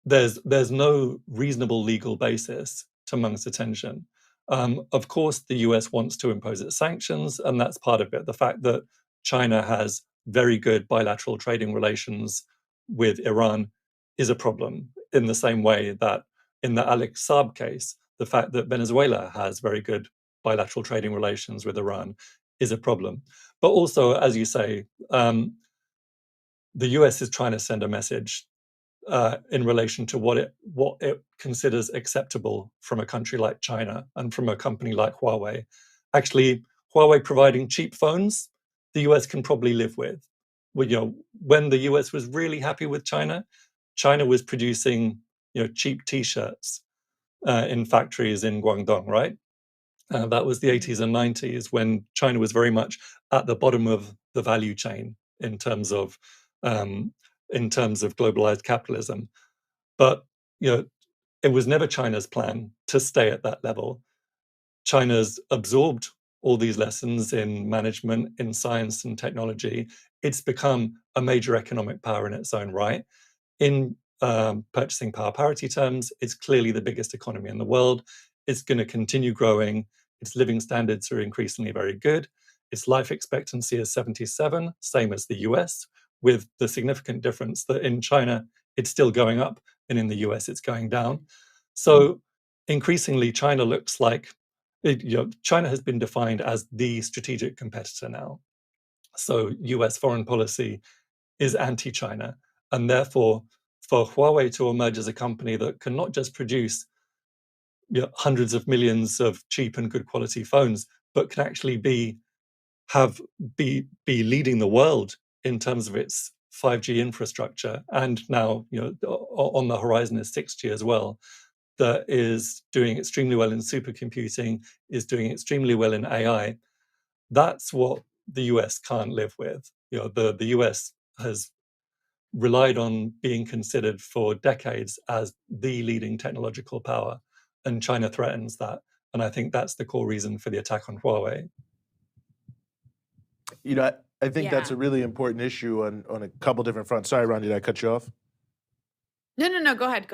there's no reasonable legal basis to Meng's detention. Of course, the US wants to impose its sanctions, and that's part of it. The fact that China has very good bilateral trading relations with Iran is a problem, in the same way that in the Alex Saab case, the fact that Venezuela has very good bilateral trading relations with Iran is a problem. But also, as you say, the US is trying to send a message in relation to what it considers acceptable from a country like China and from a company like Huawei. Actually, Huawei providing cheap phones, the US can probably live with. When the US was really happy with China, China was producing cheap T-shirts in factories in Guangdong, right? That was the 80s and 90s, when China was very much at the bottom of the value chain in terms of globalized capitalism. But it was never China's plan to stay at that level. China's absorbed all these lessons in management, in science and technology. It's become a major economic power in its own right. In purchasing power parity terms, it's clearly the biggest economy in the world. It's going to continue growing. Its living standards are increasingly very good. Its life expectancy is 77, same as the US, with the significant difference that in China, it's still going up, and in the US, it's going down. So increasingly, China looks like, China has been defined as the strategic competitor now. So US foreign policy is anti-China. And therefore, for Huawei to emerge as a company that can not just produce hundreds of millions of cheap and good quality phones, but can actually be leading the world in terms of its 5G infrastructure, and now on the horizon is 6G as well, that is doing extremely well in supercomputing, is doing extremely well in AI. That's what the US can't live with. The US has relied on being considered for decades as the leading technological power, and China threatens that. And I think that's the core reason for the attack on Huawei. I think that's a really important issue on a couple different fronts. Sorry, Ron, did I cut you off? No. Go ahead.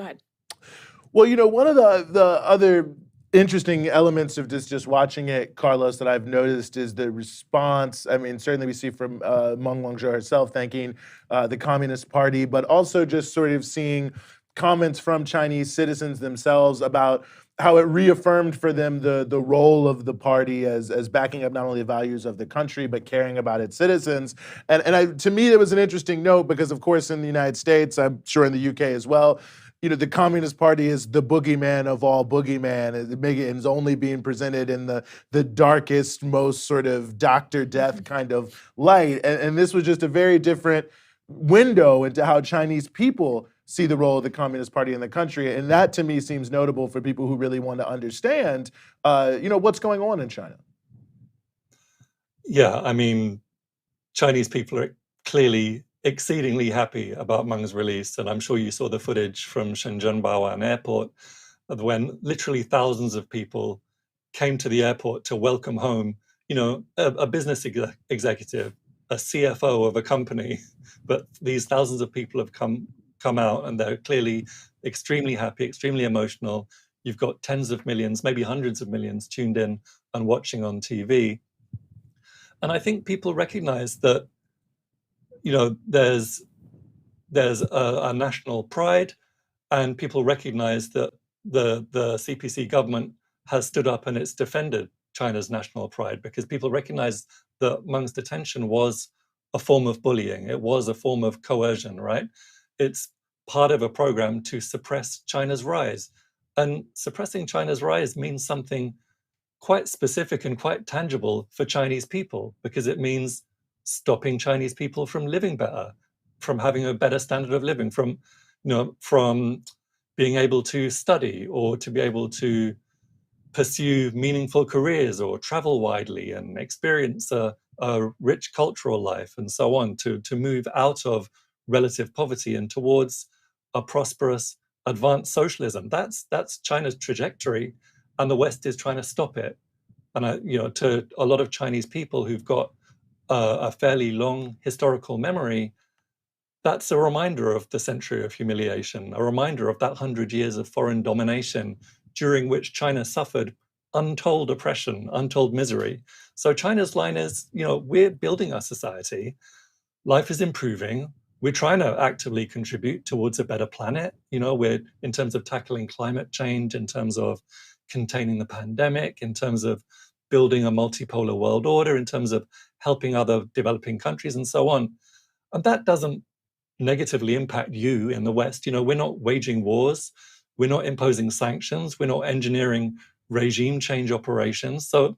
Well, one of the other interesting elements of just watching it, Carlos, that I've noticed is the response. I mean, certainly we see from Meng Wanzhou herself thanking the Communist Party, but also just sort of seeing comments from Chinese citizens themselves about how it reaffirmed for them the role of the party as backing up not only the values of the country, but caring about its citizens. And to me, it was an interesting note because, of course, in the United States, I'm sure in the UK as well, the Communist Party is the boogeyman of all boogeyman. It is only being presented in the darkest, most sort of Dr. Death kind of light. And this was just a very different window into how Chinese people see the role of the Communist Party in the country. And that, to me, seems notable for people who really want to understand, what's going on in China. Yeah, I mean, Chinese people are clearly exceedingly happy about Meng's release. And I'm sure you saw the footage from Shenzhen Bao'an Airport when literally thousands of people came to the airport to welcome home, a business executive, a CFO of a company. But these thousands of people have come out, and they're clearly extremely happy, extremely emotional. You've got tens of millions, maybe hundreds of millions tuned in and watching on TV. And I think people recognize that, there's a national pride, and people recognize that the CPC government has stood up and it's defended China's national pride, because people recognize that Meng's detention was a form of bullying. It was a form of coercion, right? It's part of a program to suppress China's rise. And suppressing China's rise means something quite specific and quite tangible for Chinese people, because it means stopping Chinese people from living better, from having a better standard of living, from being able to study or to be able to pursue meaningful careers or travel widely and experience a rich cultural life and so on, to move out of relative poverty and towards a prosperous, advanced socialism. That's China's trajectory, and the West is trying to stop it. And to a lot of Chinese people who've got a fairly long historical memory, that's a reminder of the century of humiliation, a reminder of that 100 years of foreign domination during which China suffered untold oppression, untold misery. So China's line is, we're building our society, life is improving, we're trying to actively contribute towards a better planet. We're, in terms of tackling climate change, in terms of containing the pandemic, in terms of building a multipolar world order, in terms of helping other developing countries and so on. And that doesn't negatively impact you in the West. We're not waging wars, we're not imposing sanctions, we're not engineering regime change operations. So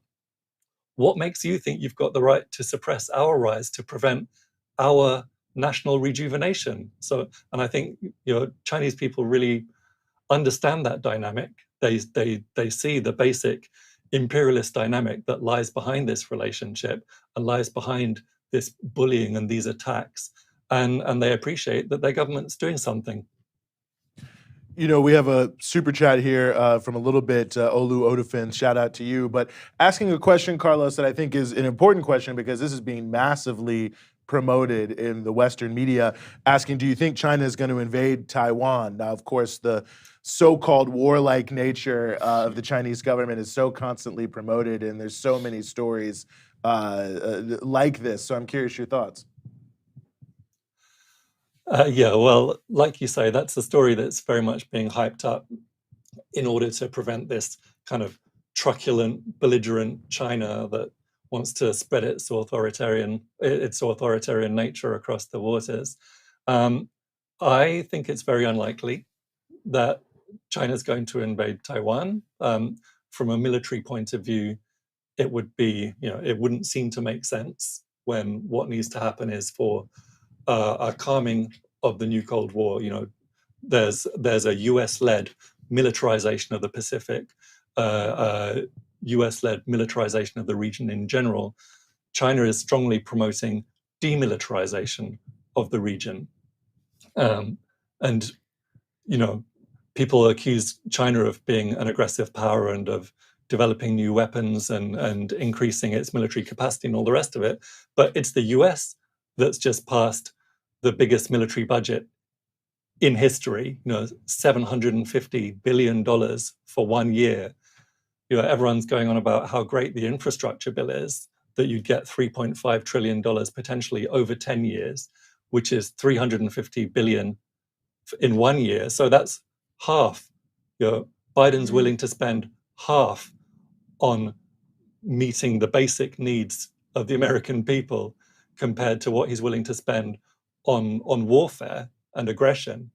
what makes you think you've got the right to suppress our rise, to prevent our national rejuvenation? And I think Chinese people really understand that dynamic. They see the basic imperialist dynamic that lies behind this relationship and lies behind this bullying and these attacks. And they appreciate that their government's doing something. We have a super chat here from a little bit, Olu Odafin, shout out to you, but asking a question, Carlos, that I think is an important question, because this is being massively promoted in the Western media, asking, do you think China is going to invade Taiwan? Now, of course, the so-called warlike nature of the Chinese government is so constantly promoted, and there's so many stories like this. So I'm curious your thoughts. Yeah, well, like you say, that's a story that's very much being hyped up in order to prevent this kind of truculent, belligerent China that wants to spread its authoritarian nature across the waters. I think it's very unlikely that China's going to invade Taiwan. From a military point of view, it wouldn't seem to make sense, when what needs to happen is for a calming of the new Cold War. There's a US-led militarization of the Pacific, US-led militarization of the region in general. China is strongly promoting demilitarization of the region. And people accuse China of being an aggressive power and of developing new weapons and increasing its military capacity and all the rest of it. But it's the US that's just passed the biggest military budget in history, $750 billion for 1 year. Everyone's going on about how great the infrastructure bill is, that you'd get $3.5 trillion potentially over 10 years, which is $350 billion in 1 year. So that's half. Biden's willing to spend half on meeting the basic needs of the American people compared to what he's willing to spend on warfare and aggression.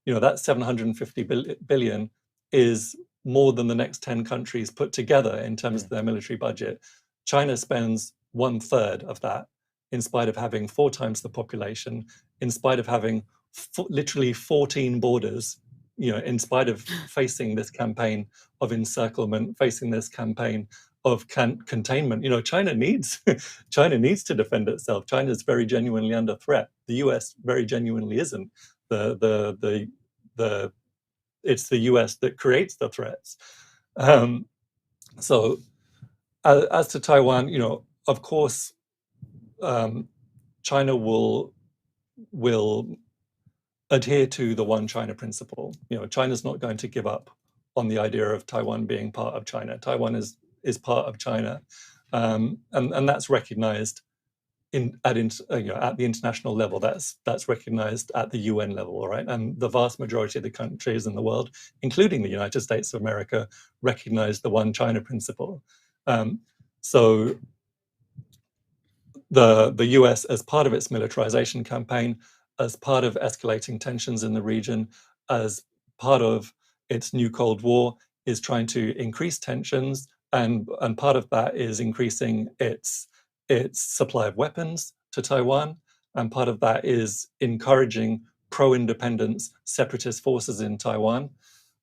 That $750 billion is more than the next 10 countries put together in terms of their military budget. China spends 1/3 of that, in spite of having 4 times the population, in spite of having literally 14 borders, in spite of facing this campaign of encirclement, facing this campaign of containment. China needs to defend itself. China is very genuinely under threat. The US very genuinely isn't. It's the US that creates the threats. So as to Taiwan, of course, China will adhere to the one China principle. China's not going to give up on the idea of Taiwan being part of China. Taiwan is part of China. and that's recognized at the international level. That's recognized at the UN level, right? And the vast majority of the countries in the world, including the United States of America, recognize the One China principle. So the US, as part of its militarization campaign, as part of escalating tensions in the region, as part of its new Cold War, is trying to increase tensions, and part of that is increasing its supply of weapons to Taiwan, and part of that is encouraging pro-independence separatist forces in Taiwan.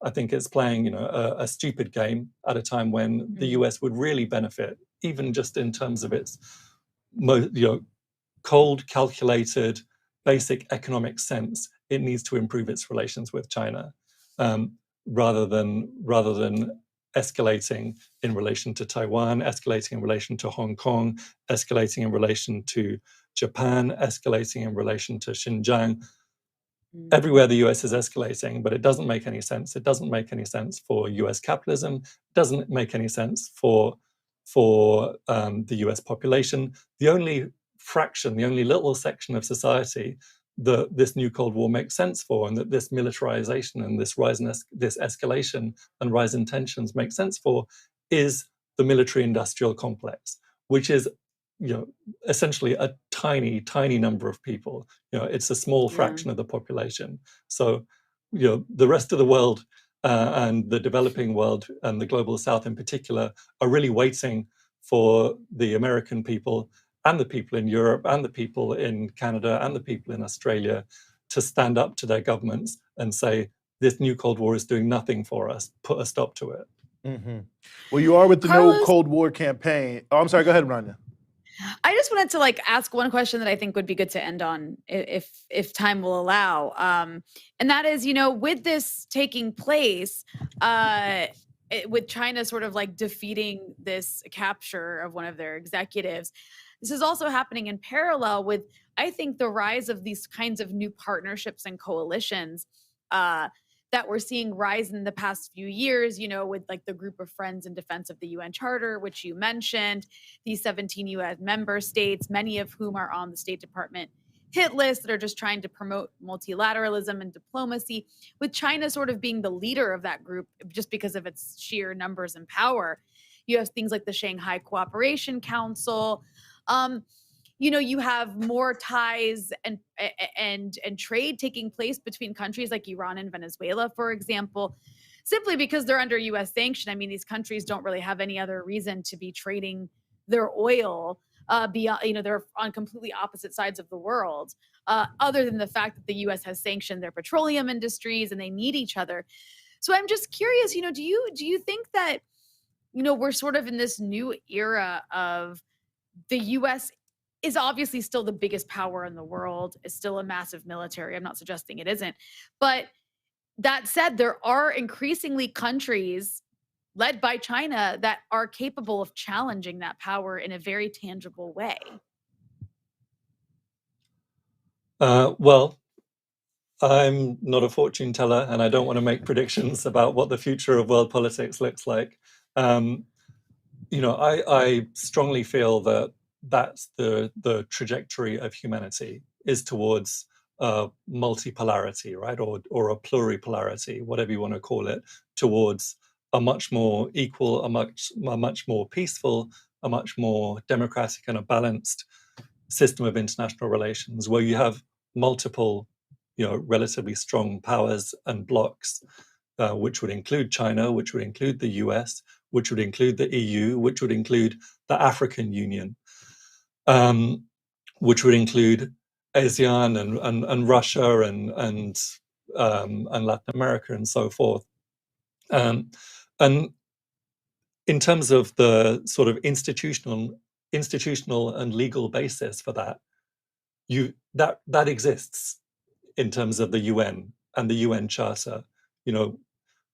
I think it's playing, a stupid game at a time when the US would really benefit, even just in terms of its cold, calculated, basic economic sense. It needs to improve its relations with China, rather than escalating in relation to Taiwan, escalating in relation to Hong Kong, escalating in relation to Japan, escalating in relation to Xinjiang. Everywhere the US is escalating, but it doesn't make any sense. It doesn't make any sense for US capitalism. It doesn't make any sense for the US population. The only fraction, the only little section of society that this new Cold War makes sense for, and that this militarization and this rise in this escalation and rise in tensions make sense for, is the military-industrial complex, which is, essentially a tiny number of people. It's a small fraction of the population. So, the rest of the world and the developing world and the global South in particular are really waiting for the American people and the people in Europe and the people in Canada and the people in Australia to stand up to their governments and say, this new Cold War is doing nothing for us. Put a stop to it. Mm-hmm. Well, you are with the No Cold War campaign. Oh, I'm sorry. Go ahead, Rania. I just wanted to ask one question that I think would be good to end on, if time will allow. And that is, with this taking place, with China sort of defeating this capture of one of their executives, this is also happening in parallel with, I think, the rise of these kinds of new partnerships and coalitions that we're seeing rise in the past few years, with the group of friends in defense of the UN Charter, which you mentioned, these 17 UN member states, many of whom are on the State Department hit list, that are just trying to promote multilateralism and diplomacy, with China sort of being the leader of that group just because of its sheer numbers and power. You have things like the Shanghai Cooperation Council. You have more ties and trade taking place between countries like Iran and Venezuela, for example, simply because they're under U.S. sanction. I mean, these countries don't really have any other reason to be trading their oil beyond, they're on completely opposite sides of the world, other than the fact that the U.S. has sanctioned their petroleum industries and they need each other. So I'm just curious, do you think that, we're sort of in this new era of the U.S. is obviously still the biggest power in the world, is still a massive military. I'm not suggesting it isn't. But that said, there are increasingly countries led by China that are capable of challenging that power in a very tangible way. Well, I'm not a fortune teller, and I don't want to make predictions about what the future of world politics looks like. I strongly feel that that's the trajectory of humanity, is towards multipolarity, right, or a pluripolarity, whatever you want to call it, towards a much more equal, a much more peaceful, a much more democratic and a balanced system of international relations, where you have multiple, relatively strong powers and blocks, which would include China, which would include the US, which would include the EU, which would include the African Union, which would include ASEAN and Russia and Latin America and so forth. And in terms of the sort of institutional and legal basis for that, that exists in terms of the UN and the UN Charter.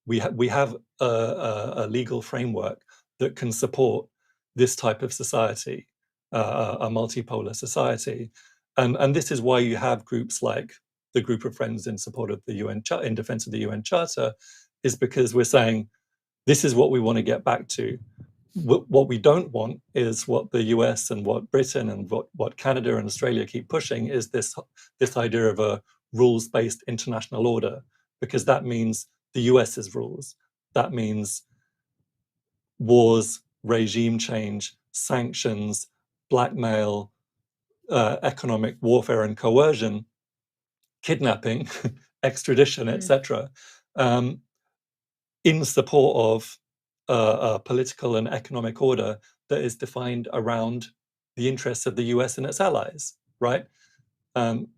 We have a legal framework that can support this type of society, a multipolar society, and this is why you have groups like the Group of Friends in support of the UN in defense of the UN Charter, is because we're saying this is what we want to get back to. what we don't want is what the US and what Britain and what Canada and Australia keep pushing is this idea of a rules-based international order, because that means the US's rules. That means wars, regime change, sanctions, blackmail, economic warfare and coercion, kidnapping, extradition, etc., in support of a political and economic order that is defined around the interests of the US and its allies, right?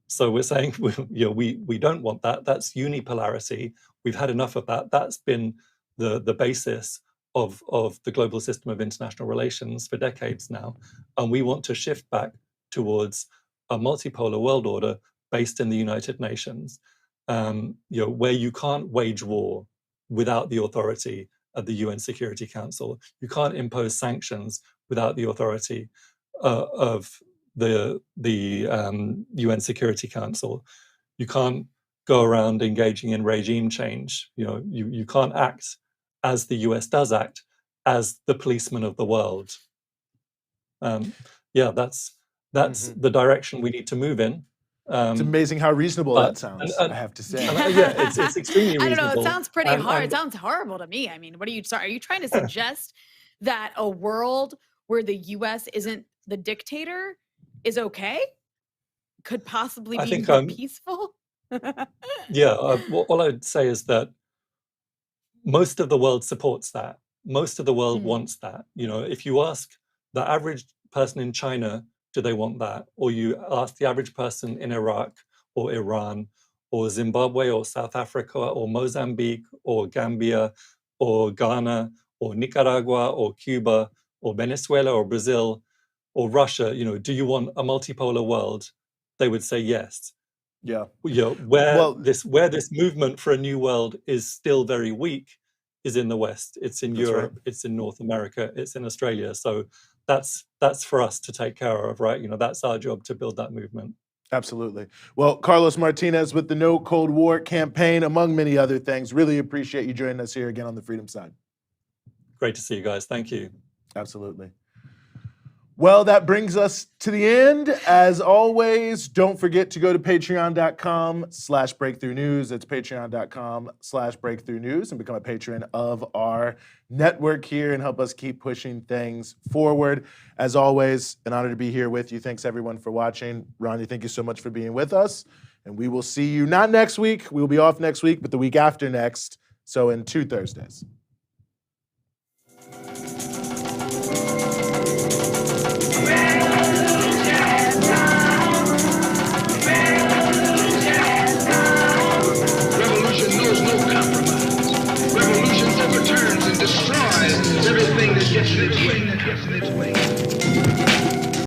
So we're saying we don't want that. That's unipolarity. We've had enough of that. That's been the basis of the global system of international relations for decades now, and we want to shift back towards a multipolar world order based in the United Nations, where you can't wage war without the authority of the UN Security Council. You can't impose sanctions without the authority of the UN Security Council. You can't go around engaging in regime change. You can't act as the US does act, as the policeman of the world. That's the direction we need to move in. It's amazing how reasonable that sounds, I have to say. It's extremely reasonable. I don't know, it sounds pretty hard. It sounds horrible to me. I mean, are you trying to suggest that a world where the US isn't the dictator is okay? Could possibly be more peaceful? All I'd say is that most of the world supports that. Most of the world wants that. If you ask the average person in China, do they want that? Or you ask the average person in Iraq or Iran or Zimbabwe or South Africa or Mozambique or Gambia or Ghana or Nicaragua or Cuba or Venezuela or Brazil or Russia, do you want a multipolar world? They would say yes. Yeah. Where this movement for a new world is still very weak is in the West. It's in Europe, right. It's in North America, it's in Australia. So that's for us to take care of, right? That's our job, to build that movement. Absolutely. Well, Carlos Martinez with the No Cold War campaign, among many other things. Really appreciate you joining us here again on the Freedom Side. Great to see you guys. Thank you. Absolutely. Well, that brings us to the end. As always, don't forget to go to patreon.com/breakthrough-news. It's patreon.com/breakthrough-news and become a patron of our network here and help us keep pushing things forward. As always, an honor to be here with you. Thanks, everyone, for watching. Ronnie, thank you so much for being with us. And we will see you not next week. We will be off next week, but the week after next. So in 2 Thursdays.